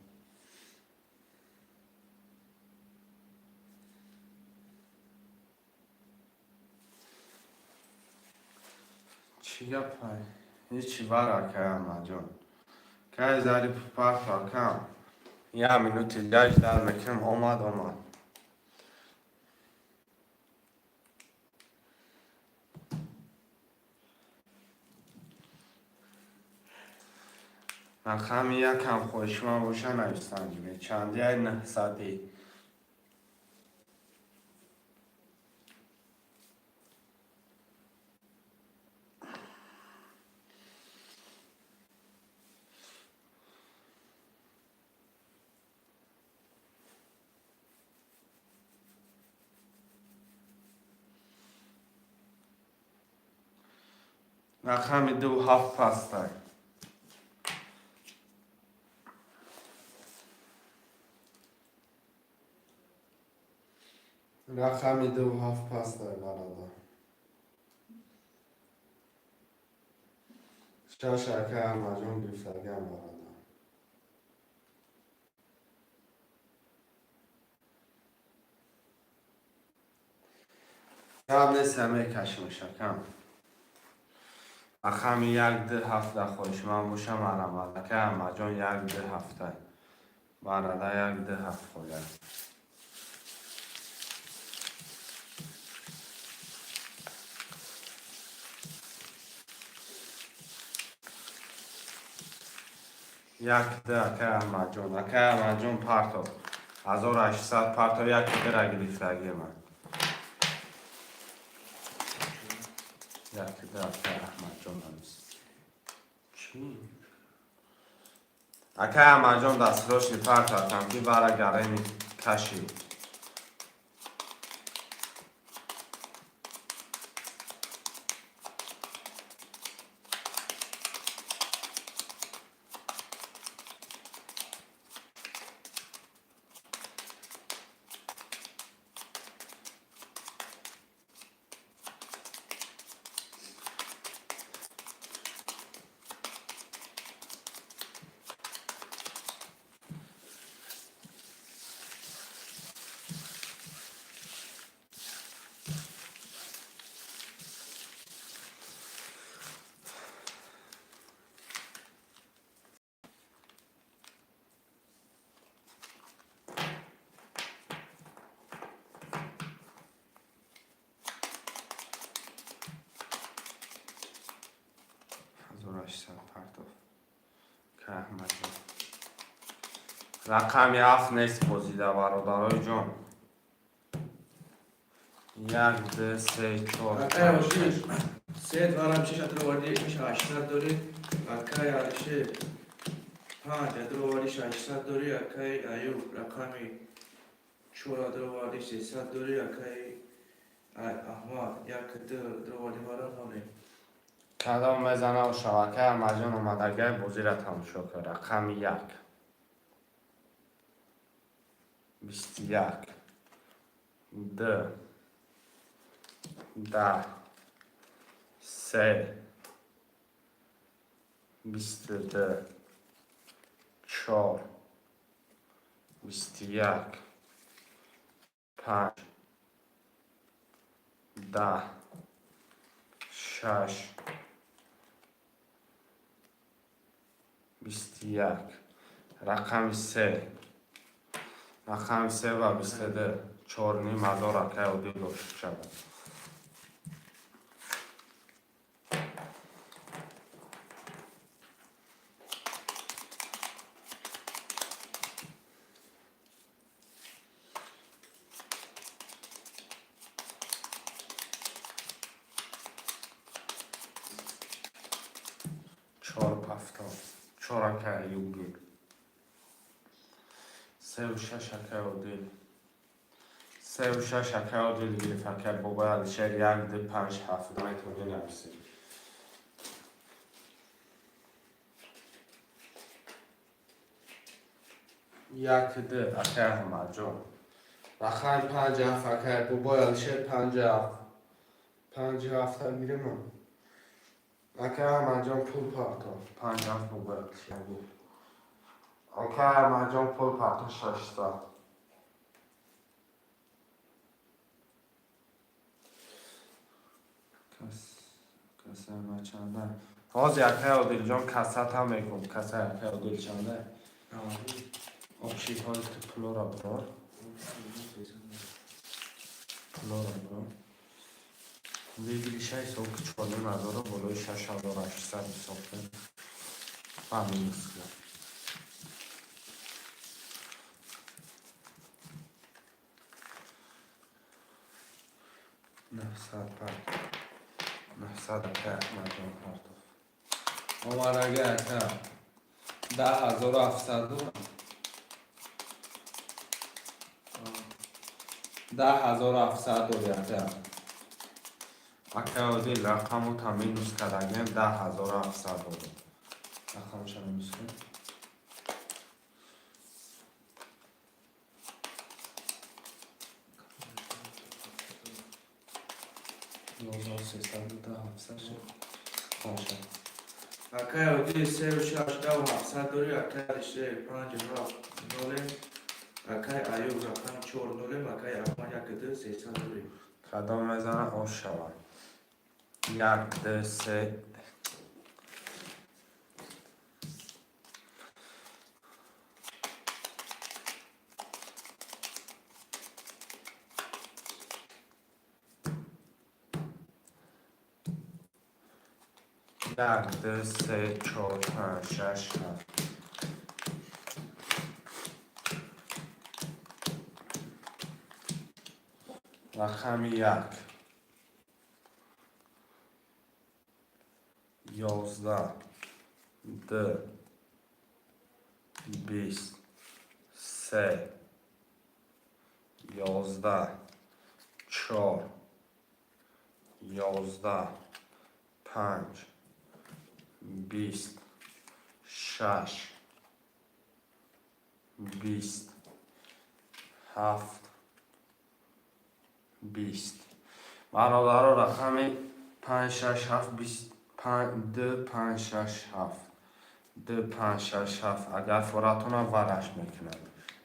چی گپای؟ هیچی برا که همه جان. که ظریف پارت کم. یه مینوتی دیگه اجدار میکنم. اومد. رقم یک هم خوش من باشه نویستنجی چندی های 900. رقم 2 7 پسته. رقم 2 7 پسته برادر. شکر همه گفتگم برادر. کم نیست همه کشم شکم. رقم 1 2 7 خوش من باشم مرمت که همه جان 1 2 7 برادر 1 2 7 خوده. یک ده که همه جون پارتو 1800 پارتو یک ده را گرفتگی من. یک ده که احمد جون همیست چی؟ اکه احمد جون دست روشنی پارتو کم که برای گرمی کشی. احمد جان رقم 7 نیست بازیده برادرای جان. 1 2 3 4 اکای آشی سه دوارم شش ادرواری میشه 800 داری. اکای آرشه 5 ادرواری 600 داری. اکای ایوب رقمی 4 ادرواری 300 داری. اکای احمد 1 2 ادرواری بارا ناله. کدام میزنه و شبکه احمد جان اومدگه بازی را تماشا کرد. رقم 1 21 2 10 3 22 4 21 5 10 6 21 رقم 3 رقم 3 و 22 4 نیم هزار اکه و دیل داشت شود. چهار هفتاد 4 اکه ایوب گل 3 و 6 اکه و دیل 3 و 6 اکه و دیل گیری فکر بابا شهر 1 2 5 7 میتونی نمیسی 1 2 اکه احمد جان رقم 5 7 اکه بابا شهر 5 7 5 7 میره من اکه احمد جان پول پاکتا 5 7 بابا شهر اکه احمد جان پول پاکتا 600 کسی همه چنده فازی اکه و دیل جان کست هم میکن کسی اکه و دیل چنده آبشی های تو پلورا برار پلورا برار بگیری 6 سال که 4 نیم هزار بالای 6800 حساب کرد همین نیست 900 پرد 900 اکه احمد جان پرد آمار اگه اکه 10700 10700 دوری اکه اکه و دیل رقم رو تمینوز کردگیم 10700 دوری رقم چه نمیز کنیم 1300 باشه اکای آدی سه و 6 و 700 داری. اکای آرشه 5 7 ناله. اکای ایوب رقم 4 ناله. اکای احمد 1 2 300 داری. کدام میزنه آش شود 1 2 3 1 2 3 4 5 6 7 رقم 1 11 2 20 3 11 4 11 5 20 6 20 7 20 برادر رقم 5 6 7 20 2 5 6 7 2 5 6 7 اگر فراتون هم ورش میکنه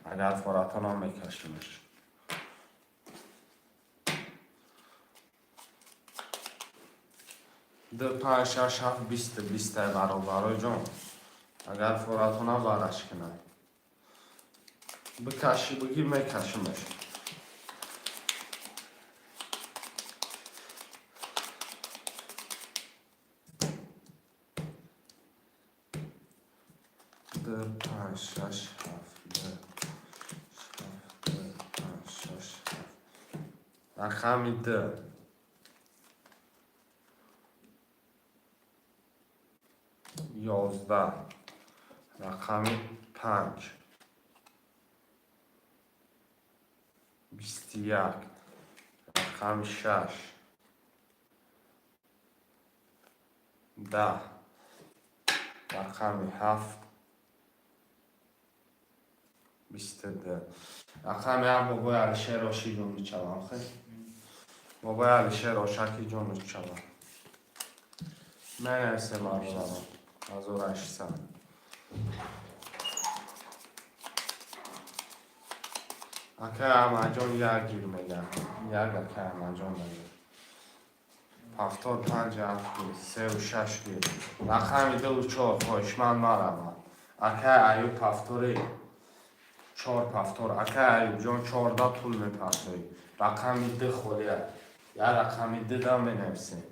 اگر فراتون هم میکشمش 2 5 6 7 20 20 برادر جان اگر فراتون هم ورش کنه بکشی بگی میکشمش 5 6 7 5 6 7 رقم 2 11 رقم 5 21 رقم 6 10 رقم 7 22 رقم هم بابای علیشه راشی جون میچوام خیلی بابای علیشه راشکی جون میچوام من ارسه مردم از او رشتم اکه همه یک گیر میگم یک اکه همه جان میگم 75 هفت گیر 3 و 6 گیر رقم 2 و 4 خوشمند مرم اکه ایوب پفتوری 4 پفتور اکه ایوب جان 14 طول میپرسوی رقم 2 خولیه یا رقم 2 دم بنویسیم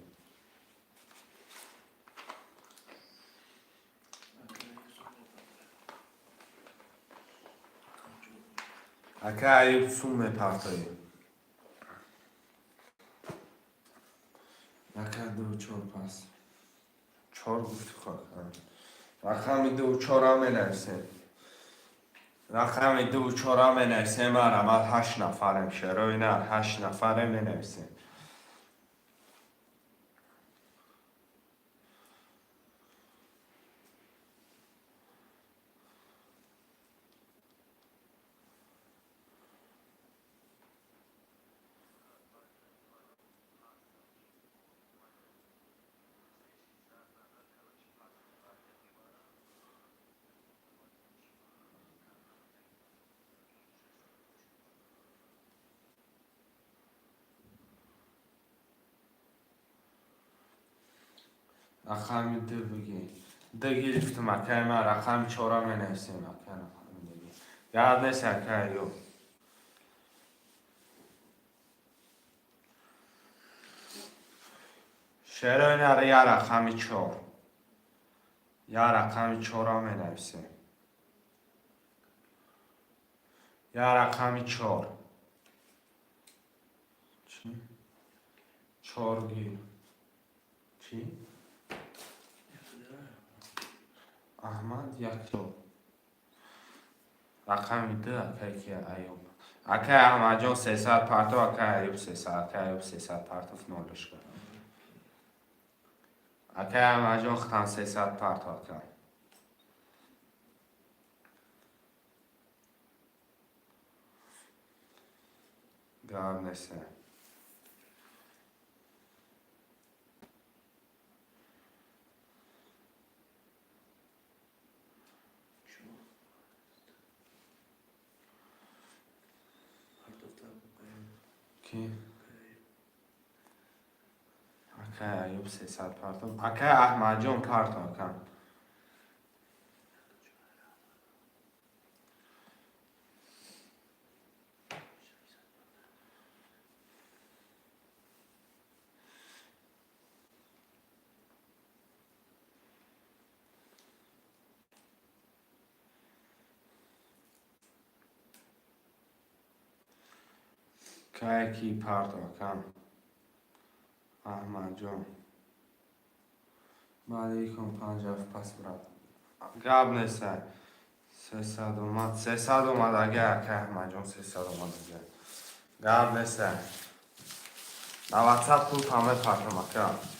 اکه ایوب سون میپرسوی اکه 2 و 4 پس 4 گفتی خواه رقم 2 و 4 هم بنویسیم رقم 2 و 4 هم بنویسیم مرم 8 نفرم شروع نه 8 نفرم بنویسیم رقم 2 بگی 2 گرفتم اکه من رقم 4 هم بنویسیم اکه رقم 2 بگی یاد نیست اکه ایوب شروع نره یا رقم 4 یا رقم 4 هم بنویسیم یا رقم 4 چی؟ 4 گیر چی؟ احمد یک تو رقم 2 اکه که ایوب اکه احمد جان 300 پرتو اکه ایوب 300 اکه ایوب 300 پرتو نولش کرد اکه احمد جان ختم 300 پرتو اکه گاب نسه کی؟ اکه ایوب 300 پرتو اکه احمد جان پرتو اکه که کی پرتو اکه احمد جان بعد یکم 50 پس برد گاب نسه 300 اومد 300 اومد اگه اکه احمد جان 300 اومد اگه گاب نسه 900 پول همه پرتم اکه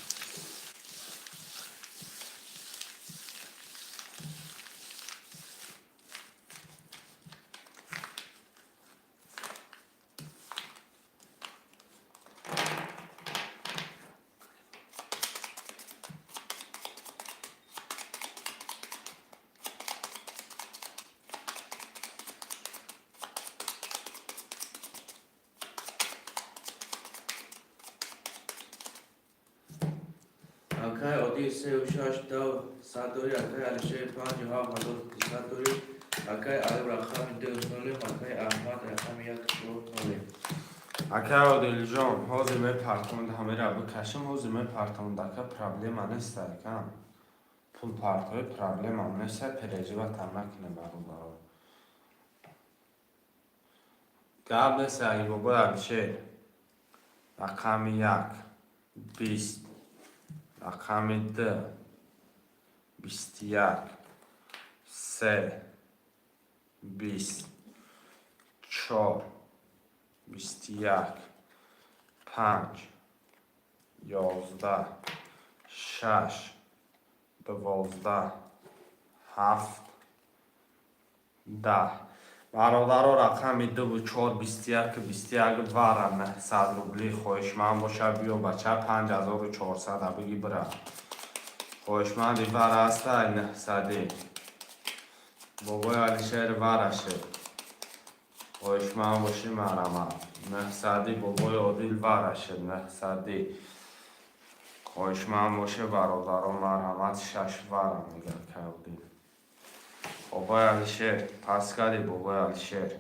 اکه عادی 3 و 6 دو 100 دوری اکه علیشه 5 7 هزار 300 دوری اکه ایوب رقم 2 نولیم اکه احمد رقم 1 نولیم اکه عادل جان حاضر می پرتمند همه را بکشم حاضر می پرتمند اکه پرابلم نیست اکه پول پارتوی پرابلم هم نشه پریجیبت هم نکنه برادران. قبل سعی بابا بشه رقم 1 20 رقم 2 21 3 20 4 21 5 11 6 12 7 10 برادرها رقم 2 و 4 21 21 وارم 100 روبلی خواهشمند باشه بیا بچه 5400 بگی بره خواهشمندی ور هسته 900 بابای علیشهر ورشه خواهشمند باشی مرمت 900 بابای عادل ورشه 900 خواهشمند باشه برادرها مرمت 6 ورم میگه که عادل بابای علیشهر پس کردی بابای علیشهر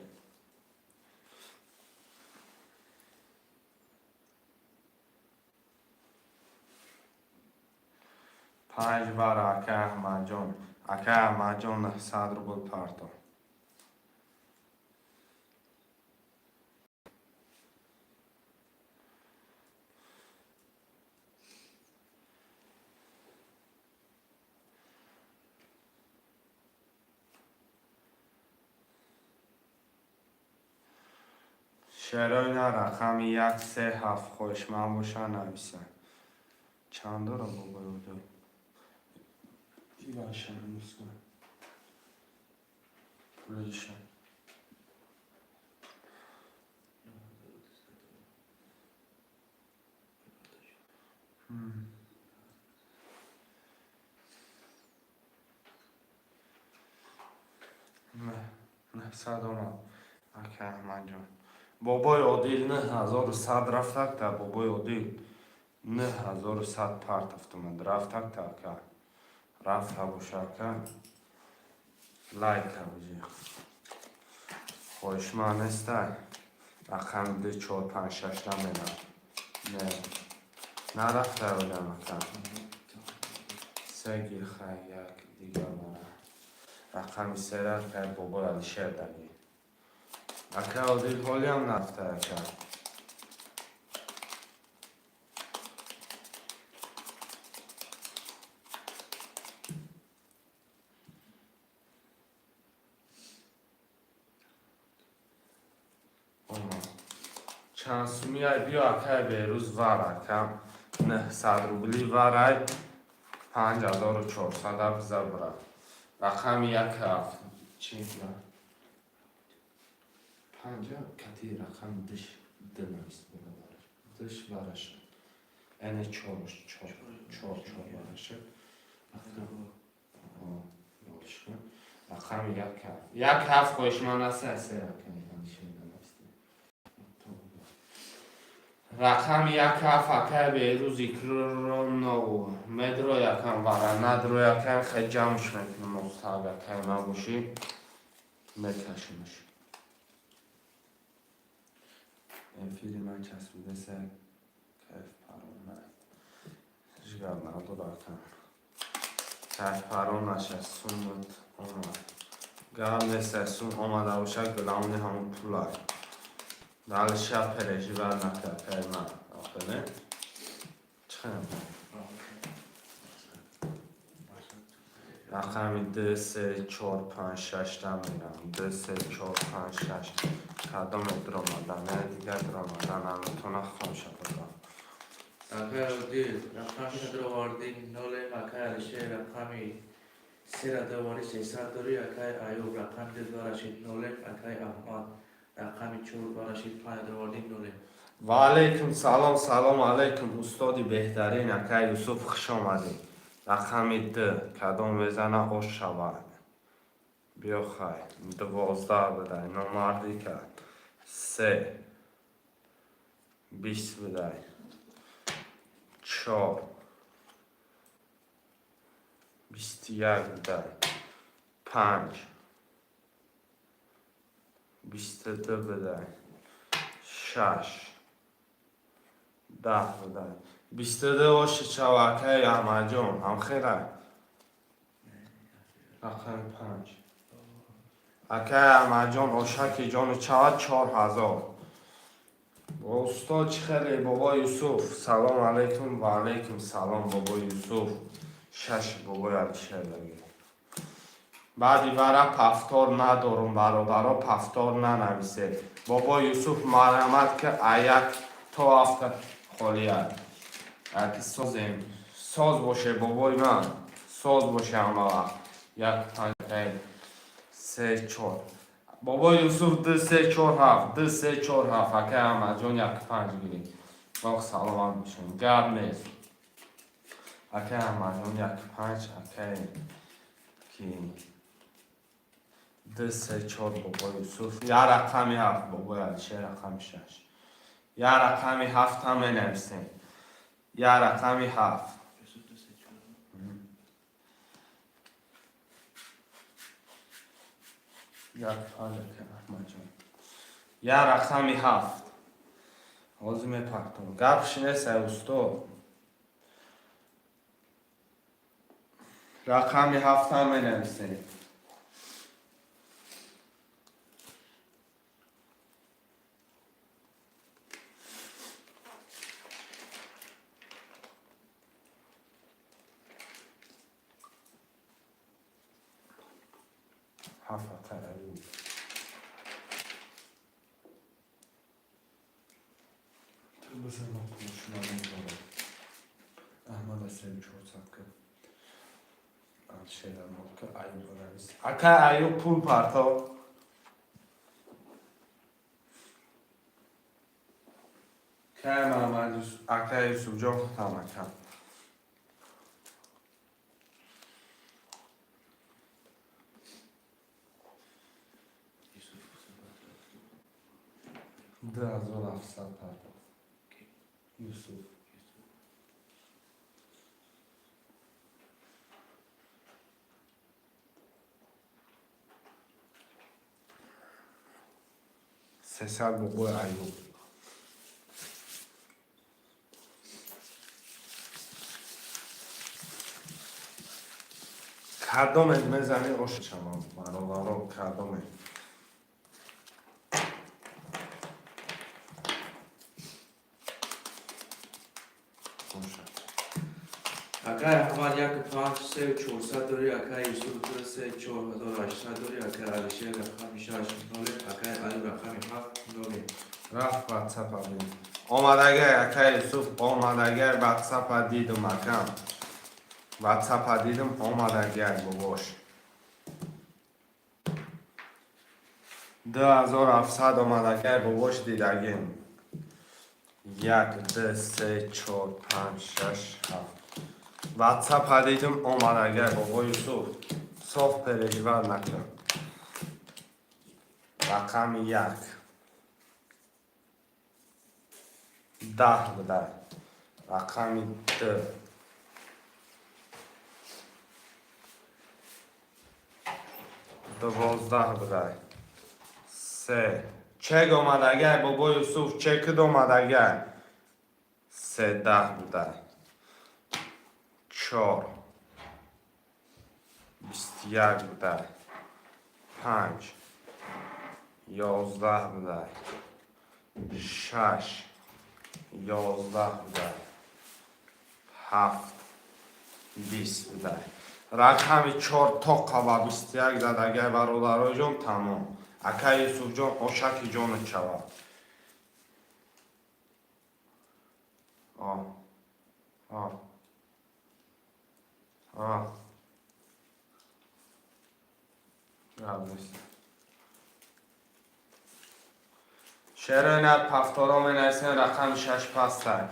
پنج بار اکه احمد جان اکه احمد جان 900 روبل پارتو شعرهای نه رقم 1 3 7 خواهشمند باشه نویسه چند داره بابای عادل ایوانشن نیست کنه پولیشن نه 900 اومد اکه احمد جان بابای عادل 9100 رفت تا بابای عادل 9100 پارت افتمد رفت تا که رفت باشه که لایک بجی خواهشمند است رقم 2 4 5 6 نمیدم نه نرفته بودم که سگی خیلی یک دیگر مونه رقم 3 رفت که بابای علیشهر دگی اکه عادل حالی هم نرفته که چند سومی های بیا اکه بیروز واره کم 900 روبلی واره 5400 افزا بره رقم 1 هفت چی بره 50 کتی رقم دش دنویست بره دش ورشه اینه 4 ورشه رقم 1 هفت 1 هفت خواهشمند است 3 رقم رقم 1 هفت اکه بیروز اکرانو مدرو یکم وره ندرو یکم خیلی جمعش میکنم مستحق اکه ما باشیم میکشیمش این فیلی من چسبیده سه کیف پرون نه جگر ندو راکم کیف پرون نشستون بود اومد گرم نستون اومده باشه گلامونی همون پولای دال شب پریشی بر نکرد که من آخه نه چند رقمی 2 3 4 5 6 تا میرم 2 3 4 5 6 کدام درآمدن نه دیگر درآمدن هم میتونه خون شد اکه عادل رقمی درآوردی نول اکه علیشهر رقمی 3 را دواری 300 داری اکه ایوب رقم 2 دارشید نول اکه احمد رقمی 4 دارشید 5 درآوردی نول و علیکم سلام سلام علیکم استادی بهترین اکه یوسف خوش آمدی رقمی 2 کدام بزنه خوش شود بیا خیلی 12 بده نمردی که 3 20 بده 4 21 بده 5 22 بده 6 10 بده 22 باشه چواکه احمد جان هم خیره رقم 5 اکای احمد جان اوشکی جان چاوت 4000 استاد چی خیلی بابا یوسف سلام علیکم و علیکم سلام بابا یوسف شش بابا علیشه لگی بعدی برا پفتار ندارم برادرها پفتار ننویسه بابا یوسف مرحمت که ایک تو هفته خالی هست اکی ساز باشه بابای من ساز باشه همه وقت یک پنج سه چار بابا یوسف ده سه چار هفت ده سه چار هفت اکی همه جان یک پنج گیریم باق سلام میشون گرد نیست اکی همه جان یک پنج اکی کی ده سه چار بابا یوسف یه رقمی هفت بابا علیشه رقم 6 یه رقمی هفت هم نویسیم یه رقمی هفت یک پنج که احمد جان یه رقمی هفت آزمه پرتون گفش نیست استاد رقمی هفت هم نویسیم هفت تایید تو بزن ما کنشون نمیدارم احمد سیم چور سکر شیدر مکر ایوب نویس اکا ایوب پول پرتا که محمد اکا یوسف جان تمکن ده از اون افسد پرتا یوسف سه سال بابای ایوب کردم میزنی روش چمان برادرها کردم اکای احمد یک پنج سه و 400 داری اکای یوسف ده سه 4800 داری اکای علیشه رقم 6 نوله اکای علی رقم 7 نوله رفت واتساپ دید آمدگه اکای یوسف آمدگه واتساپ دیدم اکم واتساپ دیدم آمدگه باباش 2700 آمدگه باباش دیدگیم 1 2 3 4 5 6 7 واتساپ دیدم آمدگه بابا یوسف صاف پریجور نکن رقم 1 10 بده رقم 2 12 بده 3 چک آمدگه بابا یوسف چک آمدگه 13 بده 4 21 بده 5 11 بده 6 11 بده 7 20 بده رقم 4 تا قبا 21 زدگه برادرای جان تمام اکای یوسف جان اوشکی جان چوا شعر پفتارا می نویسن رقم 6 پسته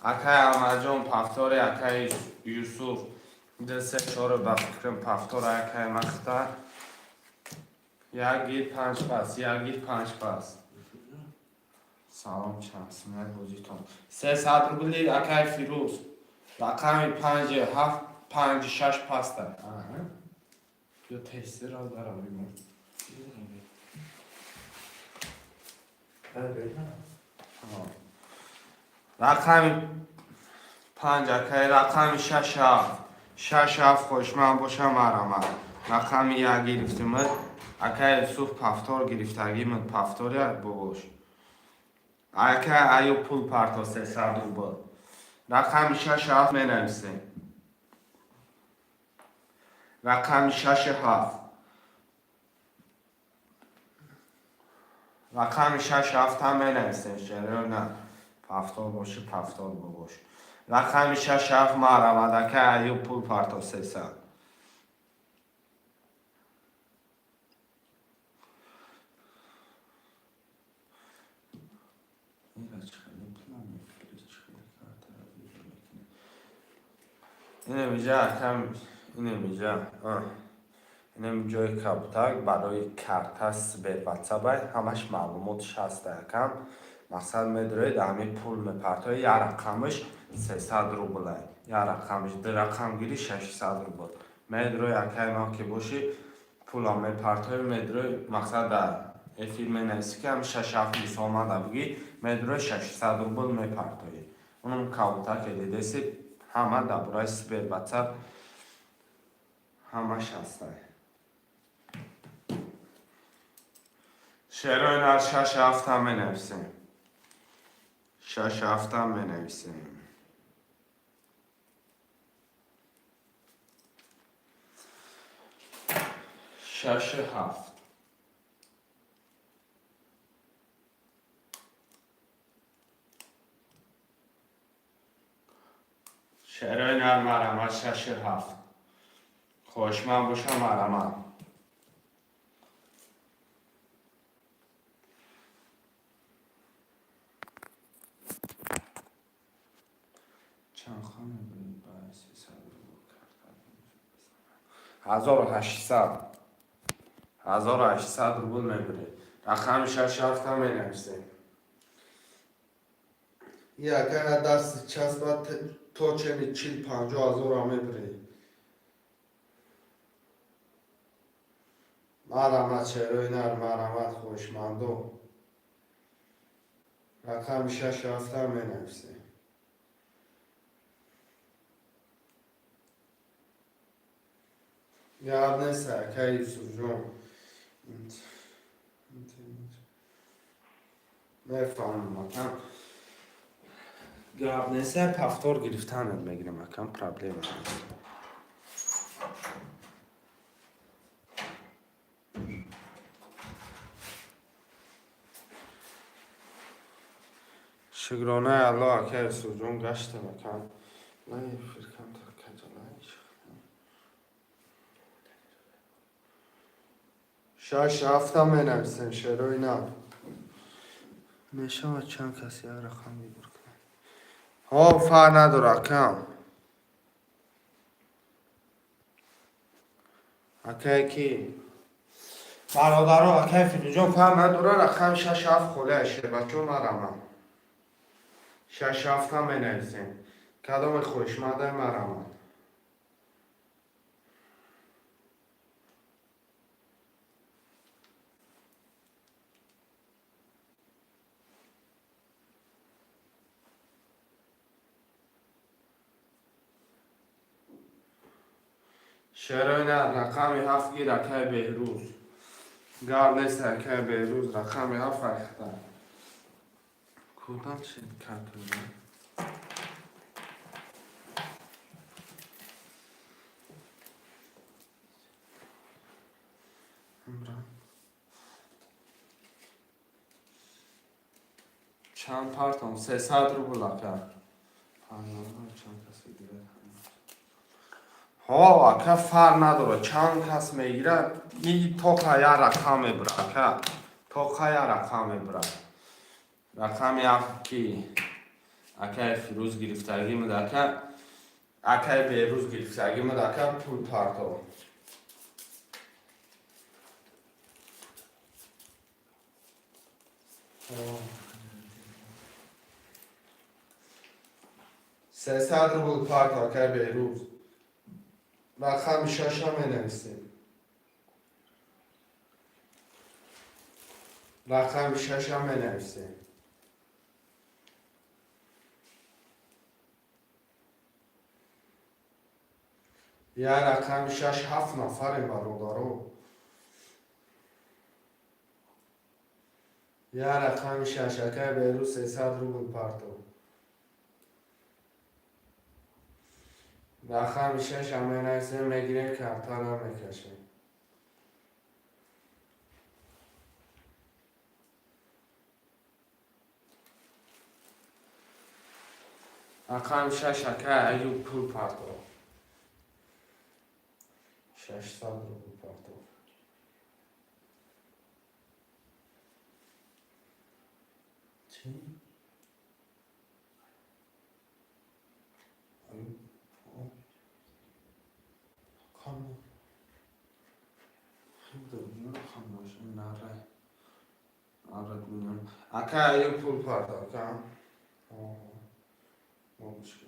اکای احمد جان پفتار اکای یوسف ده سه چهار بفکرم پفتار اکای مختار یک گیر 5 پس یک گیر 5 پس سلام چند سمه بوزیتون 300 روبلی اکای فیروز رقم 5 7 5 6 پسته یا تیستی را دارم بیمون رقم 5 اکای رقم 6 7 6 7 خوش من باشم مرمه رقم یک گرفتیم اکه سوف پفتار گرفتگیم پفتاری بگوش اکه ایو پول پارتا 300 روبل رقم 6 7 می نویسیم رقم 6 7 رقم 6 7 هم می نویسیم شریعه نه پفتار باشه پفتار بگوش رقم 6 7 ما رود اکه ایو پول پارتا 300 اینه جای کبوتر برای کارت به واتساپ همش معلوماتش هست یکم مثلا میدارید همین پول میپرتای یک رقمش 300 روبل یک رقمش دو رقم گیری 600 روبل میدارید یکی ما که باشی پول هم میپرتای میدارید مثلا در این فیلم نویسی که هم 6 7 میس آمده بگی میدارید 600 روبل میپرتای اونم کبوتر که دیدیسی همه در برای به واتساپ همش هسته شعرهای نر 6 7 هم می نویسیم 6 7 هم می نویسیم 6 7 شعرهای نر مرمت 6 7 خوشمن باشم مرمت چند خانه بریم برای 300 رو کرد 1800 روبل میبرید رقم 6 7 هم می نویسیم یکه دست چسبت تو چنین 40 50 هم میبری مرمت شعرهای نر مرمت خوشمندو رقم 6 7 هم می نویسیم یاد نیست که یوسف جون نفهمم اکم گرد نیسته پفتار گرفتن میگیرم اکم پرابلم هست شکرانه الله که سوجون گشتم اکم نه فرکم تا کجا 6 7 هم می نویسیم شعرهای نر میشه چند کسی ها رقم میبر کنم ها فرق نداره کم اکه کی برادرها اکه فیلو جان فرق نداره رقم 6 7 خوله شه بچه مرمم 6 7 هم می نویسیم کدام خوشمنده مرمم شعرهای نر رقم 7 گیر اکه بهروز گرد نیست اکه بهروز رقم 7 اخته کدام چی کتونه چند پارتون 300 روبل اکه چند کسی دیگه ها اکه فرق نداره چند کس میگیره این توقع یا رقم میبره اکه توقع یا رقم میبره رقم یک کی اکه فیروز گرفتگی مده اکه بهروز گرفتگی مده اکه پول پارتو سیصد روبل پارت اکه بهروز رقم 6 هم می نویسیم رقم 6 هم می نویسیم یا رقم 6 7 نفر برادرو. یا رقم 6 اکای بهروز 300 روبل پارتو. رقم 6 همه نایسته میگیریم کارتا را میکشیم. رقم 6 اکای ایوب پول پارتو. 600 روبل پارتو. چی؟ کام دنیا خاموش نره میگم اکا ایوب پول پارتو کام مشکل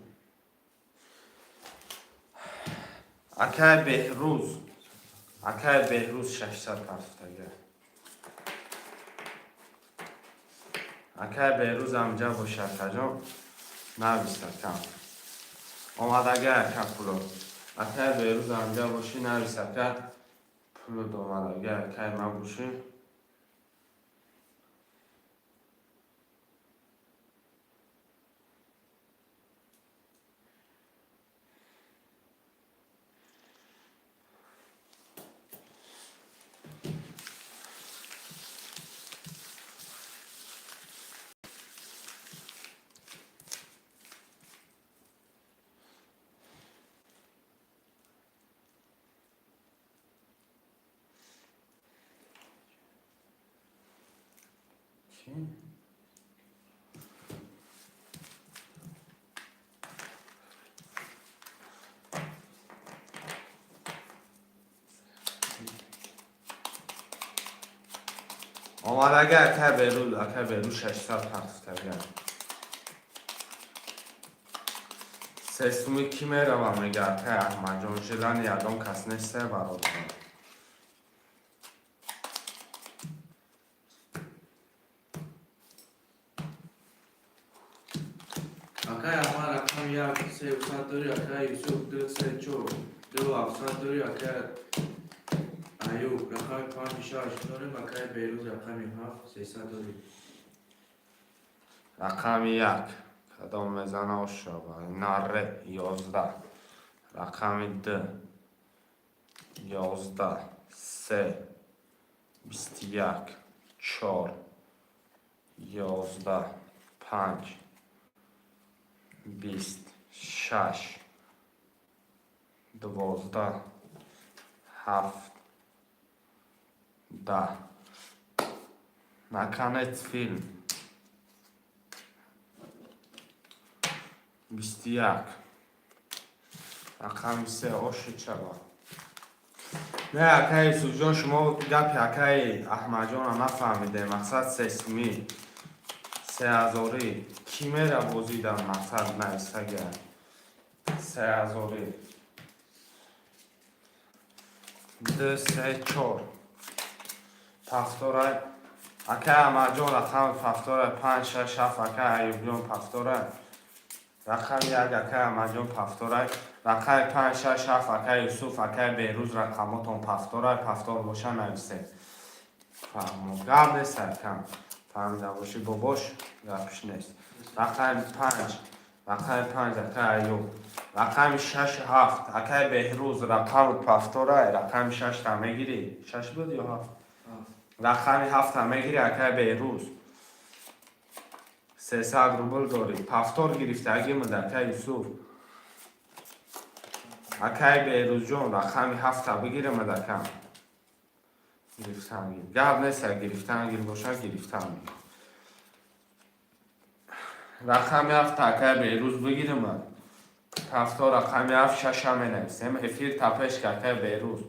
اکای بهروز 670 اکای بهروز همجا باشه کجا نویسته کم اومدگه اکا پولو اکای بهروز همجا باشی نویسته که پولو دومدگه اکای ما باشی چی؟ اومدگه اکای بهروز 670 سیستمی کی میره و میگه که احمد جان شدن یادم کس نیسته برادر اکای احمد رقم 1 300 داری اکای یوسف 2 3 4 2 700 داری اکای ایوب رقم 5 6 داریم اکای بهروز رقم 7 300 داری رقم 1 کدام میزنه آشابه نره 11 رقم 2 11 3 21 4 11 5 20 6 12 7 10 nakonec film 21 رقم 3 آش چرا نه اکای یوسف جان شما گپی اکای احمد جان رو نفهمیده مقصد سیستمی 3000 کی میره بازی در مقصد نویسته گرد 3000 2 3 4 پفتوره اکای احمد جان رقم پفتوره 5 6 7 اکای ایوب جان پفتوره رقم 1 اکای احمد جان پفتوره رقم 5 6 7 اکای یوسف اکای بهروز رقماتون پفتوره پفتور باشه نویسه فهمو گپ نیست کم فهمیده باشی باباش گپش نیست رقم 5 اکای ایوب رقم 6 7 اکای بهروز رقم پفتوره رقم 6 تا میگیری 6 بود یا 7 رقم 7 تا میگیری اکای بهروز 300 روبل داری پفتور گرفتگی مده اکای یوسف اکای بهروز جان رقم 7 تا بگیره مده کم گرفتن گیر گپ نیست گرفتن گیر باشه گرفتن گیر رقم 7 اکای بهروز بگیره مده پفتور رقم 7 6 همه نویسیم افیر تپش که اکای بهروز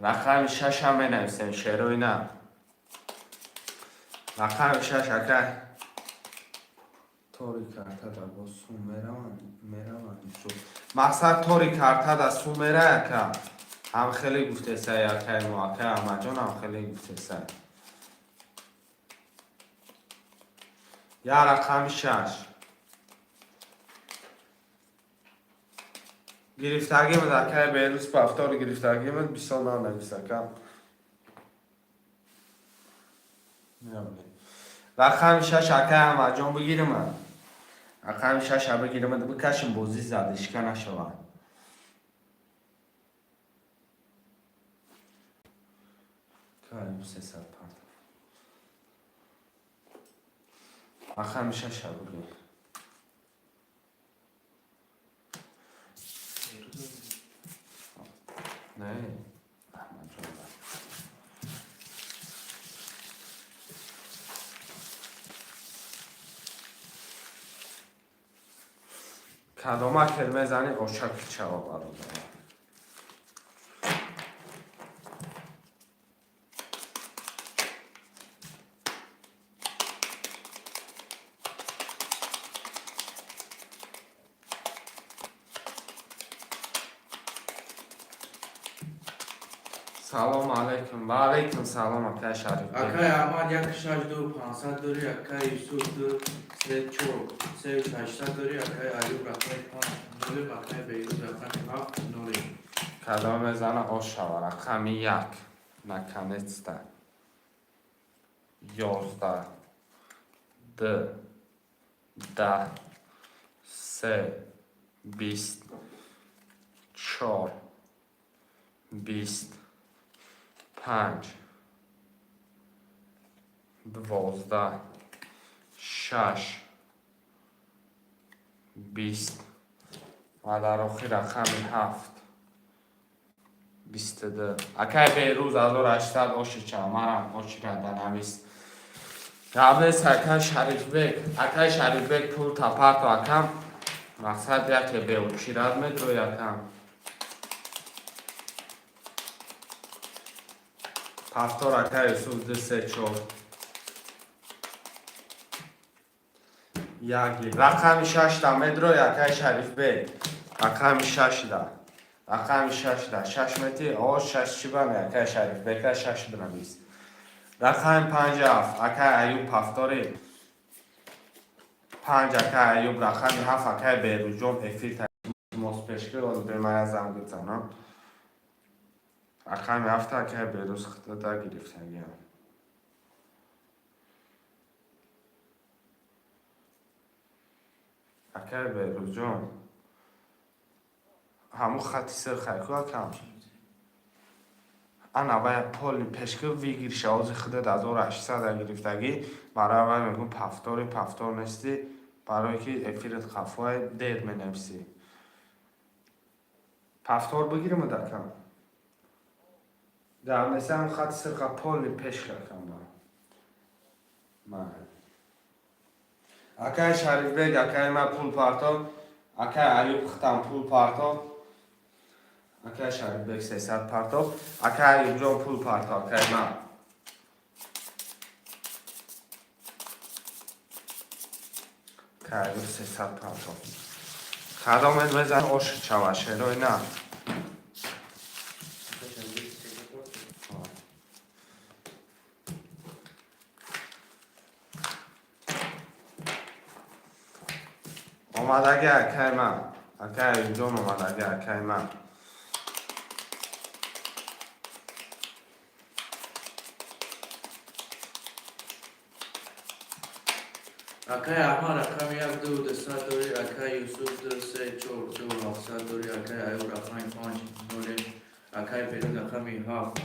رقم 6 همه نویسیم شروع نه رقم 6 اکای توری کرده در با سو میروان مقصد توری کرده در سو میره که هم خیلی گفته سه اکای ما اکای احمد جان هم خیلی گفته سه یا رقم 6 گرفتگی من اکای بیروز پفتار گرفتگی من 20 سال ننویسکم. رقم 6 اکای احمد جان بگیرم من. رقم 6 بگیرم من بکشم بازی زد اشکا نشود. کاریم 300 پرد. رقم 6 بگیر. نه احمد جان کدامه کلمه زنی اوشک چوا برادر. سلام علیکم و علیکم سلام اکای شریف. اکای احمد 162 داری اکای یوسف 34 380 داری اکای ایوب رقم 5 نولی اکای بیروز رقم 7 نولی. کدامه زن اوشوا رقم 1 наконец-то 11 2 10 3 20 4 20 5 12 6 20 و در آخر رقم 7 22 اکای بیروز 1800 اوشی چا مرم اوشی را دنویست. قبلش اکای شریف بک پول تپرت و اکم مقصد یکی به اوچی رد مدرو یکم پفتار اکای یوسف 234 یکی رقم 6 دا مدرو یکای شریف بک رقم 6 دا رقم 6 دا 6 متی آه 6 چی بانه اکای شریف بک 6 بنویست. رقم 5 اکای ایوب پفتاری 5 اکای ایوب رقم 7 اکای بیروز جون افیل موس پیشکی رو به من از هم گفتنم. رقم 7 اکای بیروز خطا دا گرفتگی هم. اکای بیروز جون همون خطی سر خیلی کم انا باید پول پیشکی ویگیر شاوز خودت 1800 گرفتگی برای باید میگم پفتار نستی برای که افیرت خفای دیر می نفسی پفتار بگیرم دکم در مثل هم خط سرقه پول پیشکی کم من اکای شریف بگ اکای من پول پارتا اکای ایوب ختم پول پارتا اکای شریف بگ 300 پارتا اکای ایوب جان پول پارتا اکای من اکای ایوب 300 پارتا کدام بزن اوش چواشه روی نه اومدگه اکای من اکای ایوب جان اومدگه اکای من اکای احمد رقم 1 2 200 داری اکای یوسف 2 3 4 2 700 داری اکای ایوب رقم 5 نولی اکای بیروز رقم 7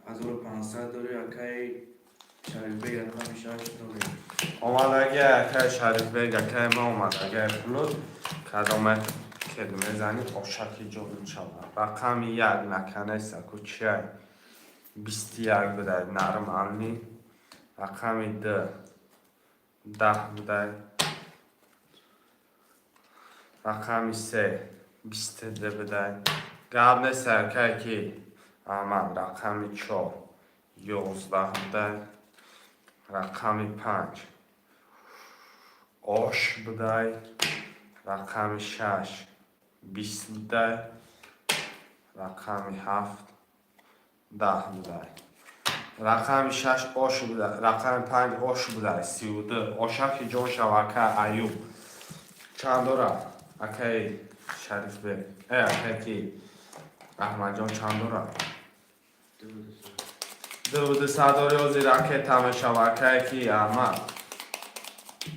1500 داری اکای شریف بگ رقم 6 نولی. اومدگه اکای شریف بگ اکای من اومدگه پلوت کدام کلمه زنی اوشکی جون شود. رقم 1 نکنه کوچه 21 بده نرم علمی رقم 2 10 بده رقم 3 22 بده قبل سرکه که احمد رقم 4 11 بده رقم 5 اوش بده رقم 6 20 بده رقم 7 10 بده رقم 6 اوش بوده رقم 5 اوش بوده 32 اوشکی جون شوکه ایوب چند دوره اکای شریف به پکی احمد جان چند داره؟ درود صداری و زیرک تماشاچی کی احمد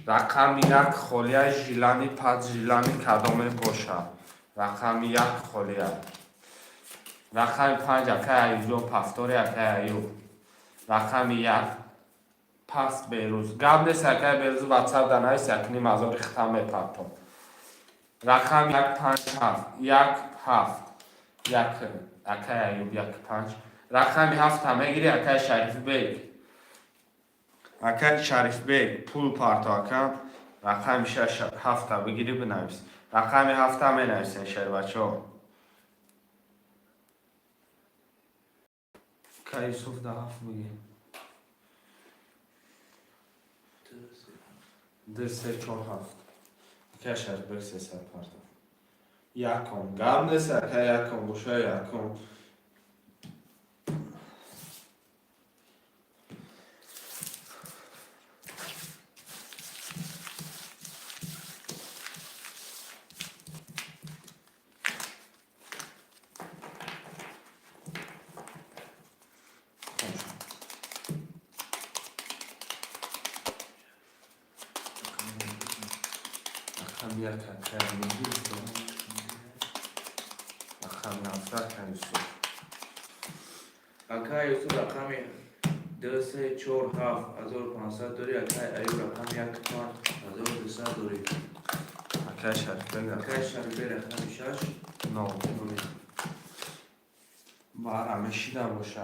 رقم یک خلیه ژیلانی پس ژیلانی کدامه باشد رقم یک خلیه رقم 5 اکه ایوب پفتور اکه ایوب رقم یک پس بیروز گب نیست اکه بیروز واتساپ دانای سکنی مزار ختم پرتم رقم 1 5 7 1 7 1 اکه ایوب 1 5 رقم 7 همه گیری اکه شریف بیگ اکه شریف بیگ پول پارتاکم رقم 6 7 بگیری بنویس رقم 7 می نویسین شهر بچه ها که یوسف ده 7 بگیر 2 3 4 7 که شهر بیگ 3 7 پارتاکم یکم گم نیست که یکم باشه یکم رقم یک که میگیر رقم 7 که یوسف اکه یوسف رقم 2 3 4 7 1500 داری اکه ایوب رقم 1 5 1200 داری اکه شریف بیگ اکه شریف رقم 6 9 بار همشیده باشه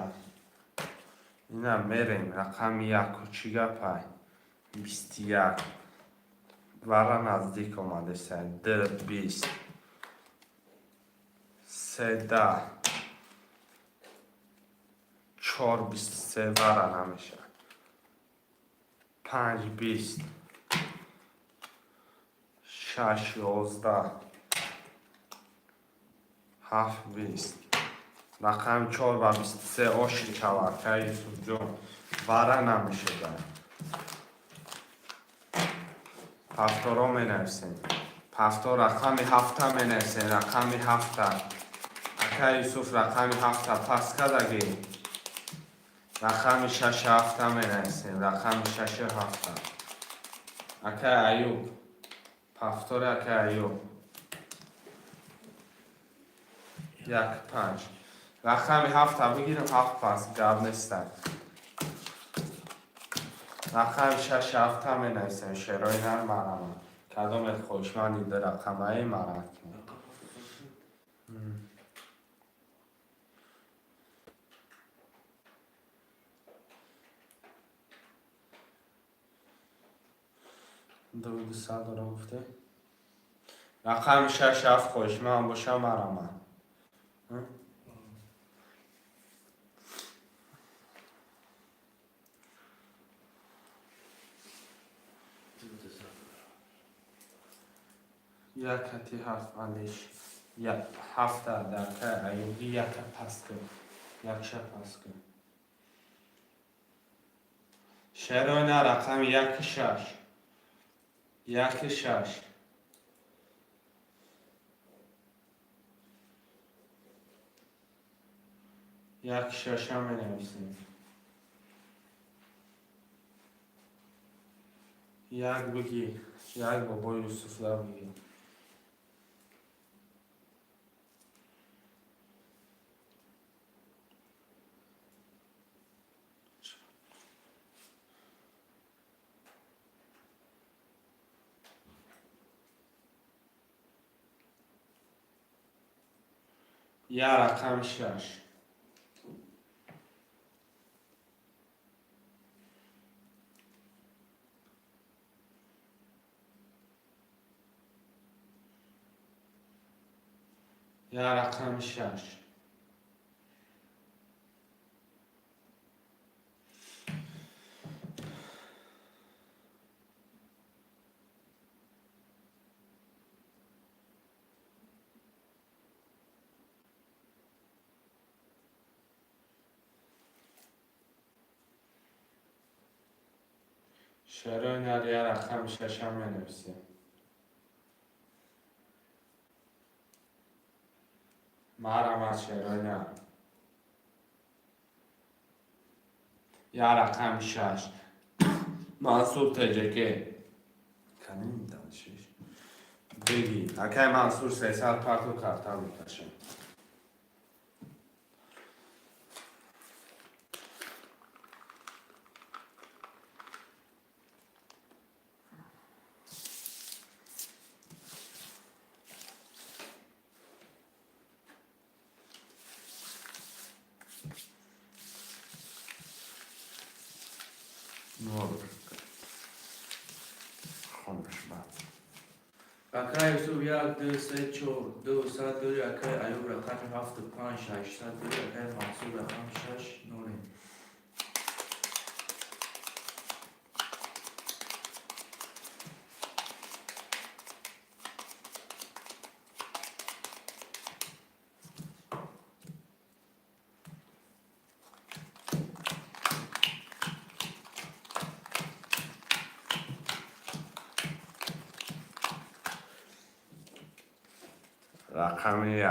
اینم میریم رقم 1 چی گپای 21 برا نزدیک اومده سن 2 20 3 10 4 23 برا نمیشه 5 20 6 11 7 20 رقم 4 و 23 آشی چوار که یوسف جون برا نمیشه در پفتارا می نویسیم پفتار رقم 7 می نویسیم رقم 7 اکه یوسف رقم 7 پس کدگی رقم 6 7 می نویسیم رقم 6 7 اکه ایوب پفتار اکه ایوب 1 5 رقم 7 بگیریم 7 پس گب نیستن رقم 6 7 می نویسیم شعرهای نرم مرمه کدامت خوشمندی در رقم های مرمه درود صد داره گفته رقم 6 7 خوشمند باشه مرمه یک کتی 7 اندیش 7 در که ایوبی 1 پس کن 1 شه پس کن شعرهای نه رقم 1 6 1 6 1 6 هم می نویسیم 1 بگی 1 بابا یوسف لا بگی یا رقم 6 یا رقم 6 شعرهای نه یا رقم 6 هم می نویسیم مرحمت شیرانیان. یا رقم 6 منصور تجکه کنیم دانشش بگی اکای منصور 300 پرتو کارتان میتاشم. نور خونش بعد اکای یوسف 1 2 3 4 2 100 دوری اکای ایوب رقم 7 5 800 دوری اکای منصور رقم 6 نوری. رقم 1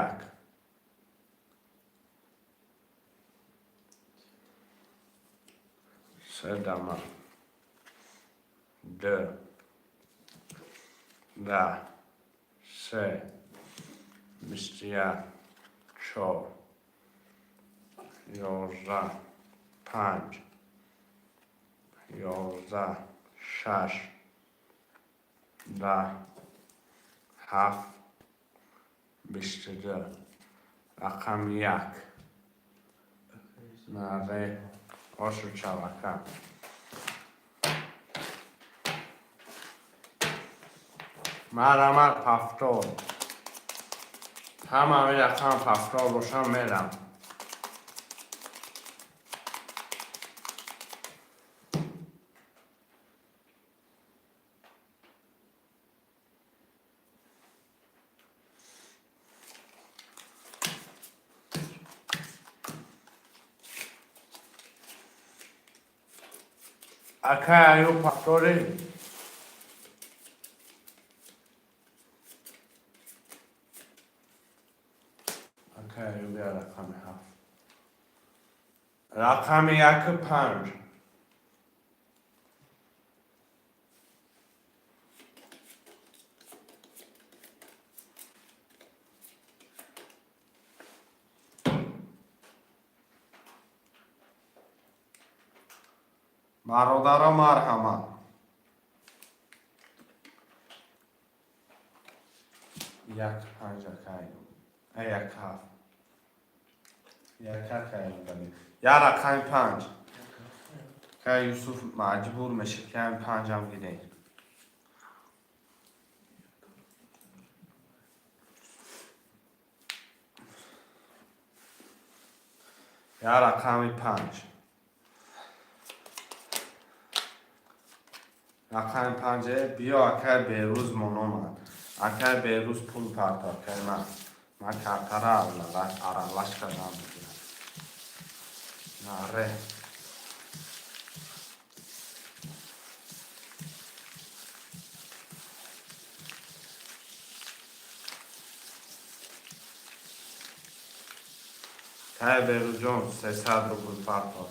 سدما 2 10 3 21 4 11 5 11 6 10 7 22 رقم 1 نره آشو چوکم مرمت پفتار همه رقم پفتار باشم میرم. اکای ایو پفتاری اکای ایو بیا رقم 7 رقم 1 5 برادر مرحمت 1 5 اکای 1 7 1 اکای بلی یا رقم 5 که یوسف مجبور میشه که این 5 هم گیره یا رقم 5 رقم 5 بیا اکای بیروز منومد اکای بیروز پول پرتا که من کارتره ارالش کردم بگیرم نره که بیروز جون 300 روبل پرتا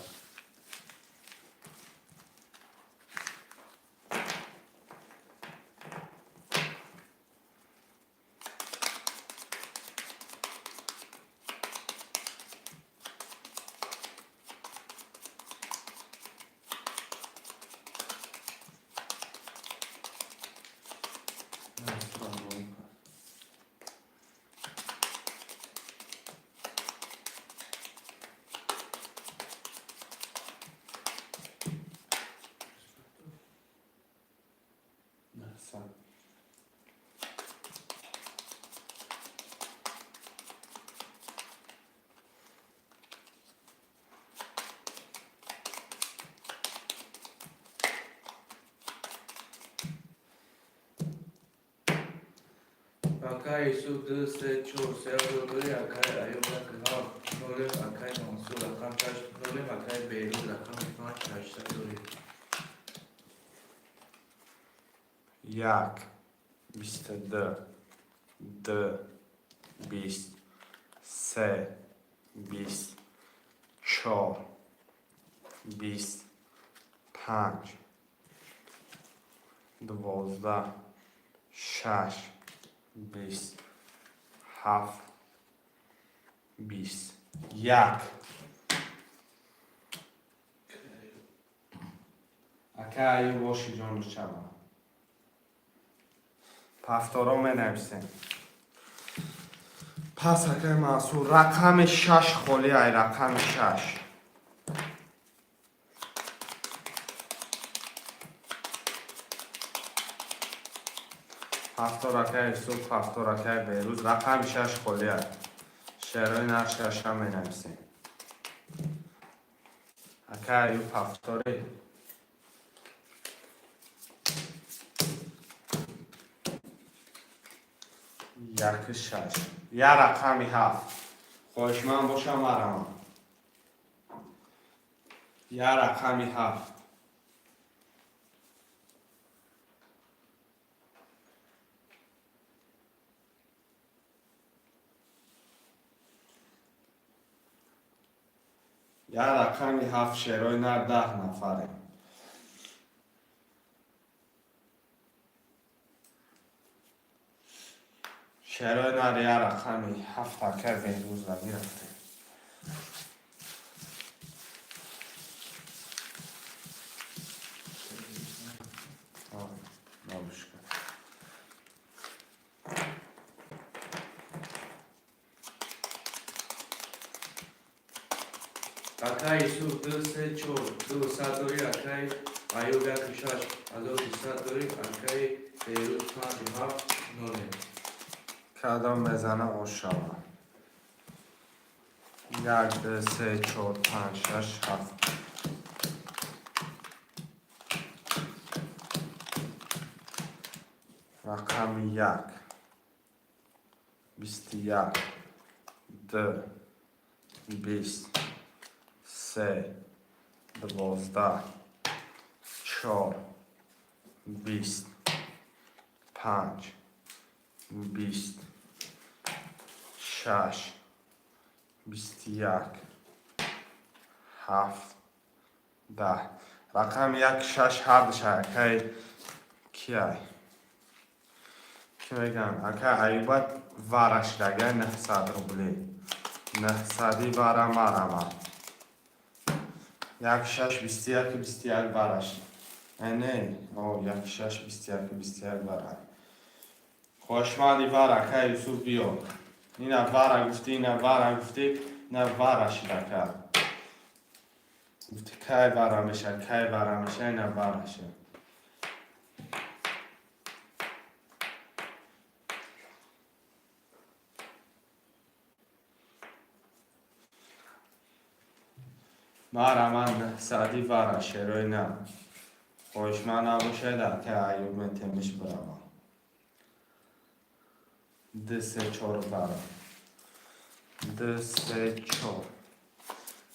اکای یوسف 2 3 4 3 دوری اکای ایوب رقم 7 نوری اکای منصور رقم 8 نوری اکای بیروز رقم 5 800 دوری 1 22 2 20 3 20 4 20 5 12 6 20 7 20 یک اکا ایو باشی جان چما پفتارا می نویسیم پس اکا محصول رقم 6 خالی ای رقم 6 هفتارکه صبح هفتارکه بیروز رقم 6 خالی ای شعرهای نقش 6 هم می نویسیم اکا ایو پفتاری یک 6 یک رقمی 7 خوش من باشم مرم یک رقمی 7 یک رقمی 7 شعرهای نر 10 نفره شعرهای نر یک رقمی 7 تکر بهروز و میرفته نابش کن اکای سو 2 3 4 2 ساعت داری اکای ایو یک 6 ازو 300 داری اکای بیروز 5 7 9 کدام بزنه آشاما 1 2 3 4 5 6 7 رقم 1 21 2 20 3 12 4 20 5 20 6 21 7 10 رقم 1 6 7 شرکه کیای که بگم اکا ایوبت وارش دگه 900 روبلی 900 وارم مرم 1 6 21 21 وارش نه او 1 6 21 21 وارم خوشمالی وارا که یوسف بیو اینا وارا گفتی اینا وارا گفتی نه وارش دکر گفتی که وارا میشه که وارا میشه اینا وارشه مارا من سادی وارا شروع نه خوشمان نباشه در که ایوب من تمش برام 2 3 4 وارا 2 3 4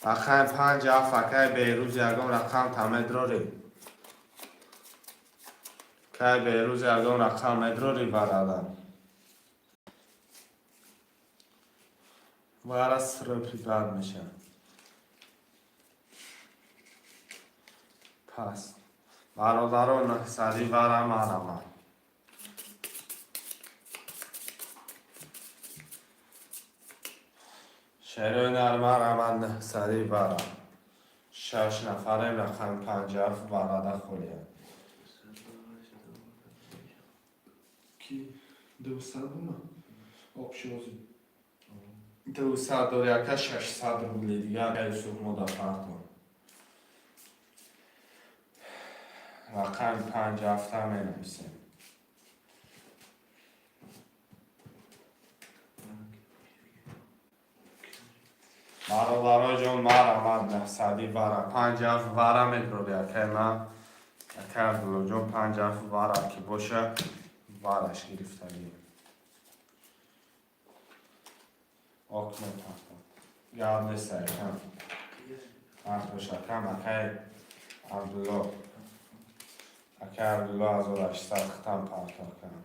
رقم 5 فکر بیروز یکم رقم تمدروری که بیروز یکم رقم مدروری برادم وارا سرپی بر میشه پس برادران 900 وارا مرم شعر نرمه را من 900 وارا 6 نفره رقم 50 وارا خوریم کی 200 بونا آبشازی 200 داری که 600 روبلی دیگه اگه سوق مدافع کن رقم 50 تا می نویسیم برای جان مرا 900 وارا 50 وارا میدروی که من اکر جان 50 وارا که باشه وارش گرفتگی آکنه تاکن یاد نیست کم از باشه کم اکر عبدالله اکر عبدالله از اولش سختم پرتا کنم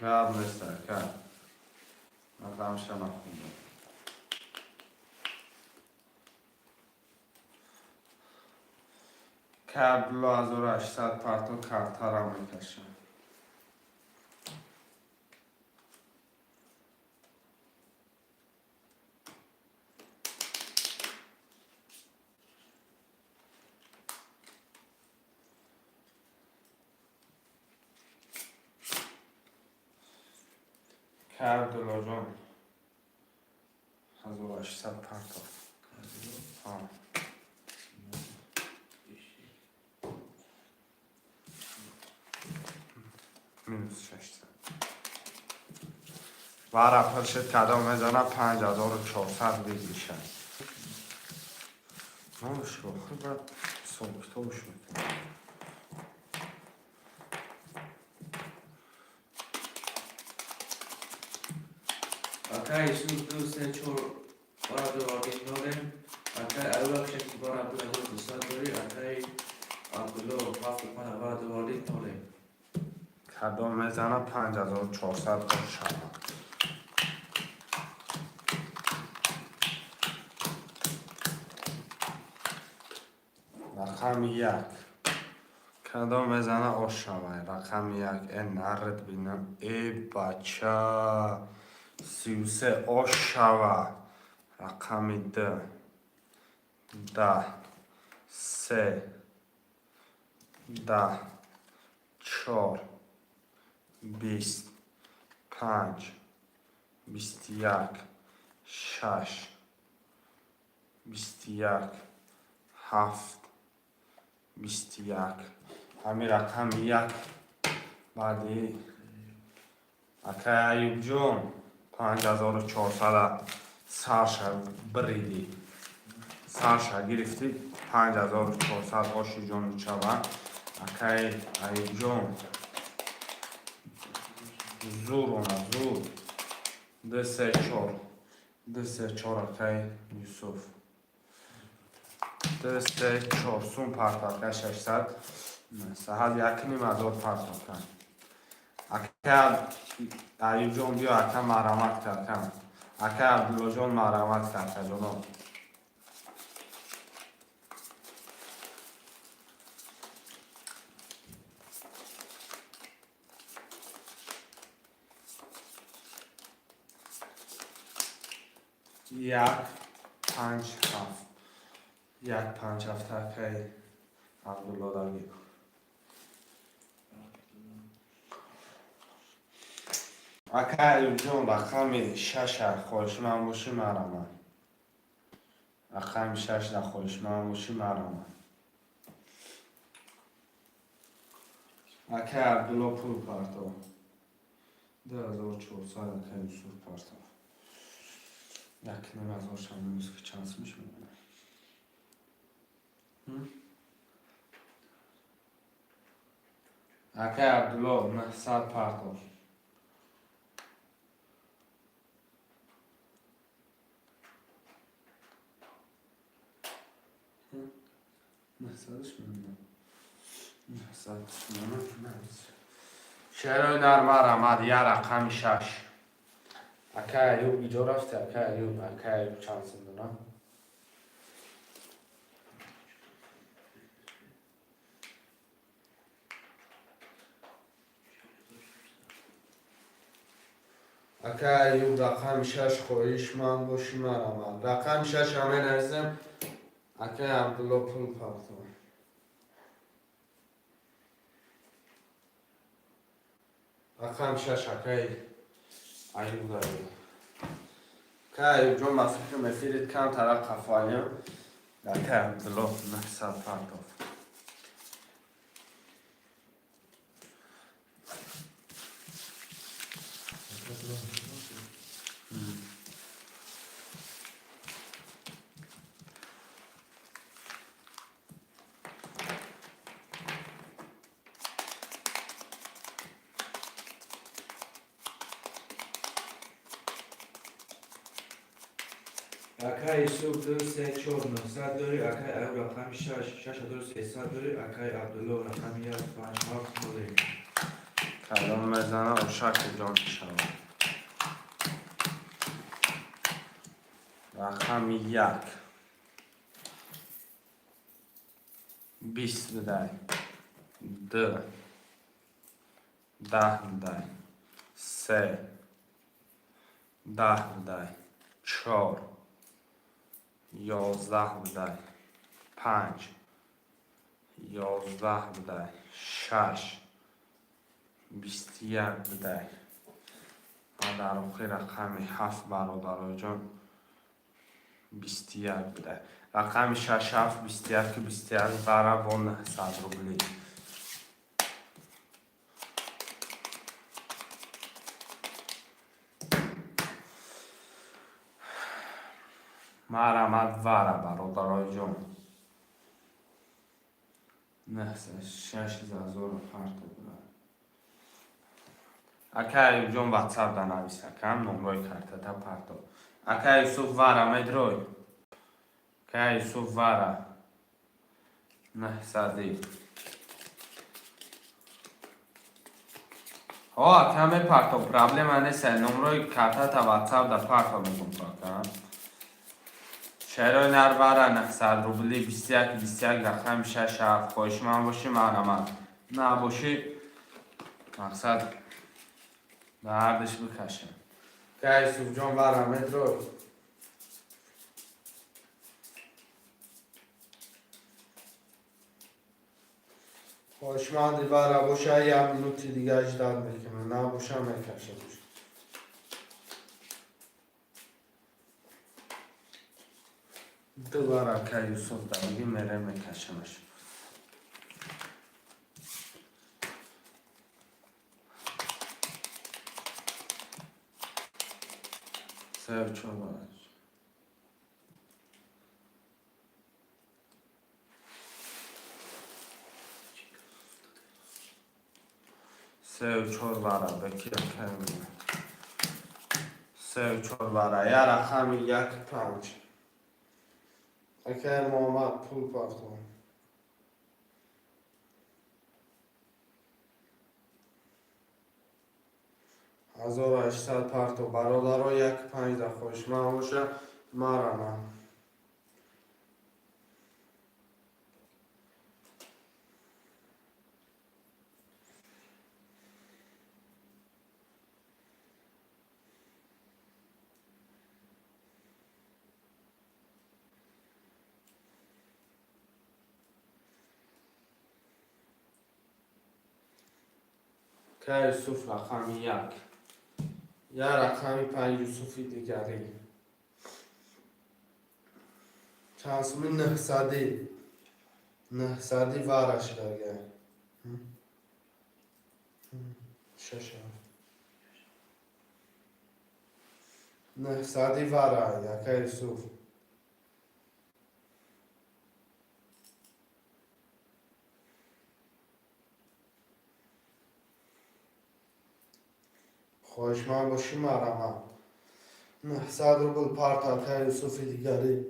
قبل استرکت رقم شناخته که عبدالله 1800 پرتو کارتا را میکشه. که عبدالله جان 1800 پرتو minus 600 و رپرش کدام میزنه 5400 بگیشه نوش رو خیلی سوکتوش میکنه Okay, so those that you're working on them. Okay, I will check the bar up the salary. Okay, below half the man about the working on them. کدام میزنه 5400 شما رقم یک کدام میزنه آشمه رقم یک این نرد بینم ای بچه 33 آشوه رقم ده 3 10 4 20 5 21 6 21 7 21 همین رقم یک بعدی اکه ایوب جون 5400 سرشا بریدی سرشا گرفتی 5400 آشی جون چوه اکه ایوب جون زور اونا زور دسته چار اکه یوسف دسته چار سون پرتاکه 600 سهل یک نیم هزار پرتاکه اکه ایوب جون بیا اکه مرامت کرد اکه عبدالله جون مرامت کرد جونو یک 5 7 یک 5 7 اکه عبدالله داگی اکه ایوب جون رقم 6 خوش من باشی مرامت رقم 6 خوش من باشی مرامت اکه عبدالله پول پرتو 2400 اکه یوسف پرتو یک نیم هزار شما که چانس میشه اکه عبدالله 900 پرتو 900 شعر در مرمد یه رقم 6 اکه ایوب ایجا رفته اکه ایوب چند سندونه اکه ایوب رقم 6 خویش من باشی مرمد رقم 6 همه نزدم اکه عبدالله پول پرتو رقم 6 اکه ایوب داری که ایوب جون مفکر مفیدت کم طرف قفایم اکه عبدالله 900 پرتو اکه یوسف 234 داری اکه ایوب رقم 6300 داری اکه عبدالله رقم 1 5 7 داری کلام بزنه و شک جان شود. رقم 1 20 بدهی 2 10 بدهی 3 10 بدهی 4 11 بدهی 5 11 بدهی 6 21 بدهی. و در آخر رقم 7 برادرای جان 21 بده. رقم 6 7 21 که 21 برای با 900 روبلی. مرمت وره برادرای جان 6000 فرد بده. اکا جان واتساپ دا نویسه کم نمرای کرده تا پرتو. اکا یوسف وره مدروی اکا یوسف وره 900. ها کمی پرتو پرابلم نیست نمرای کرده تا واتساپ دا پرتو میگم پاکم. شهرهای نربره 900 روبلی 21 رقم 6 7 خوش من باشی مرمت نباشی مقصد دردش بکشم. که یوسف جان برمت رو خوشمندی بره باشه یه منوتی دیگه اجداد میکنه نباشه میکشه باشه. دوباره که یوسف دارگی میره میکشمش. سه چهار سه و چهار برای بکی کنیم 3 و 4 برای یه رقم 1 5 اکر محمد پول پاکتون 1800 پرتو برادر رو 1 5 ده خوش من باشه مرمه که یوسف رقم 1 یه رقمی 5 یوسفی دیگری چانسومی 900 وارش درگه 6 900 واره یا که یوسف خوش من باشی مرمه 900 روبل پارتا که یوسفی دیگری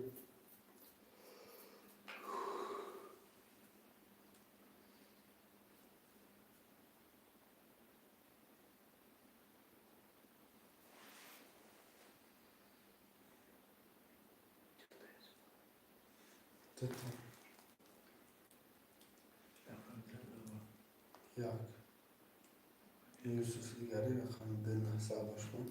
یک یوسف دیگری رقم به 900 باشم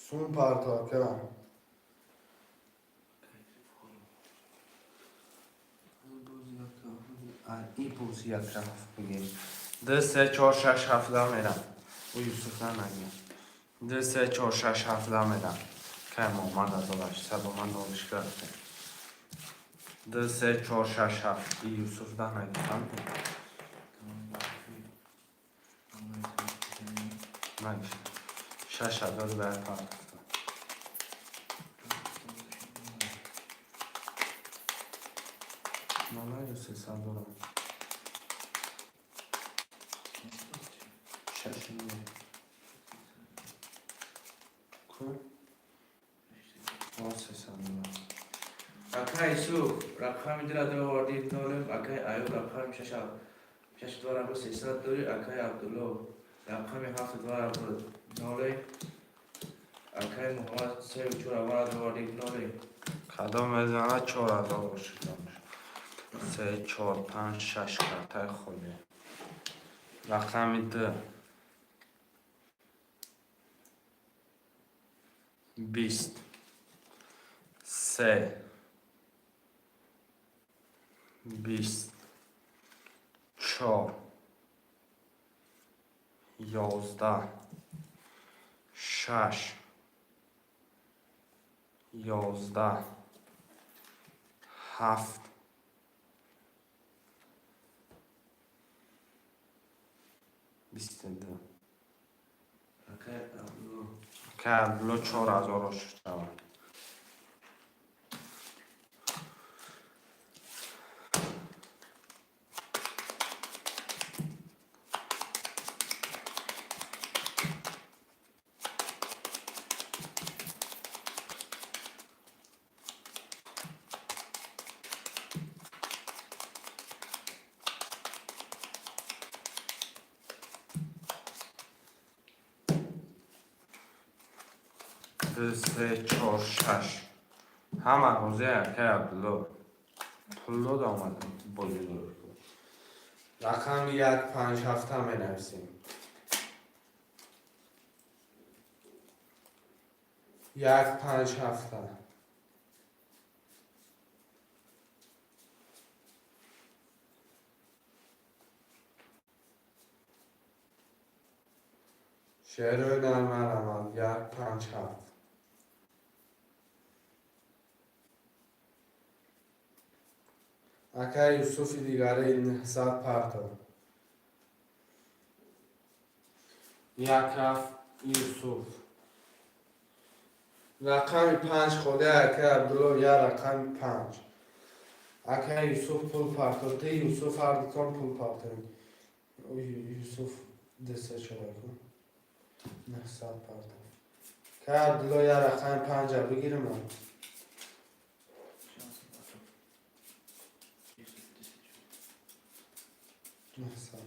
سون پارتا کرم این بوزی یک رفت بگیم 2 3 4 6 7 میرم او یوسف نمگیم 2 3 4 6 7 میرم که محمد از آلش سب من دارش کرده 2 3 4 6 7 این یوسف نمگیم نمیشه 6000 باید پارت مالای 300 دارم 6 کو اکای یوسف رقم دل دو آوردید نولم اکای ایوب رقم شش دوار با 300 داری اکای عبدالله رقم 7 دوار با نولم اکای محمد 3 و 4 آوردید نولم کدام میزنه 4000 باشه 3 4 5 6 کارتای خودی رقم 2 20 3 20 4 11 6 11 7 22 اکای عبدالله که عبدالله 4000 رو شد دو سه چهار شش همه روزه که عبدالله پولو آمده بازی دور رقم 1 5 7 می نویسیم 1 5 7 شعر در مرمت 1 5 7 اکا یوسف دیگره این حساب پرتو یکف یوسف رقم 5 خوده اکا عبدالله یا رقم 5 اکا یوسف پول پرتو تی یوسف هردکان پول پرتو یوسف دسته چرا کن نه حساب پرتو که عبدالله یا رقم 5 بگیرم حساب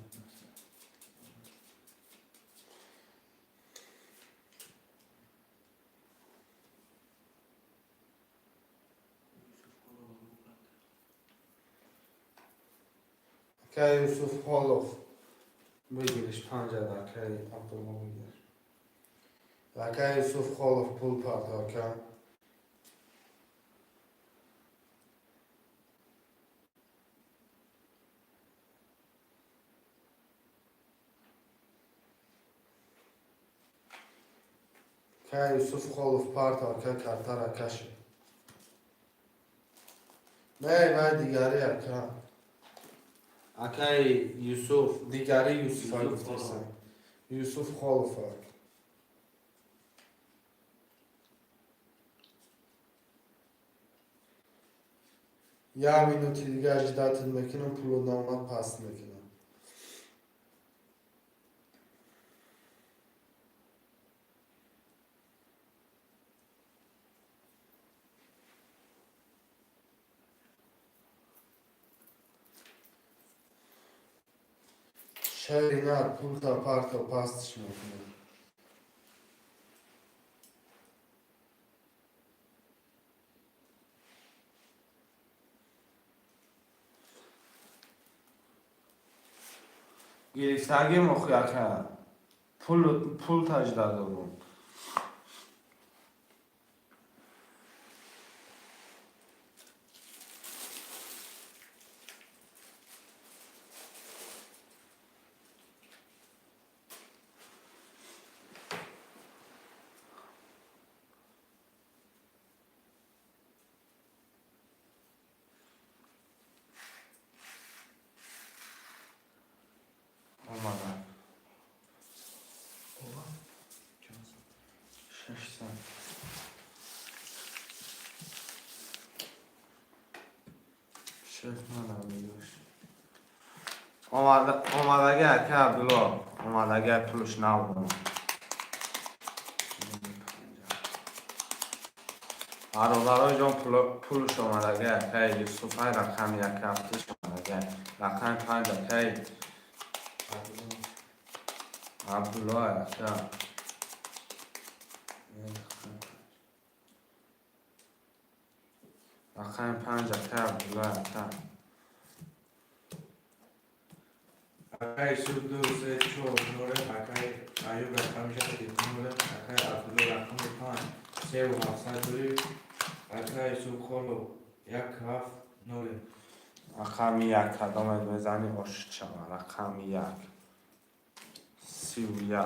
که یوسف خالوف بگیرش 5 در که عبدالله بگیر و که یوسف خالوف پول پرتو که یوسف خالوف پرتو که کارتا را کشی نه باید دیگری اکا یوسف دیگری یوسف ها گفتیستن یوسف خالوف ها یا مینوتی دیگه اجداتت میکنم پولو نامت پاس میکنم شهرینا پول تا پارتا پاستش میکنم گریستگی مخیا کرد پول تاج داده بود اومدن 600 شیخ ندارم اومدگه که عبدالله اومدگه پولش نبودم برادرای جان پولش آمده که یوسف های رقم یک هفتهش آمده رقم 5 که عبدالله که رقم 5 که عبدالله که Acá sub 2 3 4 nore acá ayub rakam shakti nore acá abdullah rakam 5 3 و 700 دوری acá sub kholo yak haf nore رقم 1 کدام بزنی عاشق شما رقم 1 31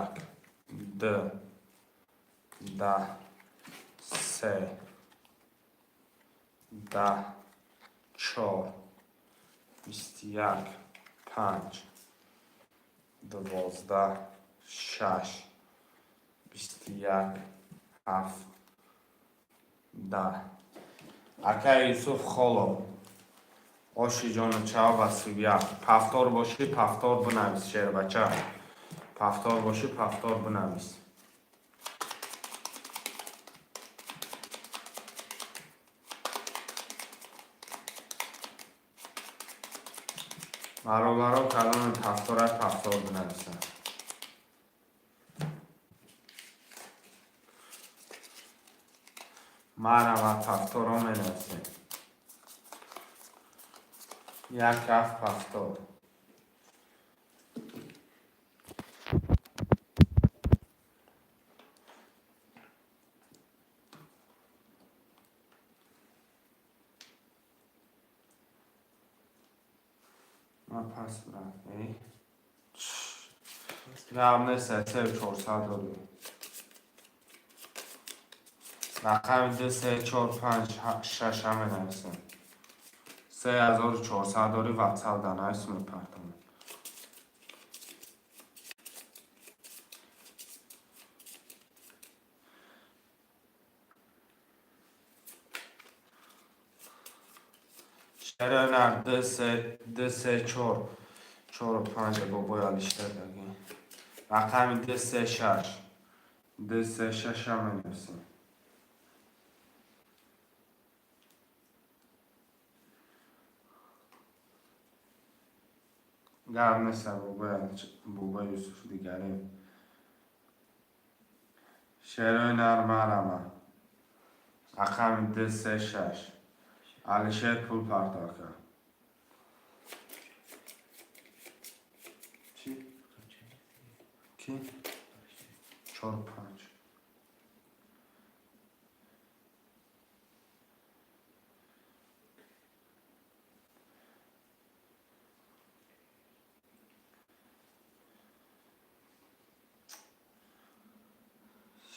2 10 3 10 4 21 5 12 6 21 7 10 اکا یوسف خالو آشی جان چاو و سویا پفتار باشی پفتار بنویس شعر بچه پفتار باشی پفتار بنویس برابرها کلان پفتار بنویسن مرمت پفتار ها منویسن یک کف پفتار من پس برم گرم سه 400 داری رقم 2 3 4 5 6 همه نویسن 3400 داری واتساپ در نویس میپردم شعر نه 2 3 4 4 5 با boyalışlar داریم رقم 2 3 6 2 3 6 همه نویسن گرم نیست بابا یوسف دیگره شعر نرم مرمه رقم 2 3 6 علیشهر پول پرداخت کرد چی؟ کی؟ 4 5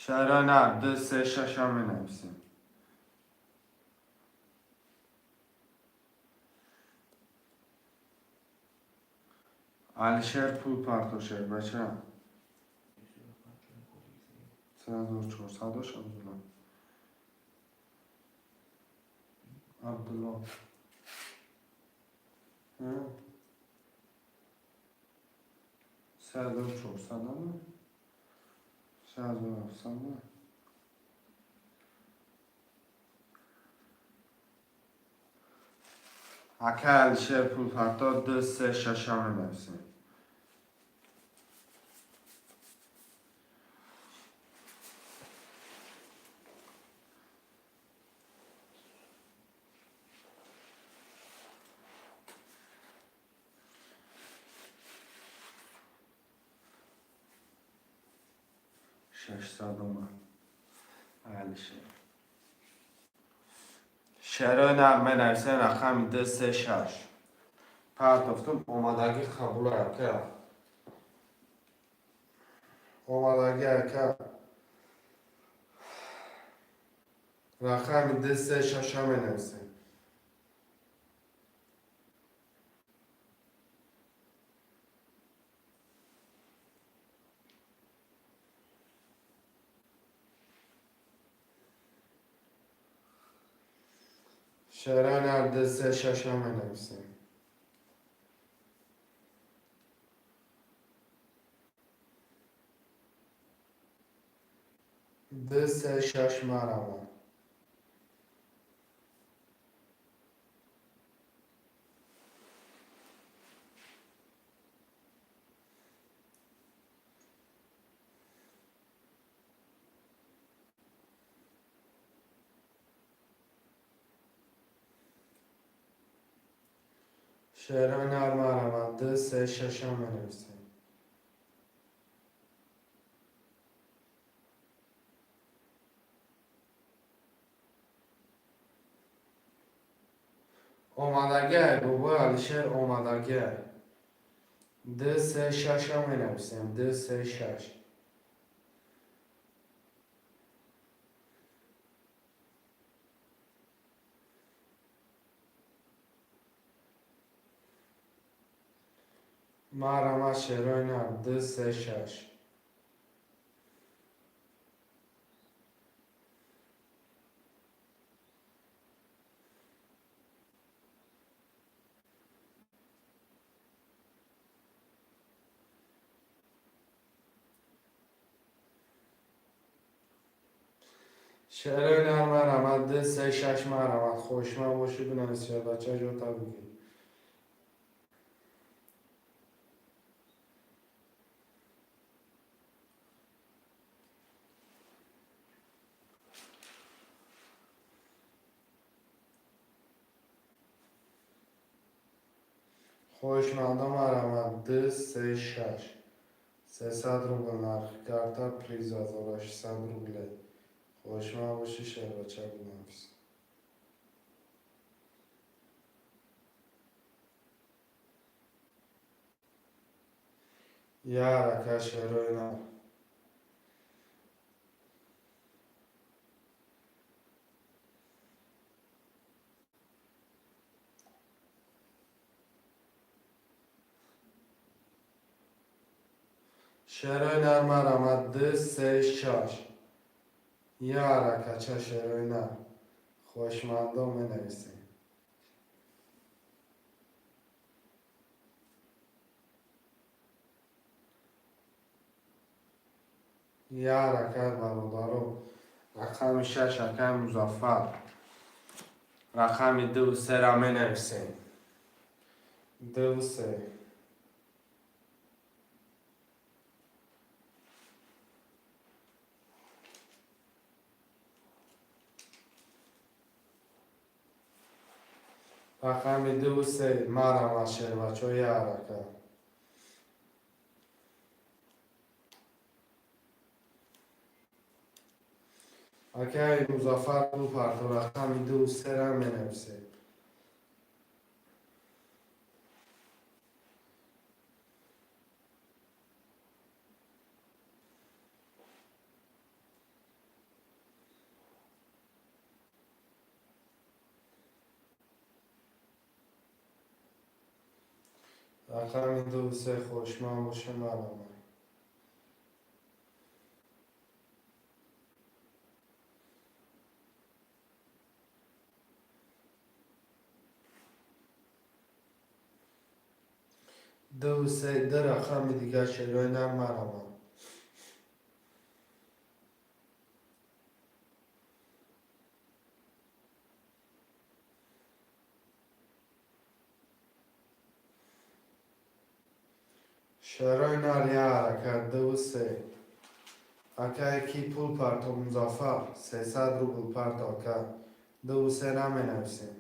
شعر نه 2 3 6 همه نویسیم علیشهر پول پرداخت شد بچه 3400 داشت عبدالله 3400 نه 3700 نه اکا علیشهر پول پرداخت 2 3 6 همه نویسیم شعر نرمه نویسه رقم 2 3 6 پرداختم آمادگی قبول کرد آمادگی کرد رقم 2 3 6 همه نویسه شعر نرم 2 3 6 همه نویسه 2 3 6 مرمه شعرهای نرم مرمت 2 3 6 بنویسیم. اومدگه بابا علیشر اومدگه 2 3 6 بنویسیم. 2 3 6 مرمت شعرهای نرم 2 3 6 شعرهای نرم مرمت 2 3 6 مرمت خوشمن باشید بنویسید بچه جوتا بگید. خوشمندم مرمت 2 3 6 300 روبل نرخ karta priza za 600 ruble. خوشمند باشی شعر بچه بنویس. یه حرکت شعرهای نرم شعرهای نرم مرمت 2 3 6 یه حرکت چه شعرهای نرم خوشمندم بنویسیم. یه حرکت برادرم رقم 6 رقم مظفر رقم 2 3 را بنویسیم. 2 3 رقم 2 3 مرمت شعر بچه ها یه حرکت اگه مظفر دو پرتو رقم 2 3 را بنویسیم. رقم 2 3 خوشمند باشه مرمت. دو سه ده رقم دیگه شعرهای نرم مرمت. شعرهای نر یه حرکت 2 3 اگه کی پول پرتو مظفر 300 روبل پرتو که 2 3 را بنویسیم.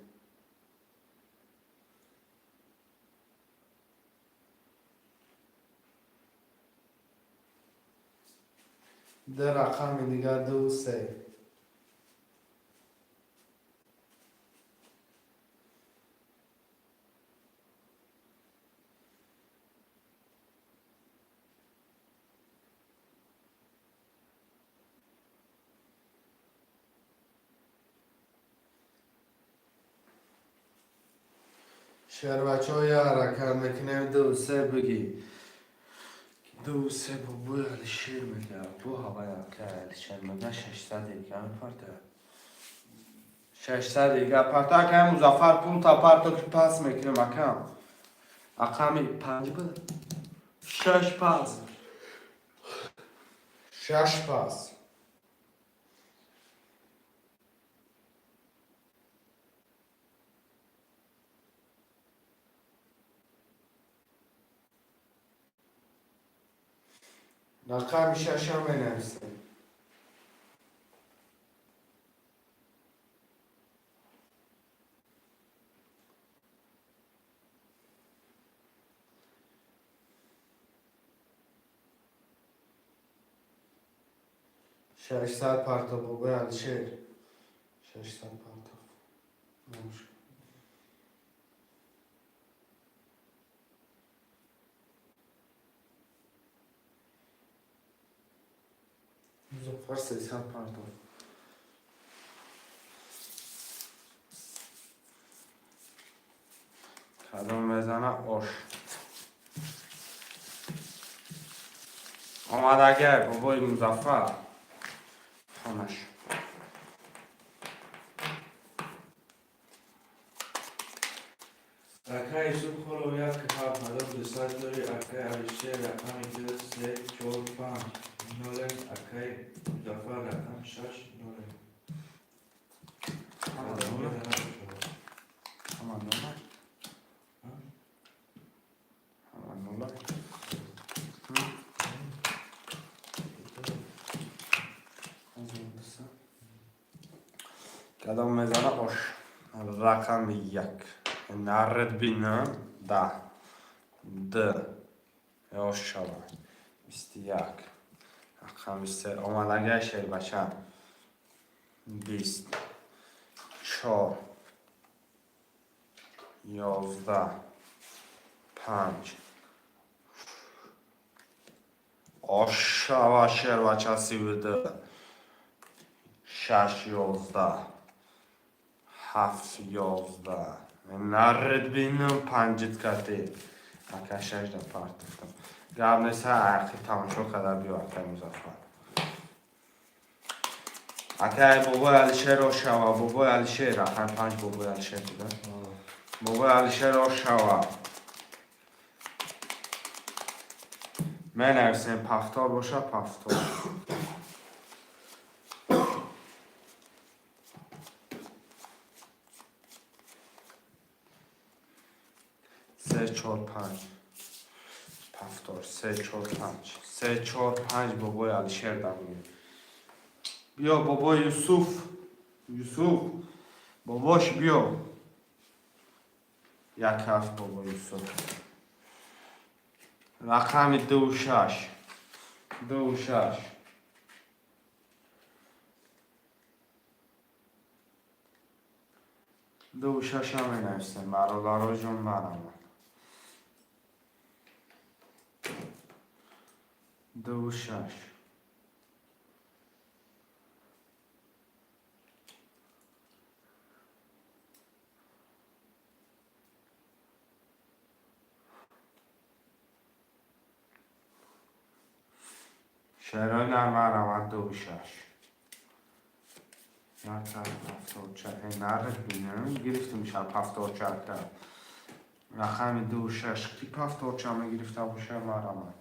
ده رقم دیگه 2 3 شعر بچه ها یه حرکت میکنه 2 3 بگی 2 3 بابوی علی شیر میگه بو هوای که علی شیر میگه 600 دیگه پرته 600 دیگه پرته که مظفر پول تا پرتو که پس میکنه مکم اقامی 5 بده 6 پس 6 پس رقم 6 هم بنویسیم. 600 parta بابای علیشیر 600 parta نموش مزفر 300 parta کدام بزنه آش آمد اگر بابای مزفر خانش اکا یوسف خلو یک هفت مدام دوستات داری اکا علیشه رقم 2 3 4 5 نولن اکا مظفر رقم 6 نولن کدام میزنه آش رقم 1 نرد بینم 10 د آش شما 21 رقم 3 آمدگه شیر بچه 20 4 11 5 آش شما شیر بچه 32 6 11 7 11 نرد بینم 5 کتی اکا 6 ده پارت دفتم گرم نیست ها اخی تماشا قدر بیو اکا مزفر اکا بابای علیشیر آش شوا بابای علیشیر رقم 5 بابای علیشیر دیده بابای علیشیر آش شوا من ارسیم پفتار باشه پفتار 3 4 5 پفتار 3 4 5 3 4 5 بابای علیشیر دمونه بیا بابای یوسف باباش بیا یک هفت بابای یوسف رقم 2 6 2 6 2 6 هم نوشتم برادرها جون برام 2 6 شهرهای نرمه 2 6 یک هفتاد چه نرد بینم گرفتم شب هفتاد چه کرد رقم 2 6 کی هفتاد چه همه گرفته باشه مرمه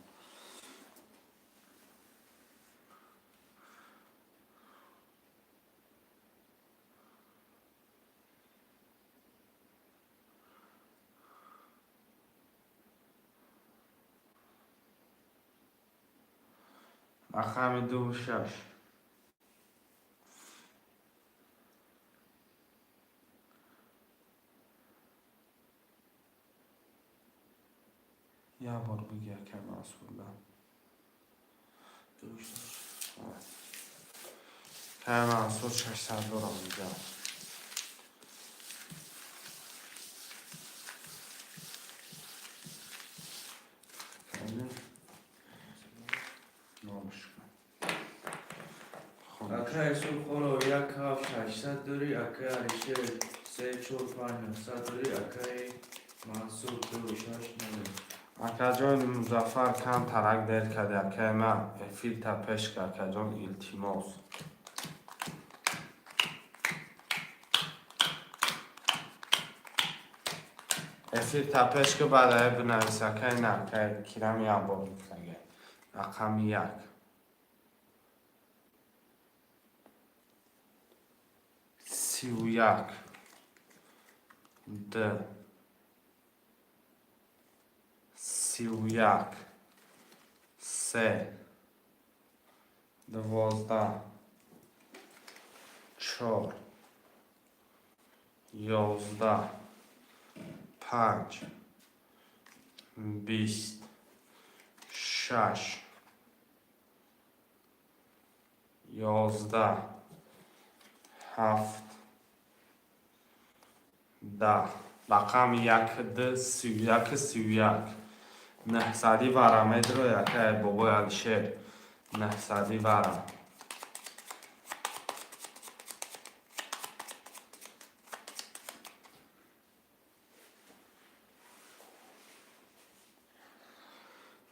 رقم 2 6 یه بار بگی که مسئولم که مسئول 600 دارم اینجا اکا یوسف خلو یک هفت 800 داری اکا علیشه 3 4 5 900 داری اکا منصور 2 6 نولن اکا جان مزفر کم ترک دیر کرده اکا من فیل تپش که اکا جان التیماس فیل تپش که بعد بنویس اکا نه اکا کرم یک بار میکنه رقم 1 31 د 31 3 12 4 11 5 20 6 11 7 10 رقم 1 31 31 900 برم ادرو یکه بابای علیشه 900 برم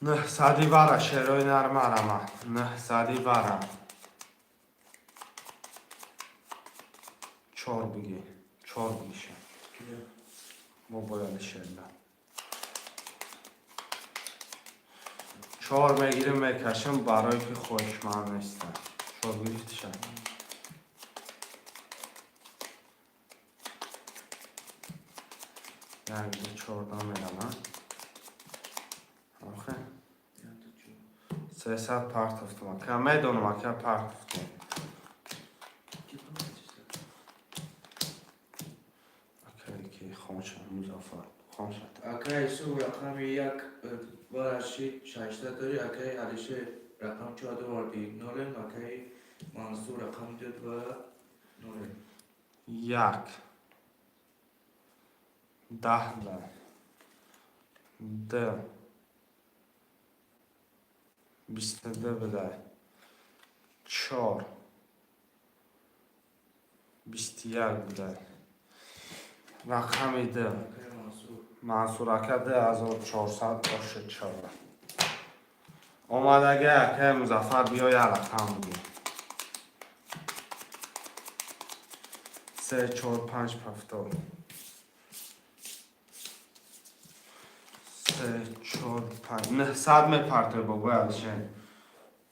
نه سادی واره شروع نرمارم نه سادی واره 4 بگی 4 بگیشه موبایل شده 4 میگیرم میکشم برای که خوش من نیستم 4 بگیرتشم یک دو 14 میرم آخه 300 پارت افتم که میدونم که پارت افتم اوکی خاموش مزافر خاموش اکای سو رقم 1 بارشی شایسته داری اکای علیشه رقم 4 واردی نولن اکای منصور رقم 2 و نولن 1 10 2 22 بده 4 21 بده رقم 2 اکای منصور منصور اکه 2400 باشه 4 اومدگه اکه مزفر بیا یه رقم بگی 3 4 5 پفتور 3 4 5 900 میپرته بابا علیشه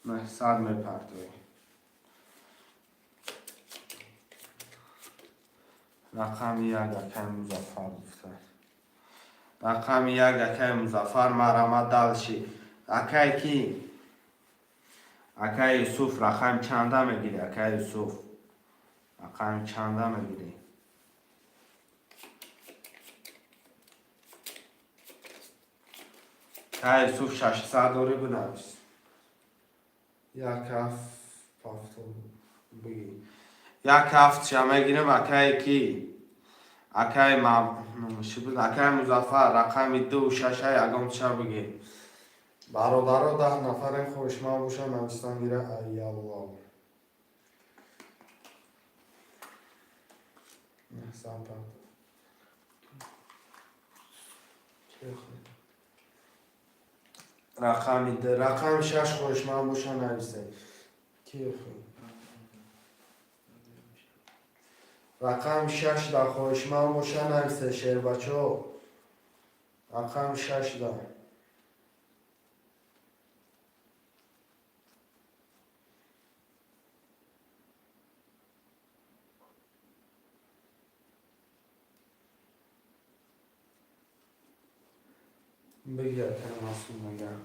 900 میپرته رقم 1 اکه مزفر گفته رقم 1 اکه مزفر مرمت دلشی اکه کی اکه یوسف رقم چنده میگیری اکه یوسف رقم چنده میگیری اکه یوسف 600 دوری بنویس یک هفت پافتون بگی یک هفت چه میگیرم اکه کی اکه نمیشه بود اکه مزفر رقم 2 6 یکم چه بگی برادرها 10 نفر خوشمن باشن نوستان گیره ای الله نحسن پرد رقم 2 رقم 6 خوشمن باشن نوسته کی خوی رقم 6 در خوشمن باشن نوسته شیر بچه ها رقم 6 در بگی اکر مسئول میگم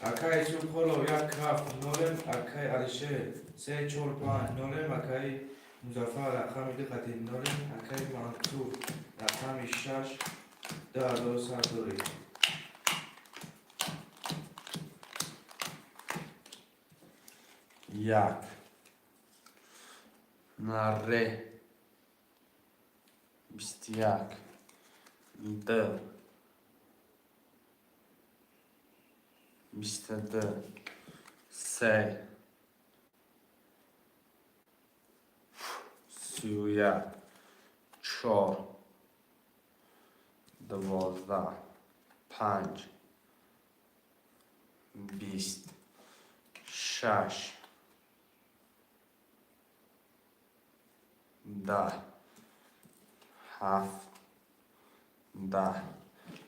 اکای سو کلو 1 هفت نولن اکای علیشه 3 4 5 نولن اکای مزفر رقم 2 قدیم نولن اکای منصور رقم 6 در دو سر دوری 1 نره 21 2 22 3 31 4 12 5 20 6 10 7 10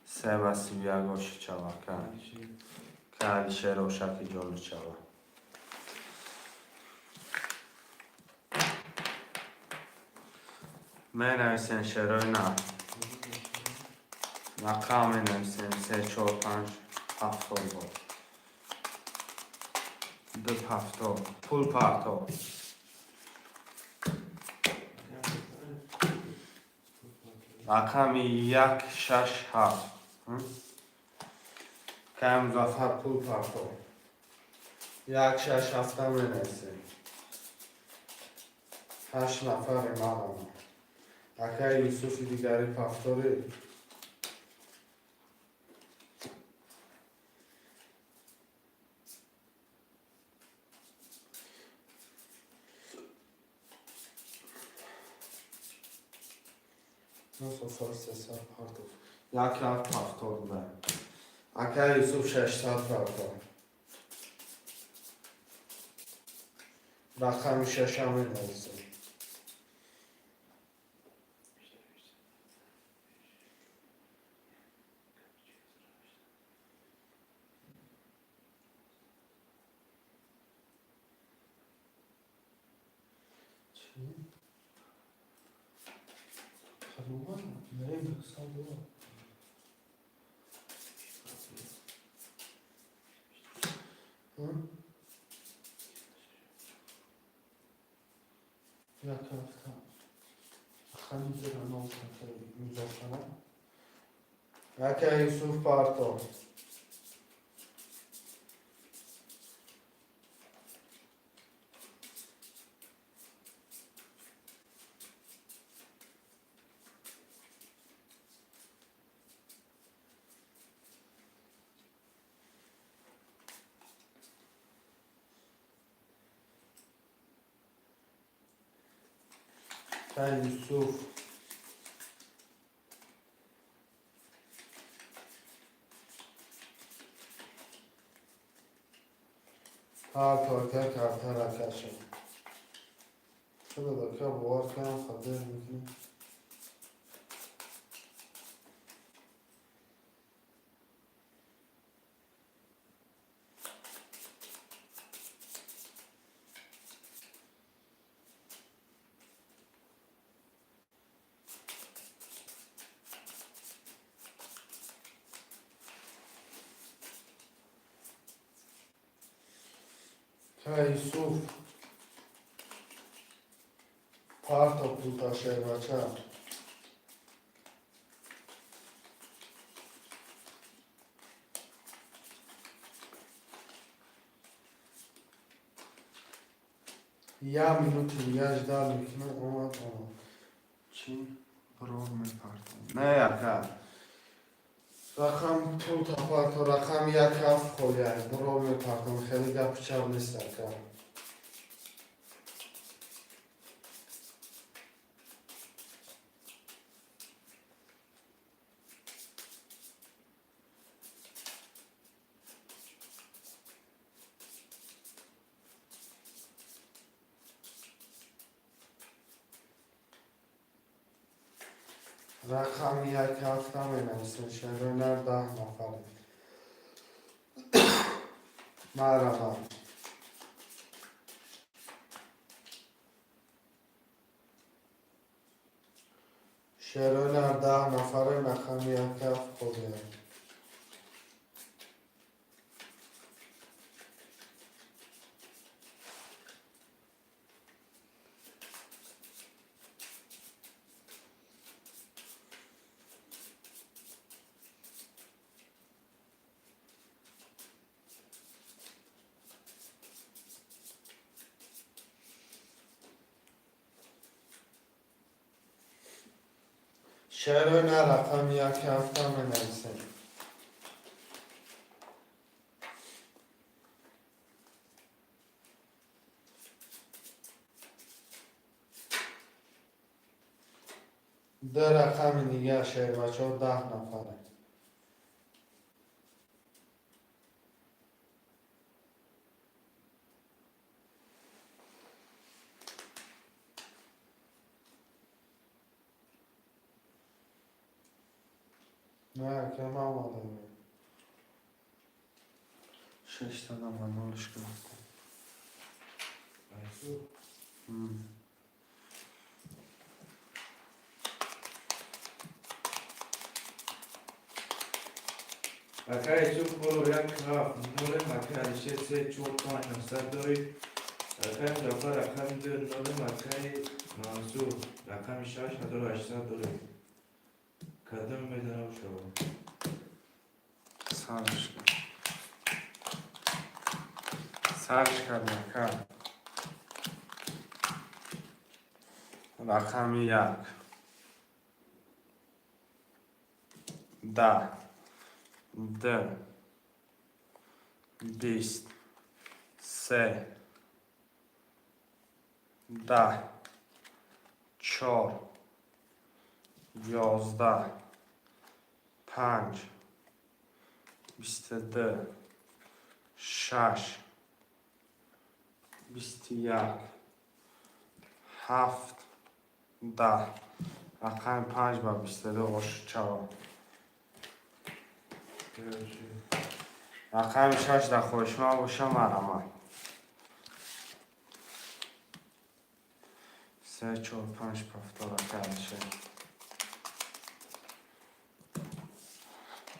3 و 31 گوشی چوا کرد که علیشه روشکی جلو چوا منویسین شعرهای نه رقم منویسین 3 4 5 70 بود 2 70 پول پرتو رقم 1 6 7 که مزفر پول پرتو 1 6 7 منویسین 8 نفر مرام اکه یوسف دیگری پفتوری نصف فرسته سر پرتو یک رفت پفتور بوده اکه یوسف 600 پفتور رقم 6 همه نویسیم یک هفته خیلی زیرا نام کنم یک یوسف پارتو یوسف پارتو که کارتر اکشه شده دکه بوار کنم خده میکنی یوسف پارتو پولتا شهر بچه یا minut دیگه اجدال میکنه اومد چی؟ برو میپرتم نه یکه رقم پولتا پارتو رقم 1 7 خویه برو میپرتم خیلی گپ چپ نیست که رقم 1 7 منویسین شهرونر 10 نفر مرحبا شهرونر 10 نفر رقم 1 7 خوبه شهرونر رقم 1 7 منویسین ده رقم دیگه شهر بچه ها 10 نفره نه که ما آماده 6 تا من نولش کنم اکای سو پولو یک هفت نولم اکای ریشه سه چور پانچ نصد داری اکای مزافر رقم دو نولم اکای منصور رقم شش هزار و هشتصد داری کدام میدانم شما سرش کردم که رقم یک 10 2 20 3 10 4 11 5 22 6 21 7 10 رقم 5 با 22 باشه چهار رقم 6 در خوشما باشه مرمه 3 4 5 پفتار رقم 6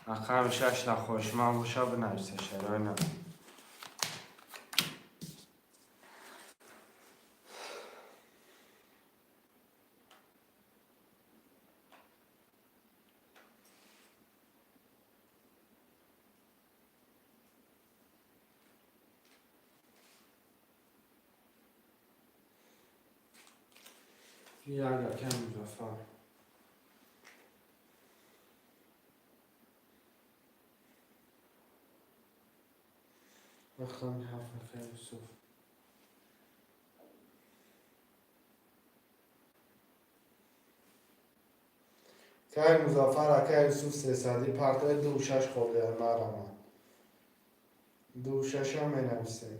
رقم 6 در خوشما باشه بنویسه شرای نه یک رقم مزافر رقم 7 نفر یوسف که مزافر که یوسف 300 پرتای 2 6 خوبه مرمه 2 6 هم نویسه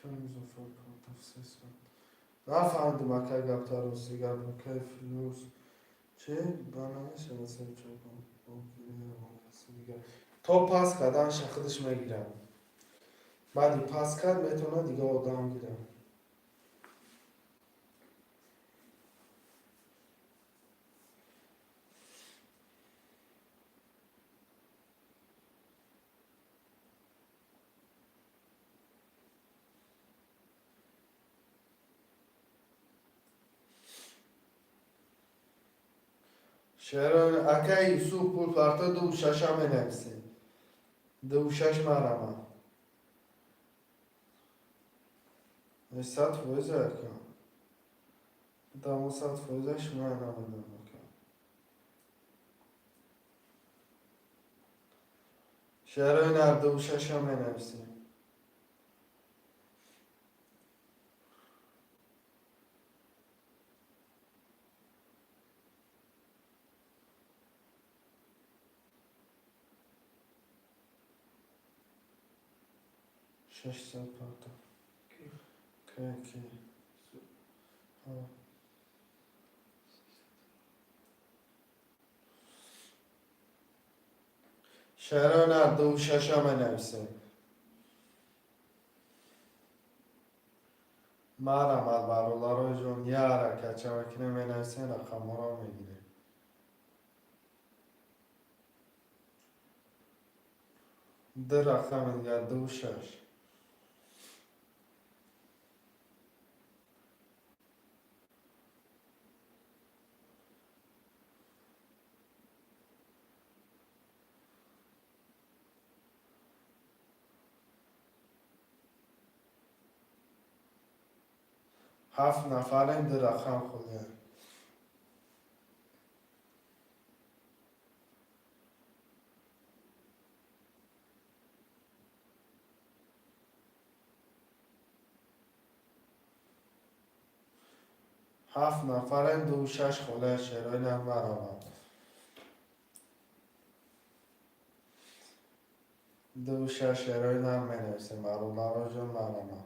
مزافر تفسیس نفهمیدم اکر گفتار و سیگر که فلوس چه؟ بانانه شناسه چوبان تو پاس کردن شخصش میگیرم بعدی پاس کرد میتونه دیگه آدم گیرم شهران اکه یوسف پول پرتا 2 6 هم نویسه 2 6 مرمه 100 فویزه اکم دامو 100 فویزش مرمه دام اکم شهران هر 2 6 هم نویسه 600 پرتا که شهران هر 2 6 هم نویسه مرمه برولارو جون یه حرکت چوکنه می نویسه رقم را میگیره ده رقم دیگر 2 6 7 نفرم ده رقم خوده 7 نفرم 2 6 خوده شرای نه مرمه دوشش شعرهای نرم منویسیم برادر جان مرمه.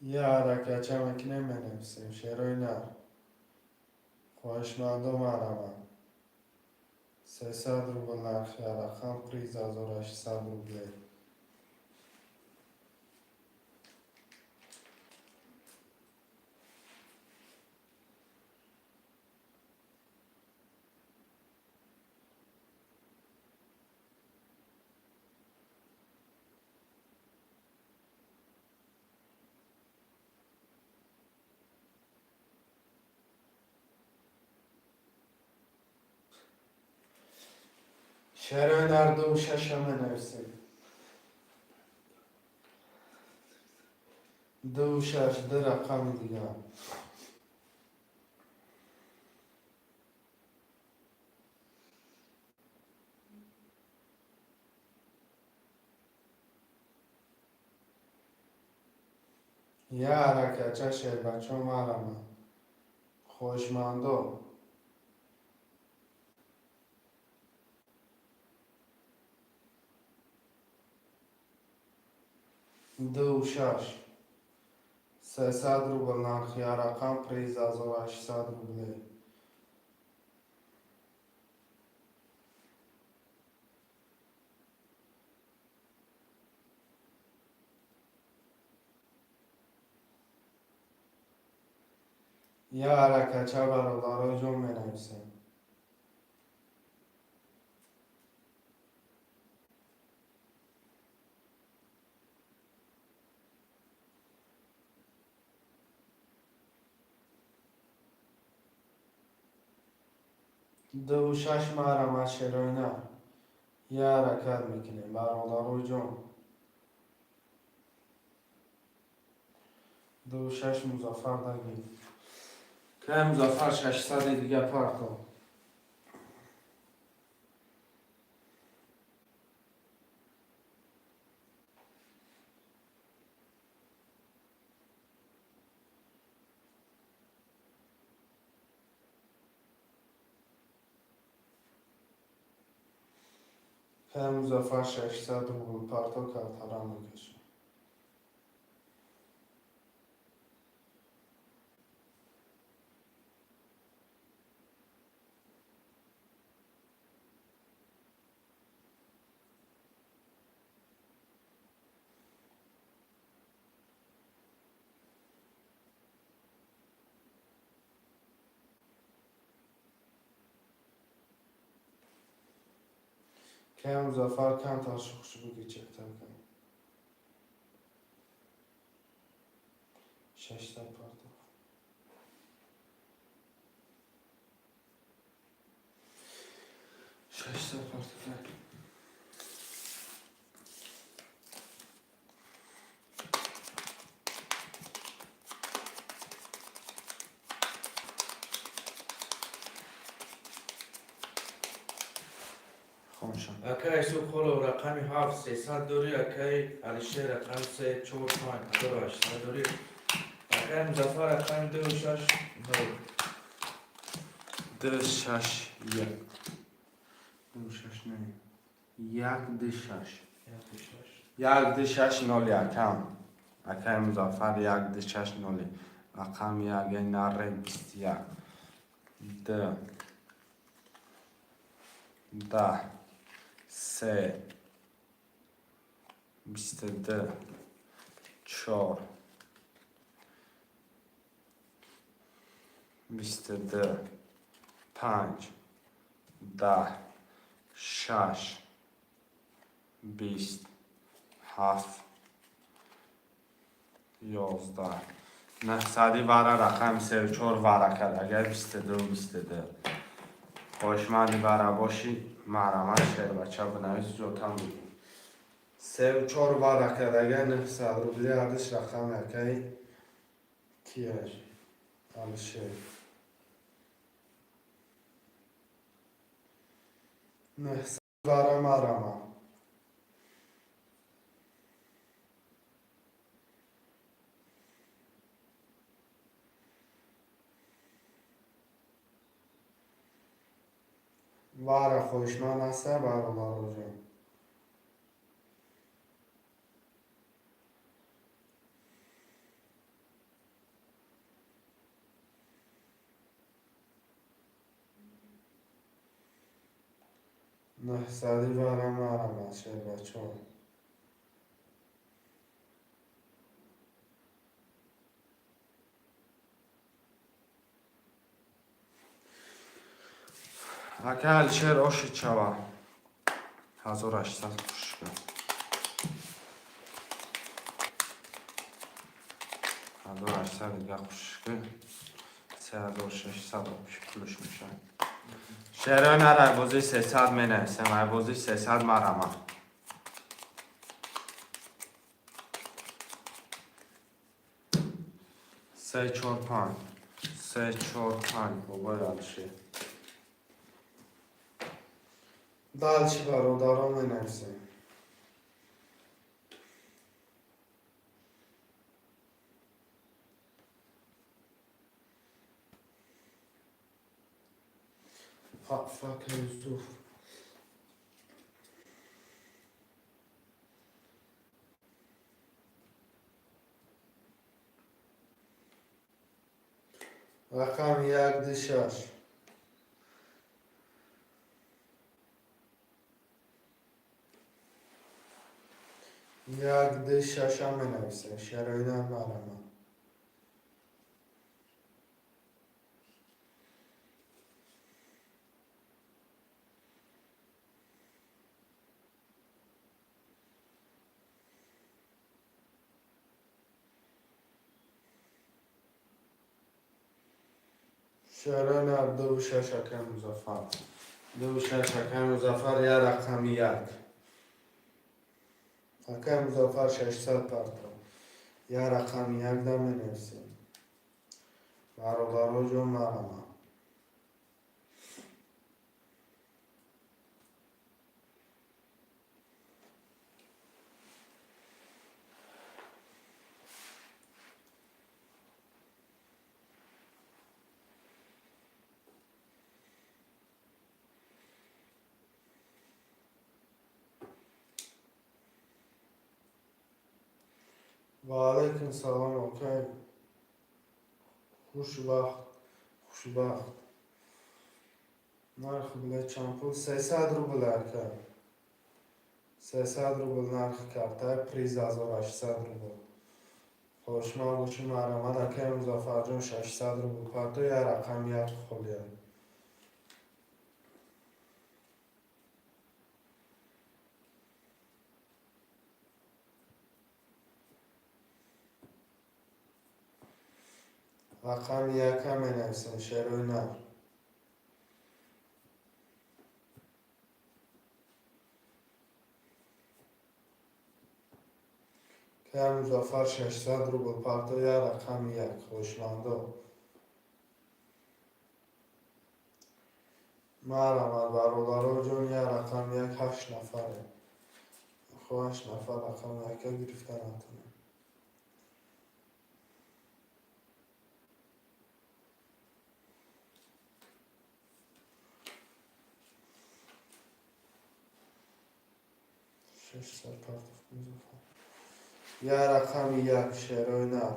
یه حرکت مکنه منویسیم شعرهای نرم خواهشمندم مرمه. 300 روبل نرخ رقم پریز 1800 روبل. شعرهای نرم دوشش هم منویسیم. دوشش ده رقم دیگه. یه حرکت شعر بچه مرمه. خوشمندم. دوشش 300 روبل نرخ رقم پریز 1800 روبل. یه حرکت برادر جان منویسیم. دوشش مرمه شعرهای نرم. یه حرکت میکنیم برادر جان. دوشش مظفر دگی که مظفر 600 دیگه پرکن. که مظفر 600 روبل پرتو کرد حرام میکشم. که مظفر کم تا خوش بگی چکتر کنیم. 600 پرتو 600 پرتو کرد. خونشم اکی سو خلو رقمی 7 300 دوری اکی علیشه رقم 3 4 5 8 دوری اکی مظفر رقم 2 6 9 2 6 1 2 6 نه 1 2 6 1 2 6 0 یکم اکی مظفر 1 2 6 0 رقم 1 نره 21 2 10 3 22 4 22 5 10 6 20 7 11 900 برای رقم 34 ورا کرد اگر 22 خوشمندی برای باشی مرمه شعر بچه بنویس جوتم بگیم 34 ورا کرد اگر 900 روبلی هردش رقم یکی تیاج حال شعر 900 برای مرمه واره خوشمان است برادر جان. نه سادی واره مارم از شیر بچه ها. اکل شیر آشی چوا 1800 خوشگل 1800 دیگه خوشگل 3600 پولش میشه شیرهای نره بازی 300 می نویسم بازی 300 مرمه 345 345 بابا یادشه دالچی برادران می نویسیم. فاک یوسف رقم 126 126 هم می نویسیم. شیرهای نر مارم. شیرهای نر 26 اکم مزفر 26 اکم مزفر یه رقم 1 اکم مزفر 600 پرتو یه رقم 1 دم می نویسیم. برادرها جون مارم. و علیکم سلام اوکی خوشبخت نرخ بله چند پول 300 روبل کرد 300 روبل نرخ کرد تا پریز 1800 روبل خوشمان باشی مرمد اکه مزافر جان 600 روبل پرتو یه رقمیت خولیه رقم 1 هم می نویسیم. شیروی نر که مزافر 600 روبل پرتو یه رقم 1 خوشمانده مرمد برادرها جون یه رقم 1 8 نفره خب 8 نفر رقم 1 گرفتن نتونه 600 پرتو مزافر یه رقم 1 شیروی نر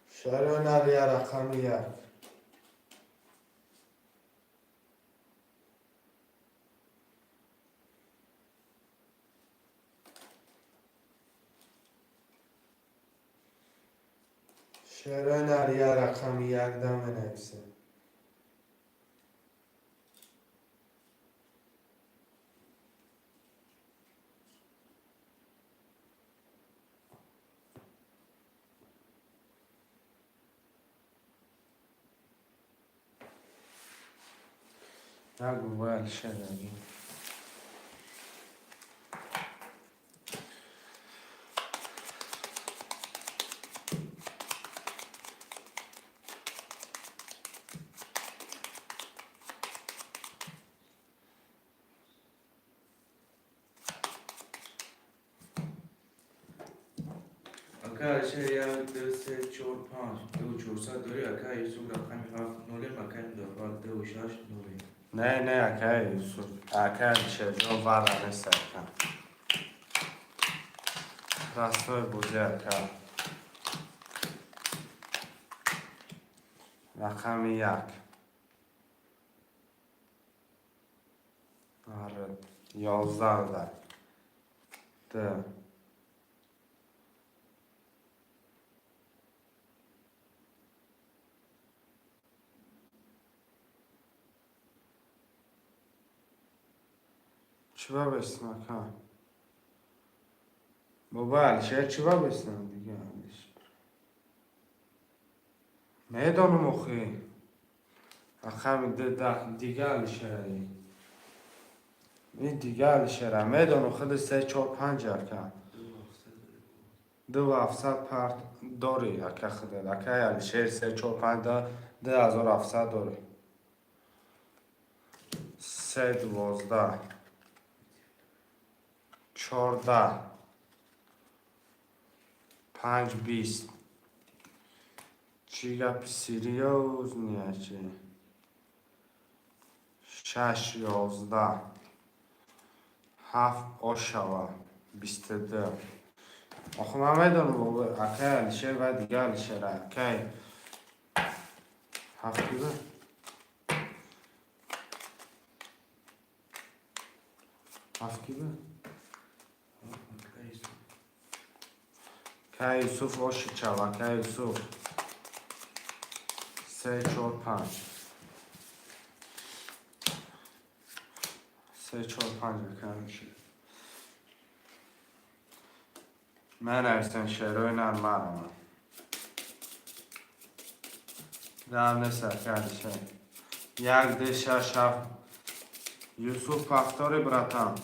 شیروی نر یه رقم 1 شیروی نر یه رقم 1 دم می نویسیم. نگو باید شنگی اکا شه یک دو سه چهار پنج دو چهارصد داری اکا یوسف رقم هفت نوله مکان مزافر دو شش نوله نه اکای یوسف اکای شجاع وارانه سرکن راستای بوده اکا رقم یک آره 11 ده چی بسن اکا بابا علیشه چی بسن دیگه میدانم مخی رقم دیگه علیشه این دیگه علیشه را میدانم خود 3 4 5 اکا دو افصد پرت داری اکا خود اکا علیشه 3 4 5 ده 2700 داری 3 12 14 5 20 چی گپی سیریوز نیه چی 6 11 7 آشوا 22 آخه من میدونم بابا اکای علیشه و دیگه علیشه را اکای 7 دیگه 7 دیگه اکای یوسف آشی چوا اکای یوسف 3 4 5 3 4 5 اکای میشه من ارسن شروع نرمارم دم نسر کردشه یک ده 6 7 یوسف پفتار براتم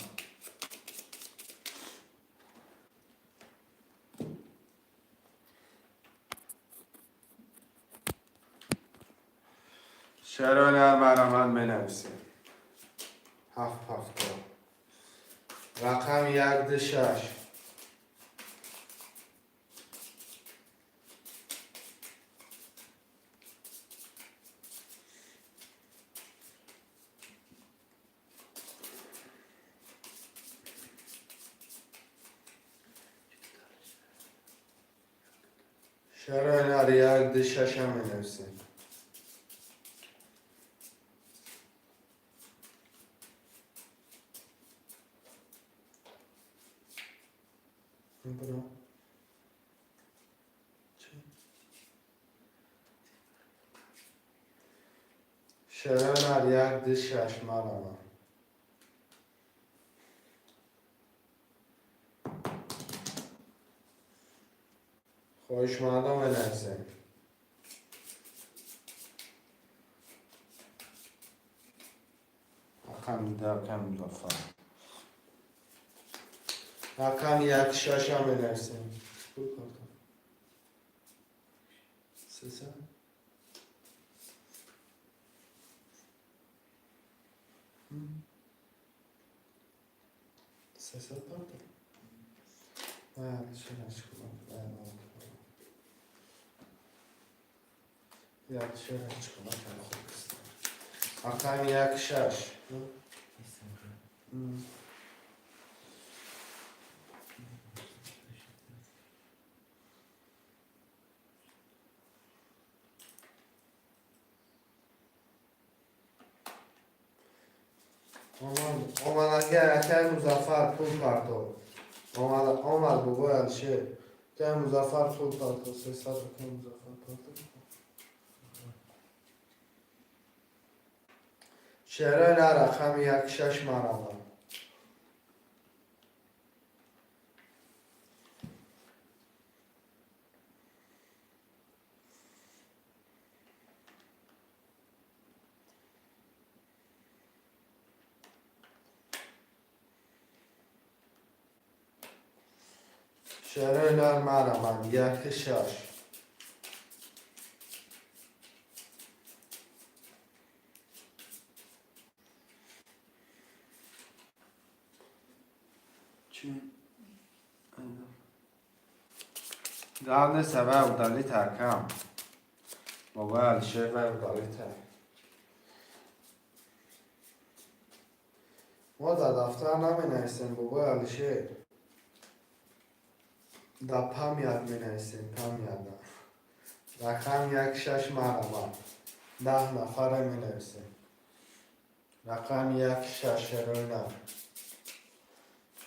شروع نرمارم من بنویسیم 7 پفتار رقم 1 ده 6 شروع نر 1 ده 6 هم بنویسیم شروع نر 1 ده 6 مرمم خوش مردم بنویسیم رقم ده کم مزافر رقم 1 6 هم بنویسیم سه سه پارت شنش کنم یک شنش کنم رقم 1 6 آمد اگر اکر مزفر پول پرتو آمد بابا الشه که مزفر پول پرتو 300 که مزفر پرتو شعره نه رقم 1 6 مرمم شعره نه مرمم 1 6 چی؟ Grande sebep udali takam. Baba Alişer ve udali tak. ما در دفتر نمی نویسیم بابا علیشه در پم یاد می نویسیم پم یاد رقم 16 مرمت 10 نفره می نویسیم رقم 16 شروینه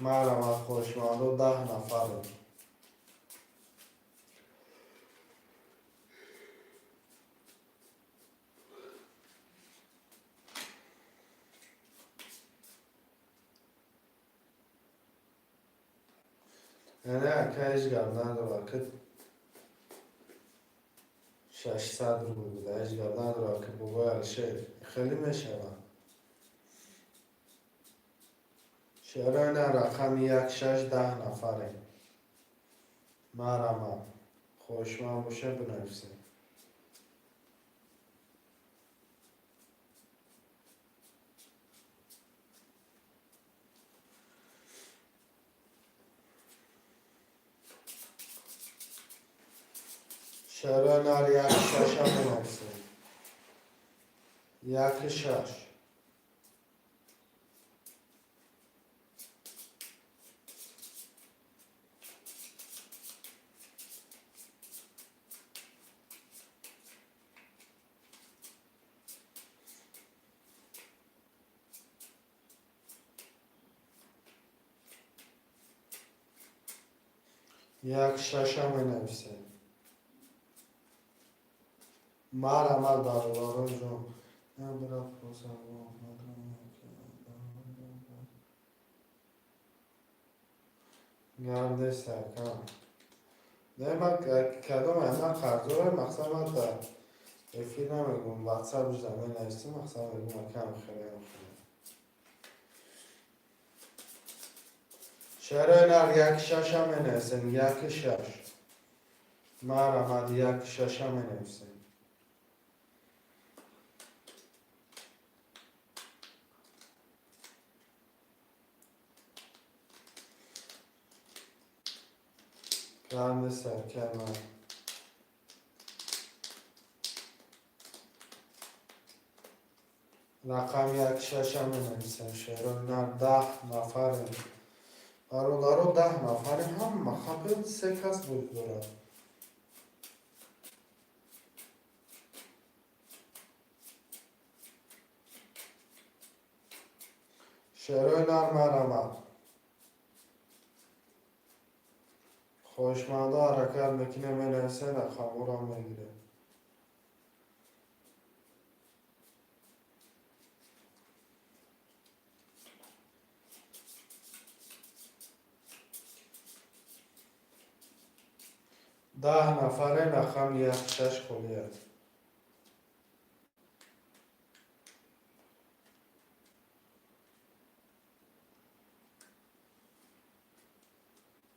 مرمت خوشمالو 10 نفره یعنی اکه هیچ گردن رو که 600 رو بوده هیچ گردن رو که بابا علیشه خیلی میشه شعرهای رقم 16 10 نفره مرمت خوشمال باشه بنویسیم شعرهای 16 هم بنویسیم 16 16 هم بنویسیم مرمت برادران جون گرده سرکم نه من کدوم من خرجوره مقصد من در افی نمیگم واتساپ زمین نویسیم مقصد میگم کم خیلی شعرهای 16 هم بنویسیم 16 مرمت 16 هم بنویسیم گرده سرکم رقم 16 هم بنویسیم شعرهای 10 نفره برادرها 10 نفره هم مخابل 3 کس بود دارد شعرهای مرمت خوشمنده حرکت میکنه می نویسه رقم را میگیره ده نفره رقم 16 خولیت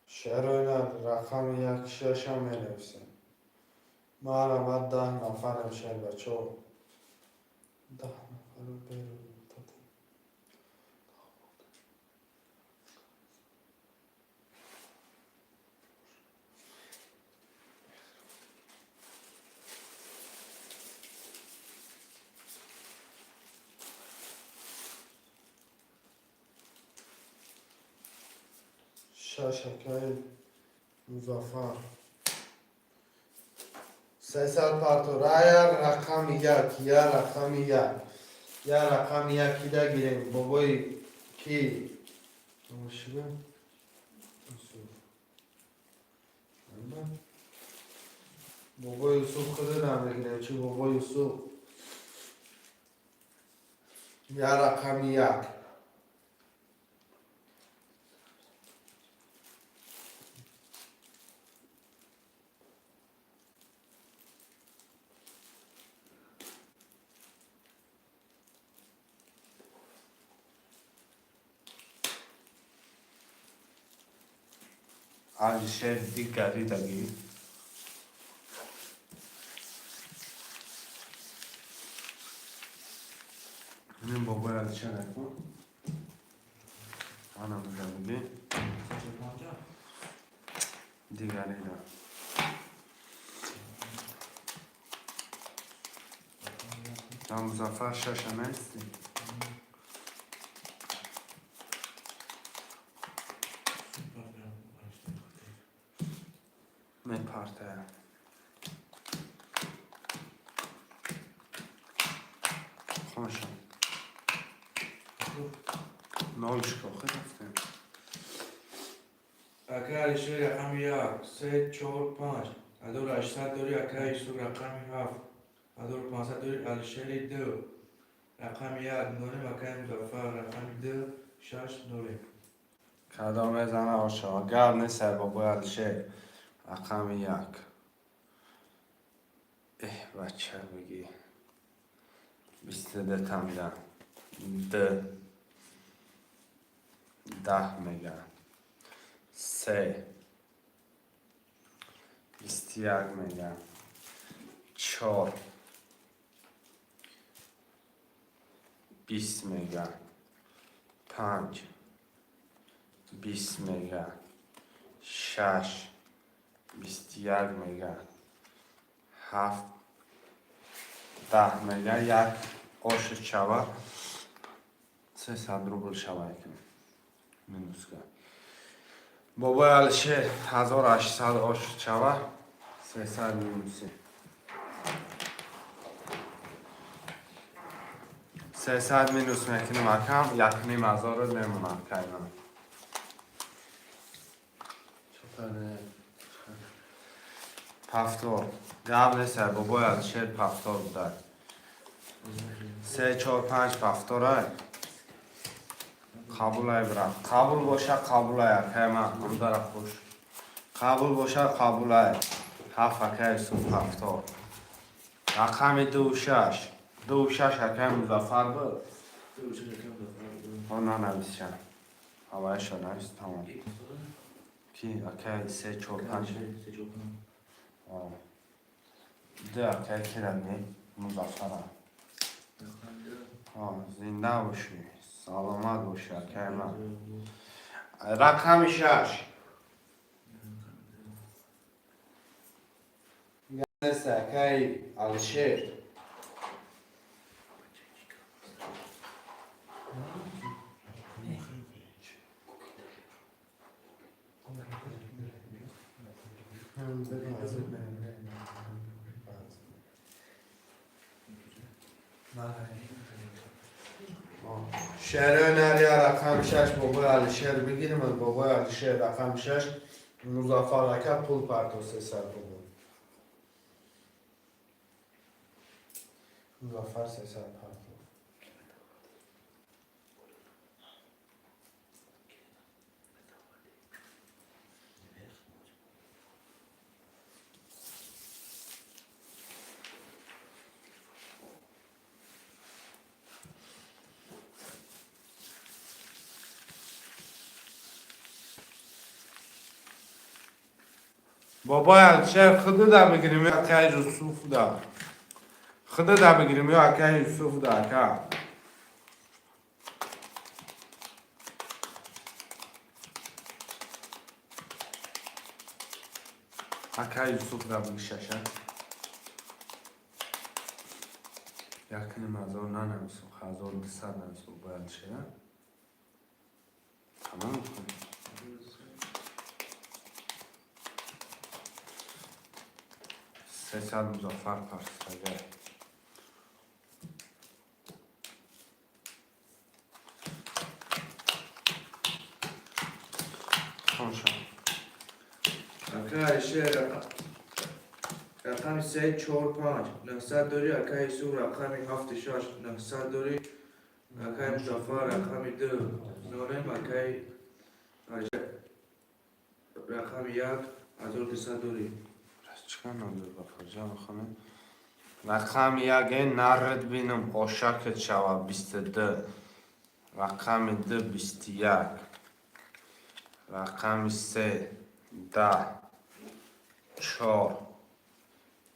شعرهای رقم 16 هم می نویسیم مرمت 10 نفر میشه بچه 10 نفر رو بیرون دادیم شاشکای مظفر 300 پرتو رای رقم 1 یا رقم 1 یا رقم 1 ده گیریم بابای کی نموشیده بابا یوسف خود نمیگیریم چی بابا یوسف یا رقم 1 Alişer dikkatli dagi. Benim baba Alişer akma. Anam da dagi. Dikkatli da. تا مزفر شش نیستی میپرته خوشم نالش که خیلی رفتیم اکای شیر رقم یک 3 4 5 ادور 800 دوری اکای یوسف رقم 7 ادور 500 دوری الشری 2 رقم 1 نونیم اکای مظفر رقم 2 6 نونیم کدام زنه آشا گرد نیست با باید شه رقم یک بچه بگی 22 میگن 10 میگن 3 21 میگن 4 20 میگن 5 20 میگن 6 21 میگن 7 10 میگن یک آش چوا 300 روبل شوا کنیم مینوس کن بابای علشه 1800 آش چوا 300 مینوسی 300 مینوس میکنیم اکم یک نیم هزار رو میمونم کهیمم هفتار گم نیست بابای علشه هفتار بوده 3 4 5 هفتاره قبول های برم قبول باشه قبول های کهیمم هم داره خوش قبول باشه قبول های هفت اکه صبح هفتار رقم 26 26 اکه مظفر بود نه نویسشم هوایش رو نویست تمام کی اکه 3 4 5 ده اکه کی رنگی مظفر زنده باشی سلامت باشی اکه من رقم 6 نیست اکه الشیر شهر نری رقم 6 بابای علشیر بگیریم از بابای علشیر رقم 6 مظفر اکه پول پرتو 300 بود مظفر 300 پرتو بابای علشیر خود دا بگیریم یا اکه یوسف دا خود دا بگیریم یا اکه یوسف دا اکه اکه یوسف دا بگی ششه یک نیم هزار نه نمیسو 1200 نمیسو باید شه تمام کنیم 300 مظفر پرستگه خونشم اکای شیر رقم 3 4 5 900 دوری اکای یوسف رقم 7 6 900 دوری اکای مظفر رقم 2 نونیم اکای رقم 1 1200 دوری چکن نامده با فرجا بخونیم رقم یگه نرد بینم آشکت شوه 22 رقم 2 21 رقم 3 10 4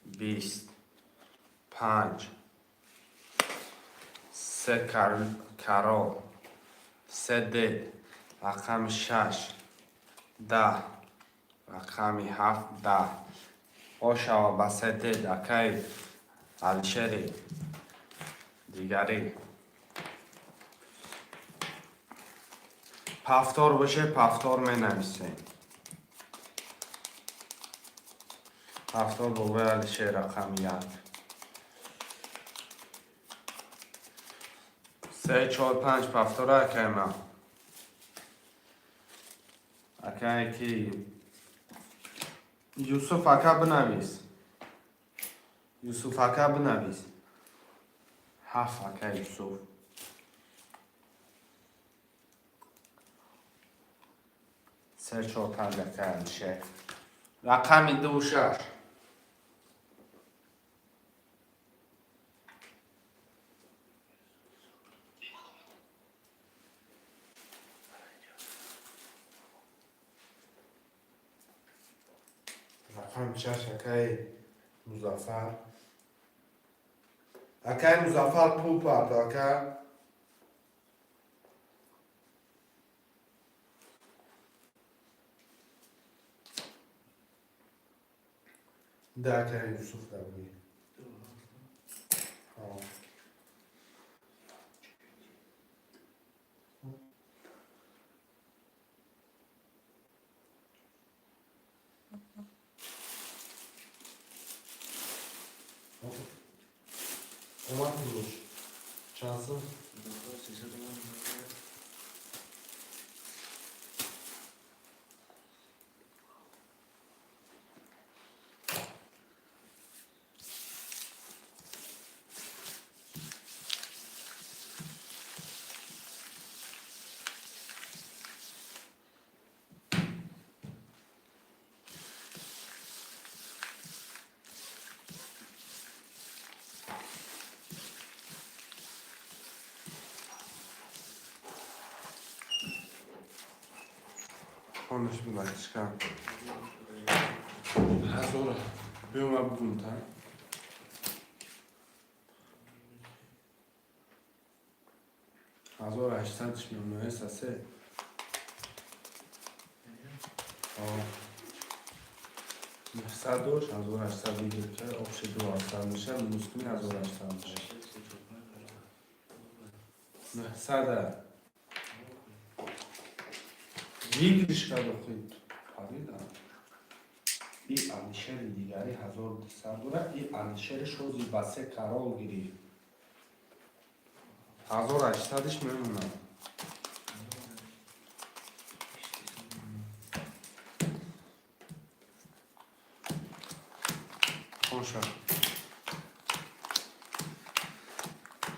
20 5 3 کرال 3 ده رقم 6 10 رقم 7 10 آشا بسته دکای الشری دیگری پفتار باشه پفتار می نویسیم. پفتار بگوی علیشه رقم 1 3 4 5 پفتار اکه ما اکه کی یوسف اکه بنویس. یوسف اکه بنویس. 7 اکه یوسف 3 4 5 اکه علیشه رقم 2 6 رقم 6 اکه مظفر. اکه مظفر پول پرد اکه. ده اکه یوسف دوی. اومد روش چانسın konuş bir bak çıkar. Hazır. Bir ma bunta. Hazır 800 milyon esası. Sador hazır 800 milyon که آبشه دو آسان میشه مسکین hazır 800 میشه. نه میگیش کرده خود پریدم. این علیشر دیگری 1200 دوره. این علیشر شوزی بسه کرال گیری 1800ش میمونم. خوشم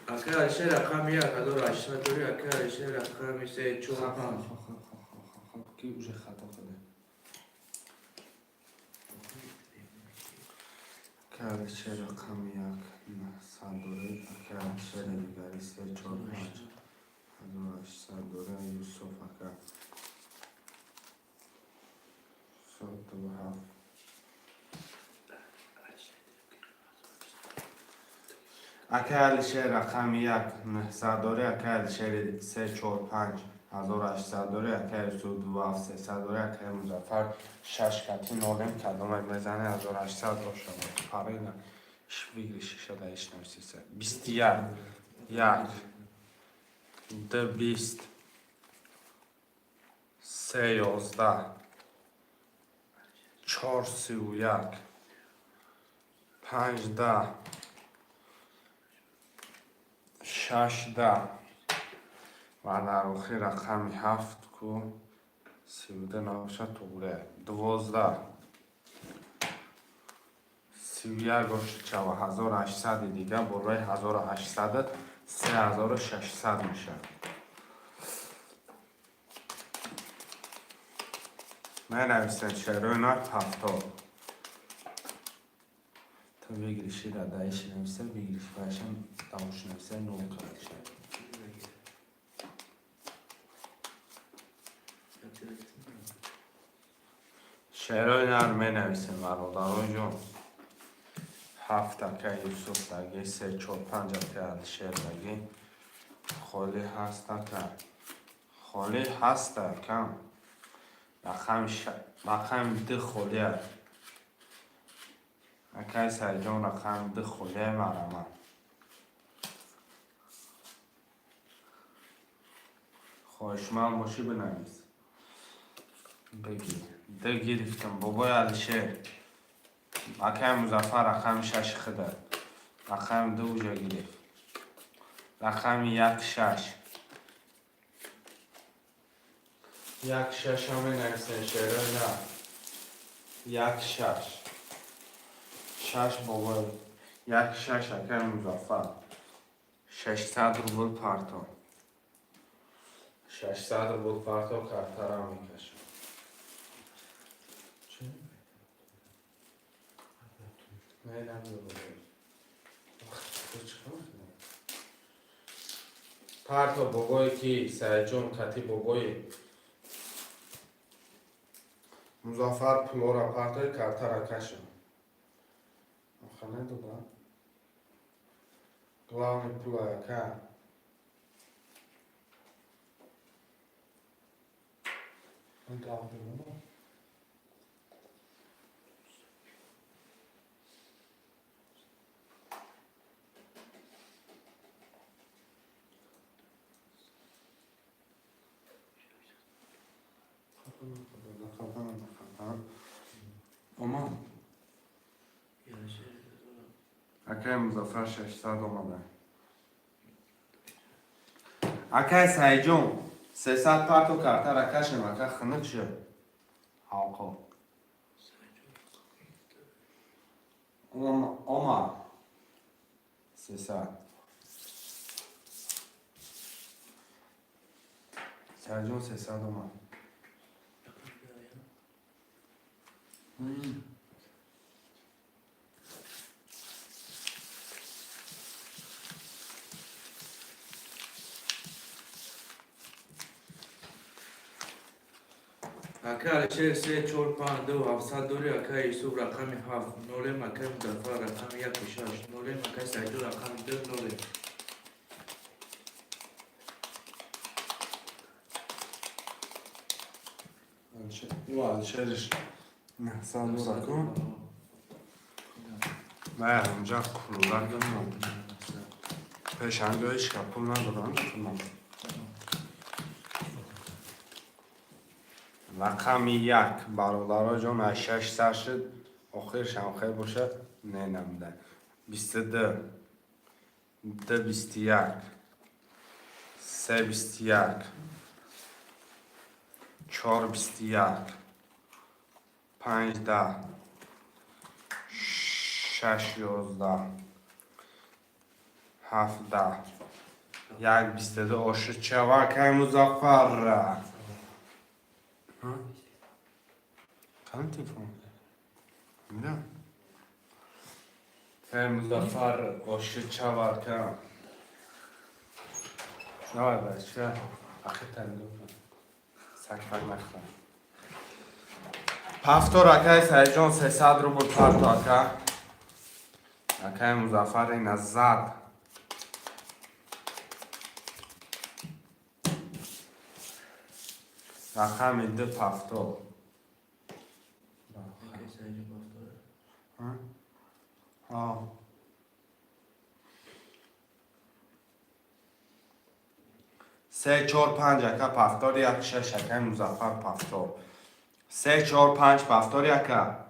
اکه علیشه رقم 1 1800 دوری اکه علیشه رقم 3 4 5 کی اوجه خطا کنه که علیشه رقم 1 900 دوره اکه علیشه دیگری 3 4 5 1800 دوره یوسف اکه صد و هفت اکه علیشه رقم 1 900 دوره اکه علیشه 3 4 5 1800 دوره اکه یوسف 2 300 دوره اکه مظفر 6 کتی نولم کدام میزنه 1800 باشه پریدم iş بگیریش شده ایش نمیسیسه 21 1 2 20 3 11 4 31 5 10 6 10 و در آخر رقم 7 کو 32 نباشه توره 12 31 باشه چه و 1800 دیگه برای 1800 3600 میشه. من نویسن شعرهای نار هفتاد تا بگیریشی را دایش نویسه بگیریش باشم داموش نویسه نو کارشه شعرهای نار می نویسن برادران جون 7 که یوسف دگی 3 4 5 که علیشر دگی خالی هست که خالی هست کم رقم 2 خالی اکای سرجان رقم 2 خالی مرمه خواهشمند باشی بنویس. بگیر. ده گرفتم بابای علیشیر. اکای مظفر رقم 6 خدا. رقم 2 اونجا گرفت. رقم 1 6. 1 6 هم نویسن شعره نه. 1 6. 6 بابای. 1 6 اکای مظفر. 600 روبل پارتو. 600 روبل پارتو کارتر هم میکشم. نه نمیدونم. پارتو بابای کی سایجون کتی بابای مظفر پلورا پارتوی کارتر کشم. خانه دوباره. Главный плака. Он там был. Ома. Акай Музафар 600 اومده. اکای سایجون 300 پارتو کارتا را کشم اکای خنک شد. حاقو. اوما 300. سایجون 300 اومد. اکای علیشیر 3 4 5 2 700 دوری اکای یوسف رقم 7 نولم اکای مظفر رقم 1 6 نولم اکای سعیدو رقم 2 نولم علیشیرش نه سالو را کن. نه اونجا کلولا کنم. پیشنگاهش که پول ندارم کنم. رقم 1 برادرها جان 6 سر شد. آخرش هم خیلی باشه نه نمیده. 22 2 21 3 21 4 21 5 10 6 11 7 10 1 22 آشد چواک مظفر کام تلفن نه مظفر آشد چواک نه بچه آخه تندو سکفک نخواه پفتور اکای سایجان 300 روبل پارتو اکای مظفر این از زد رقم 2 پفتور اکای سعیدو پفتوره ها 3 4 5 اکا پفتور 1 6 اکای مظفر پفتور 3 4 5 پفتور اکا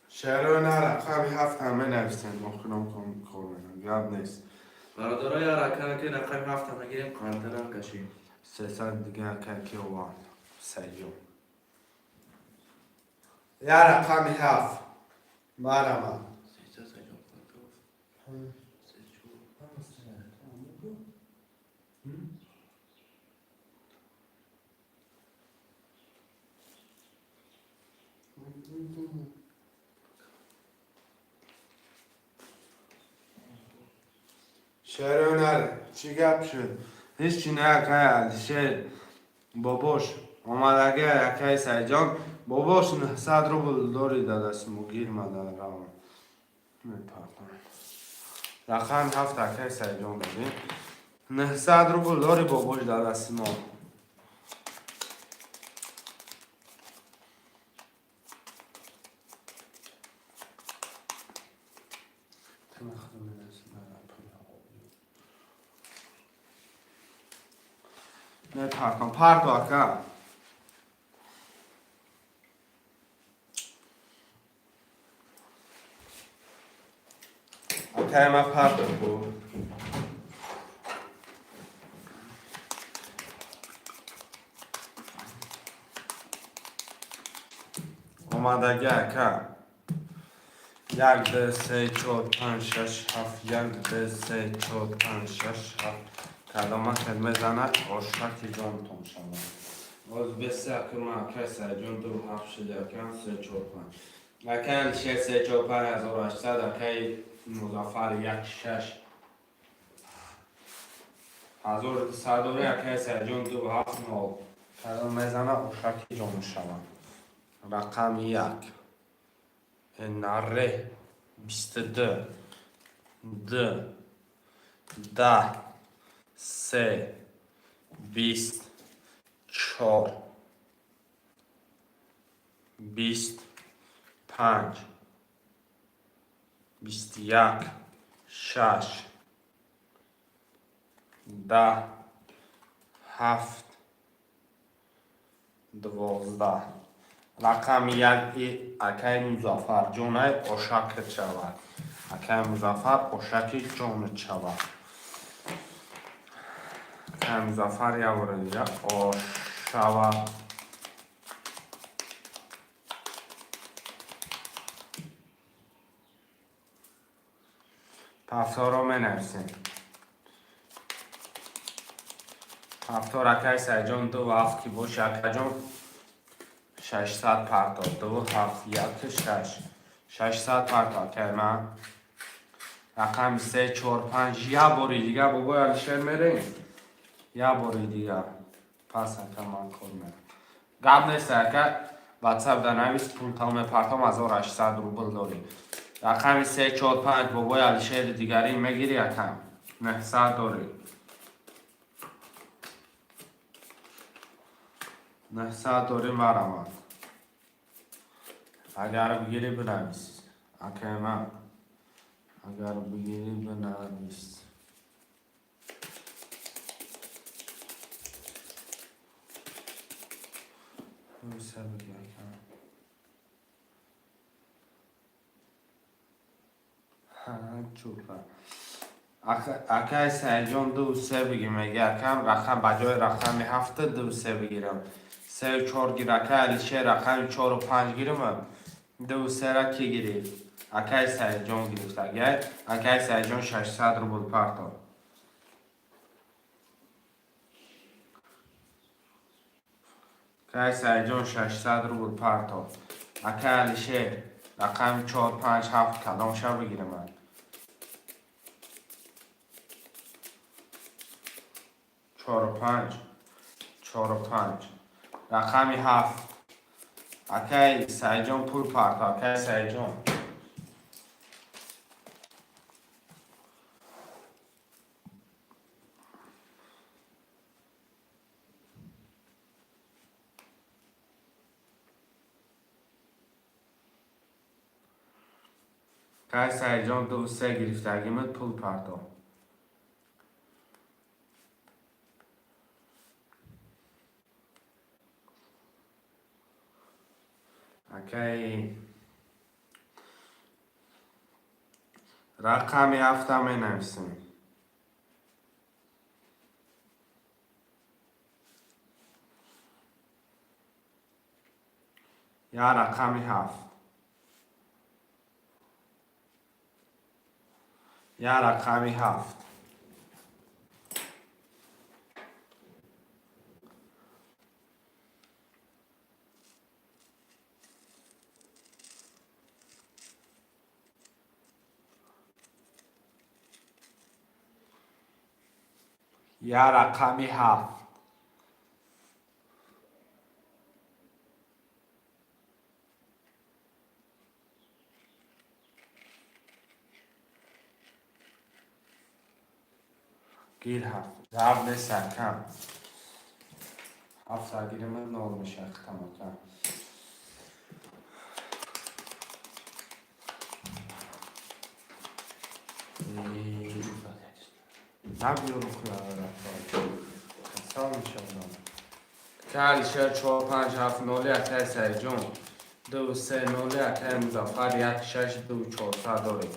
شعر نه رقم 7 همه نویسن مخونم کنم یاد نیست برادرای رقم که رقم 7 هم گیریم کارتر هم کشیم 300 دیگه که وان سیجون یا رقم 7 مرمه 300 سعیدو پفتور شعر نره چی گپ شد هیچ چی نه اکای علیشیر باباش اومد اگه اکای سایجان باباش 900 روبل داری دادست مو گیر مدن رام میپردن رقم 7 اکای سیجان ببین 900 روبل داری باباش در دست ما. نه پرکن پرک اکا اکای ما پرک بود اومدگی اکا 1 2 3 4 5 6 7 1 2 3 4 5 6 7 کلامه کلمه زنه آشکی جانتون شما باز بسه اکر من اکای سیجان 2 7 شده اکا 3 4 5 اکای 6 3 4 5 1800 اکای مظفر 1 6 1200 دوره اکای سیجان 2 7 9 کلامه زنه آشکی جان شما رقم 1 نره 22 2 10 3 20 4 25 21 6 10 7 12 رقم 1 اکای مظفر جانای آشکت شود اکای مظفر آشکی جانت شود اکای مظفر یا باره دیگه آشود پفتار رو می نویسیم پفتار اکای سیجان 2 7 که باشه اکای جان 600 پرتا 2 7 1 6 600 پرتا که من رقم 3 4 5 یه باری دیگه بابا علیشر میریم یه باری دیگه پس اکا من کار میرم قبل نیست اکا واتساپ در نویس پول تمام پرتام 1800 روبل داری رقم 3 4 5 بابای علیشر دیگری میگیری اکا 900 داری 900 داری مرمت اگر بگیری بنویس اکا من اگر بگیری بنویس اکای سیجان 2 3 بگیم اگر کم رقم بجای رقم 7 2 3 بگیرم 3 و 4 گیر اکای علیشه رقم 4 و 5 گیرم 2 3 را کی گیری اکای سیجان گرفت اگر اکای سیجان 600 روبل پرتا اکای سیجان 600 روبل پرتا اکای علیشه رقم 4 5 7 کدام شب بگیرم من 4 و 5 4 و 5 رقم 7 اکای سیجان پول پرتا اکای سیجان اکای سیجان 2 3 گرفتگیمت پول پرتا اکای رقم 7 می نویسیم یا رقم 7 یا رقم 7 یا رقم 7 یا گیر هفت قبل سکم هفت گیرم نال میشه تمام. نبیارم خیلی رفت سال میشه بودم کل شد 4 5 7 نولی اکای سریجون 2 3 نولی اکای مزافر 1 6 2 4 صد داری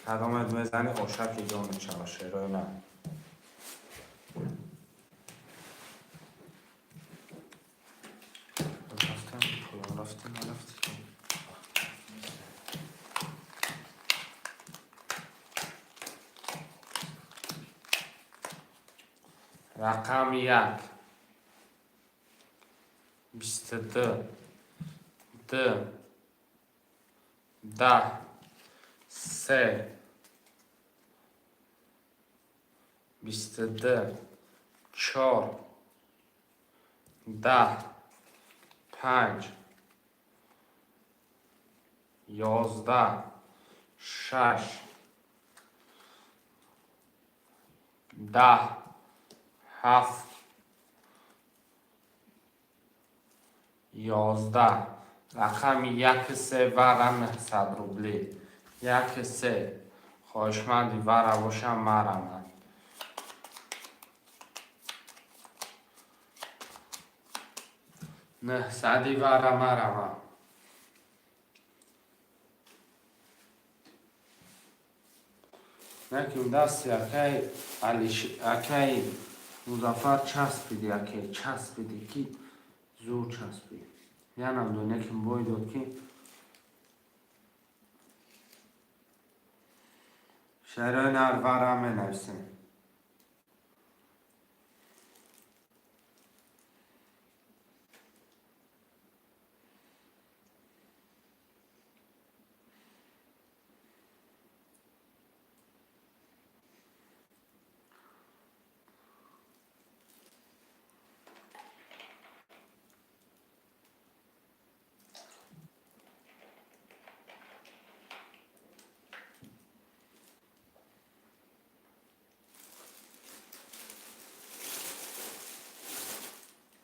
کدامت میزنی خوشک جان چرا شیرای نه رفتم رقم 1 22 2 10 3 22 4 10 5 11 6 10 7 11 رقم 1 3 ورم 100 روبلی 1 3 خواهشمندی ور باشم مرم نه صدی ورم مرم نکیم دستی اکی مزافر چسبیدی اکی چسبیدی کی زور چسبید یعنی دو نکیم بایدود که شرای نرورم نفسیم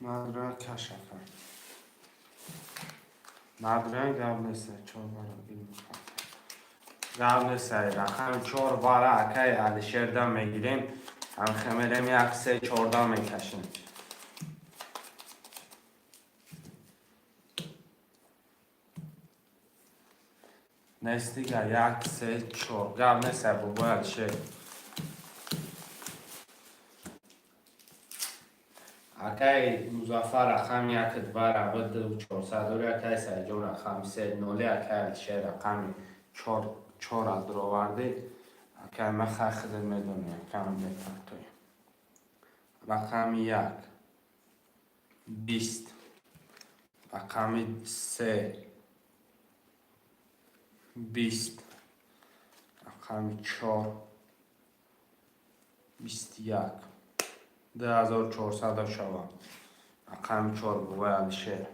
مدرن کشفم مدرن قبل سه 4 قبل سه رقم 4 باره اکی علیشردم میگیریم هم خمیرم 1 3 14 میکشیم نستیگه 1 3 4 قبل سه باید شه اکی مزافر رقم 1 2 ربط 2 400 دوری اکی سیجون رقم 3 نولی اکی شه رقم 4 در آورده اکی مخه خیلی میدونیم کم میتونم توی رقم 1 20 رقم 3 20 رقم 4 21 2400 شوم رقم 4 باید شه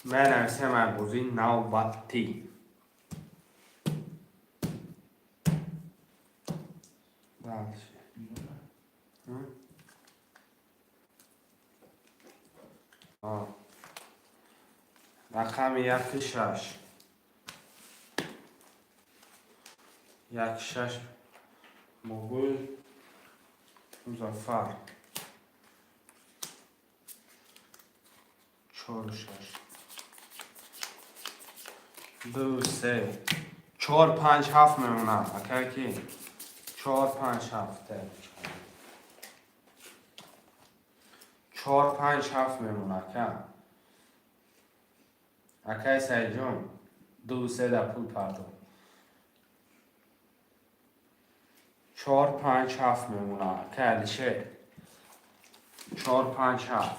من نویسم مربوزی نوبتی باید شه رقم 1 6 1 6 مغول مزافر 4 6 2 3 4 5 7 میمونم اکی کی 4 5 7 4 5 7 میمونه اکی سیجون 2 3 در پول پردون 4 5 7 میمونه اکی علیشه 4 5 7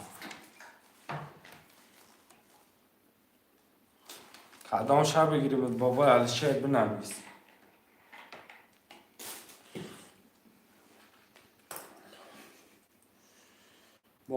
قدام شب بگیریم بابا علیشه بنویس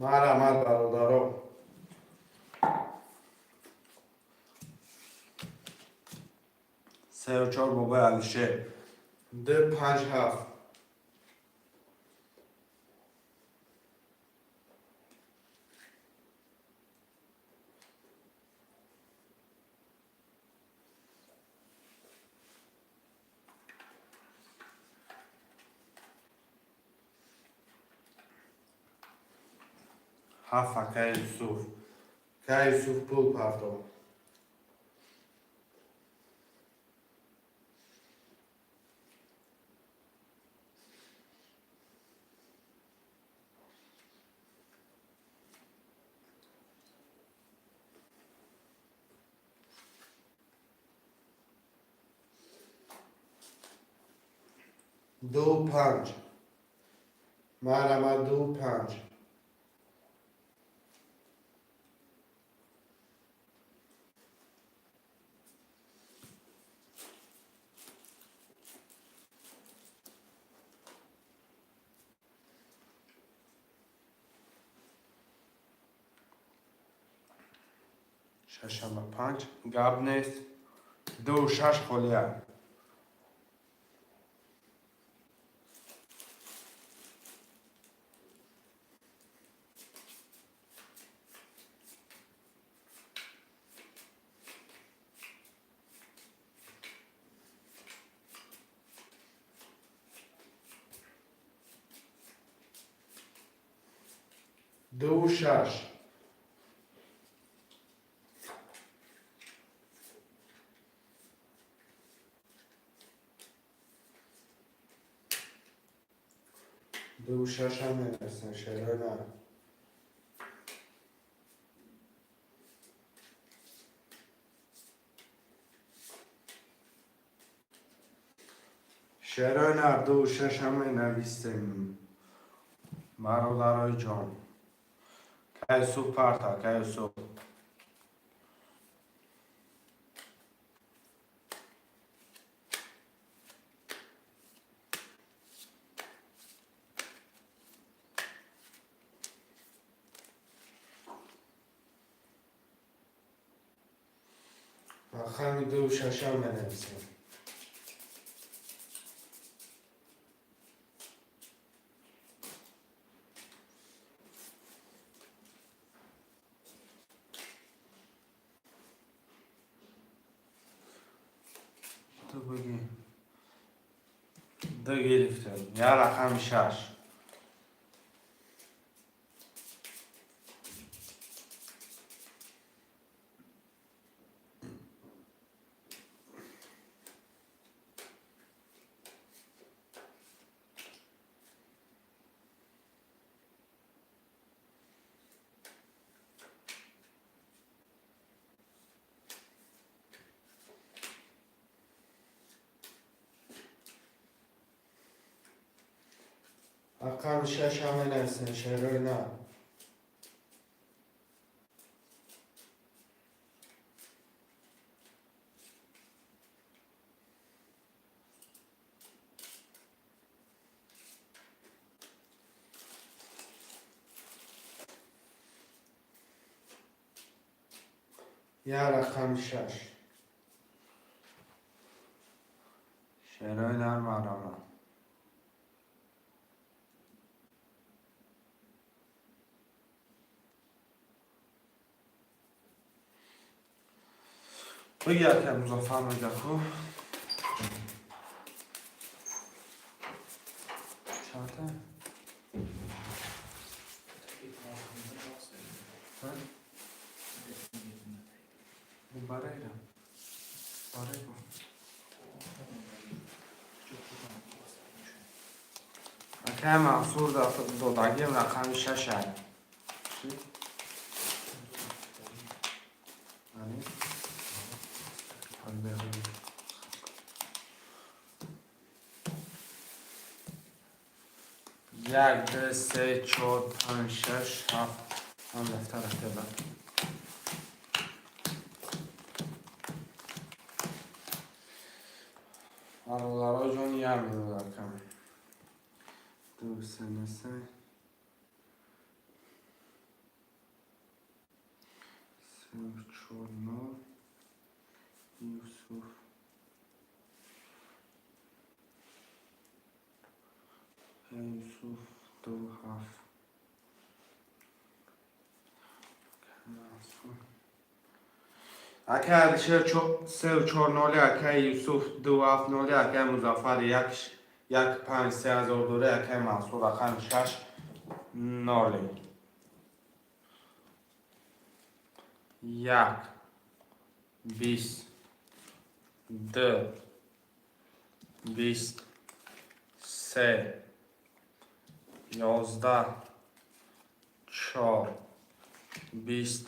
مرحمت برادرم. سه و چهار بابای علیشه. 2 5 7 هفت که یوسف. که یوسف پول پرداخت. دو 5 مرحمت 2 5 ششم و پنج گب نیست. 2 و 6 خلیه. دو 6 2 6 هم نمیرسن شعره نه. شعره نه 2 6 هم نویستیم. برادرای جان. که یوسف پرتا. که یوسف. همین 2 6 هم نویسیم. تو بگی. 2 گرفتیم. یه رقم 6. رقم 6 هم نویسیم شعره نه. یه رقم 6 شعرهای نرم آرامه. بگی که مزافر میگه خو. چهارده؟ برای را. برای با. اکه محصول دادگیم رقم 6 هست. چی؟ یک 2 3 4 5 6 7 هم دفتر اختبار. برادرای جان یه میدو در کم. 2 3 3 2 7 اکه اردشیر 3 و 4 نولی اکه یوسف 2 و 7 نولی اکه مظفر 1 5 3 هزار دوره اکه محصول رقم 6 نولی 1 20 2 20 3 11 4 20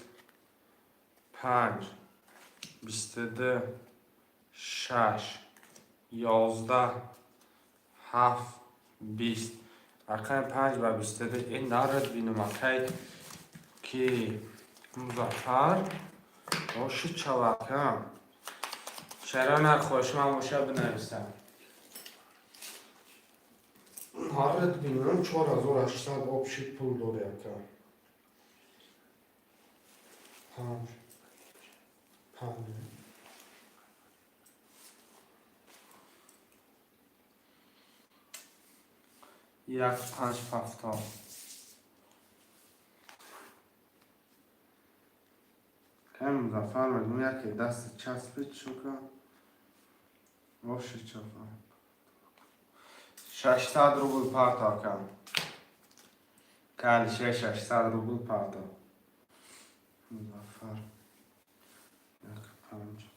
5 22 6 11 7 20 رقم 5 و 22 این نرد بینم اکی که مظفر باشید چه وقتم چرا نخوش من باشه بنویسم هرد بینم 4800 obşit pul dolu yaka 5 یک 5 هفته که مظفر میگم یکی دست چسبید شکر باشید چه وقتم 600 روبل پارتا کم کالیشه 600 روبل پارتا مظفر 1 5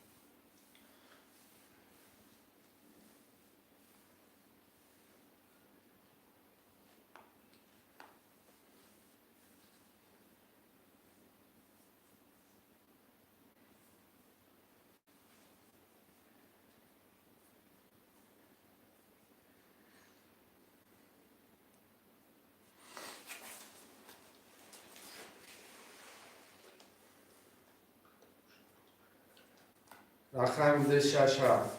رقم ده 6 7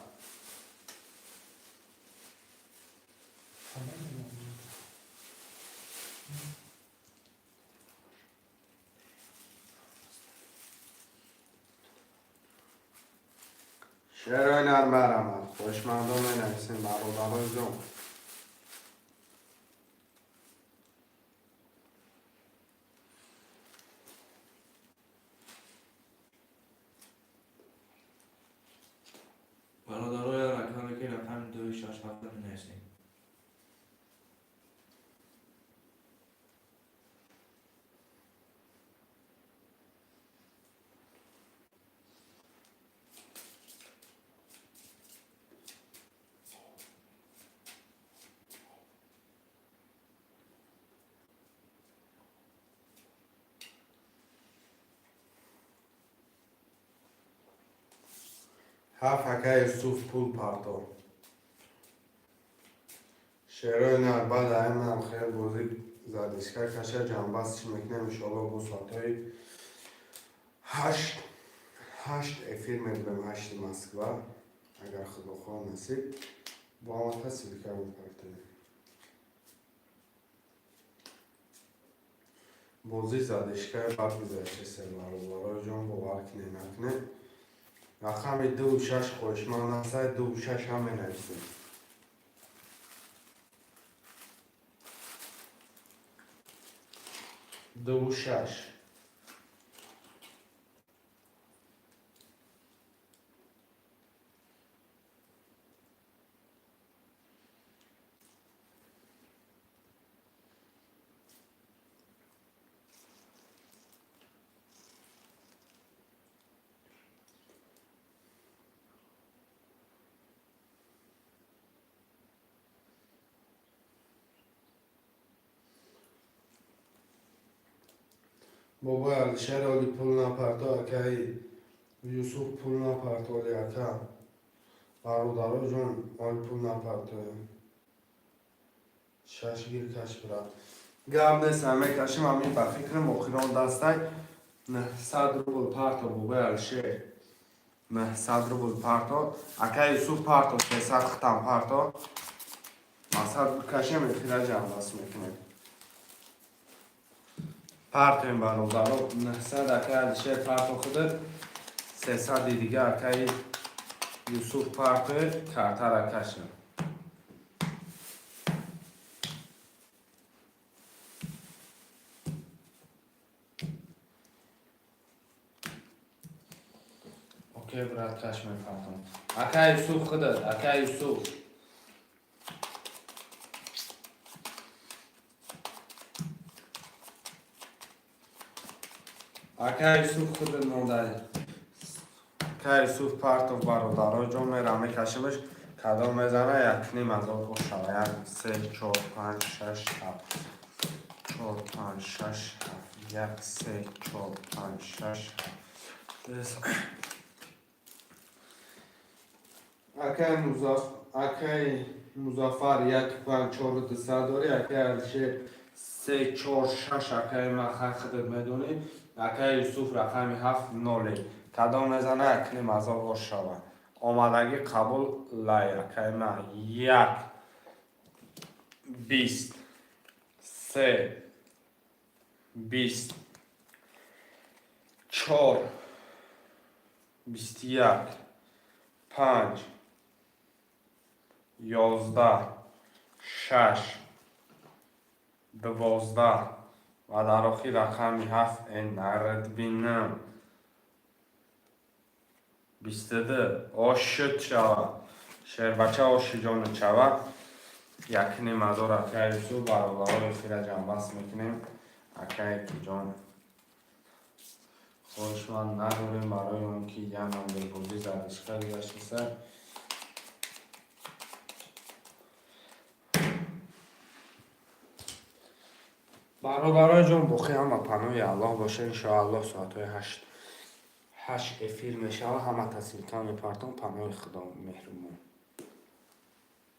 شعرهای نرم برآمد خوشمندانه نویسیم برادرای جان برادرای رقمی که رقم 2 6 7 بنویسیم هفت اکه یوسف پول پارتا شعرهای نر بعد هم خیلی بازی زدیشکر کشه جنبست چی میکنم انشاءالله با ساعتهای 8 افیر میدونم 8 مسکوه اگر خدا خواه نصیب با هم تصویر کردم پارتا بازی زدیشکر بعد بزرچه سر برای جان باور کنه نکنه رقم 2 و 6 خوشمند است 2 و 6 هم بنویسیم 2 و 6 بابا اردشیر آلی پول نپرتا اکایی یوسف پول نپرتا آلی اکا برادرها جون آلی پول نپرتا 6 گیر کش برد گم نیست همه کشیم همین با فکرم اخیران دسته 100 روبل پارتا بوبه الشه 100 روبل پارتا اکه یوسف پارتا 300 ختم پارتا مثلا کشیم اخیره جمع بس میکنیم پارتا این برادرها 900 اکه الشه پارتا خوده 300 دیگه اکه یوسف پارتا کارتر کشیم که برات کش میفهمم. اکا یوسف خودت، اکا یوسف. اکا یوسف خودت مونده. اکا یوسف پارتو برادرای جون میرم میکشمش. کدام میزنه یک نیم از آن شما. 1 3 4 5 6 7 4 5 6 7 1 3 4 5 6 اکای مزافر 1 5 4 2 داری. اکای الشه 3 4 6 اکای ما خودت میدونی. اکای یوسف رقم 7 0. کدام میزنه یک نیم از آن شما. آمادگی قبول لای اکای ما 1 20 3 20 4 21 5 11 6 12 و در آخر رقم 7 این نرد بینم 22 آشد شود شیر بچه آشد جان شود یک نیم از آن اکای یوسف برادرای خیره جنبست میکنیم. اکای جان خوشمند نداریم برای اون که یه من دلبوزی زدشکر گشت سر. برادرای جان بخی همه پناهی الله باشه. انشاءالله ساعت 8 افیر میشه و همه تصویرتان میپرتم. پناه خدا مهربون.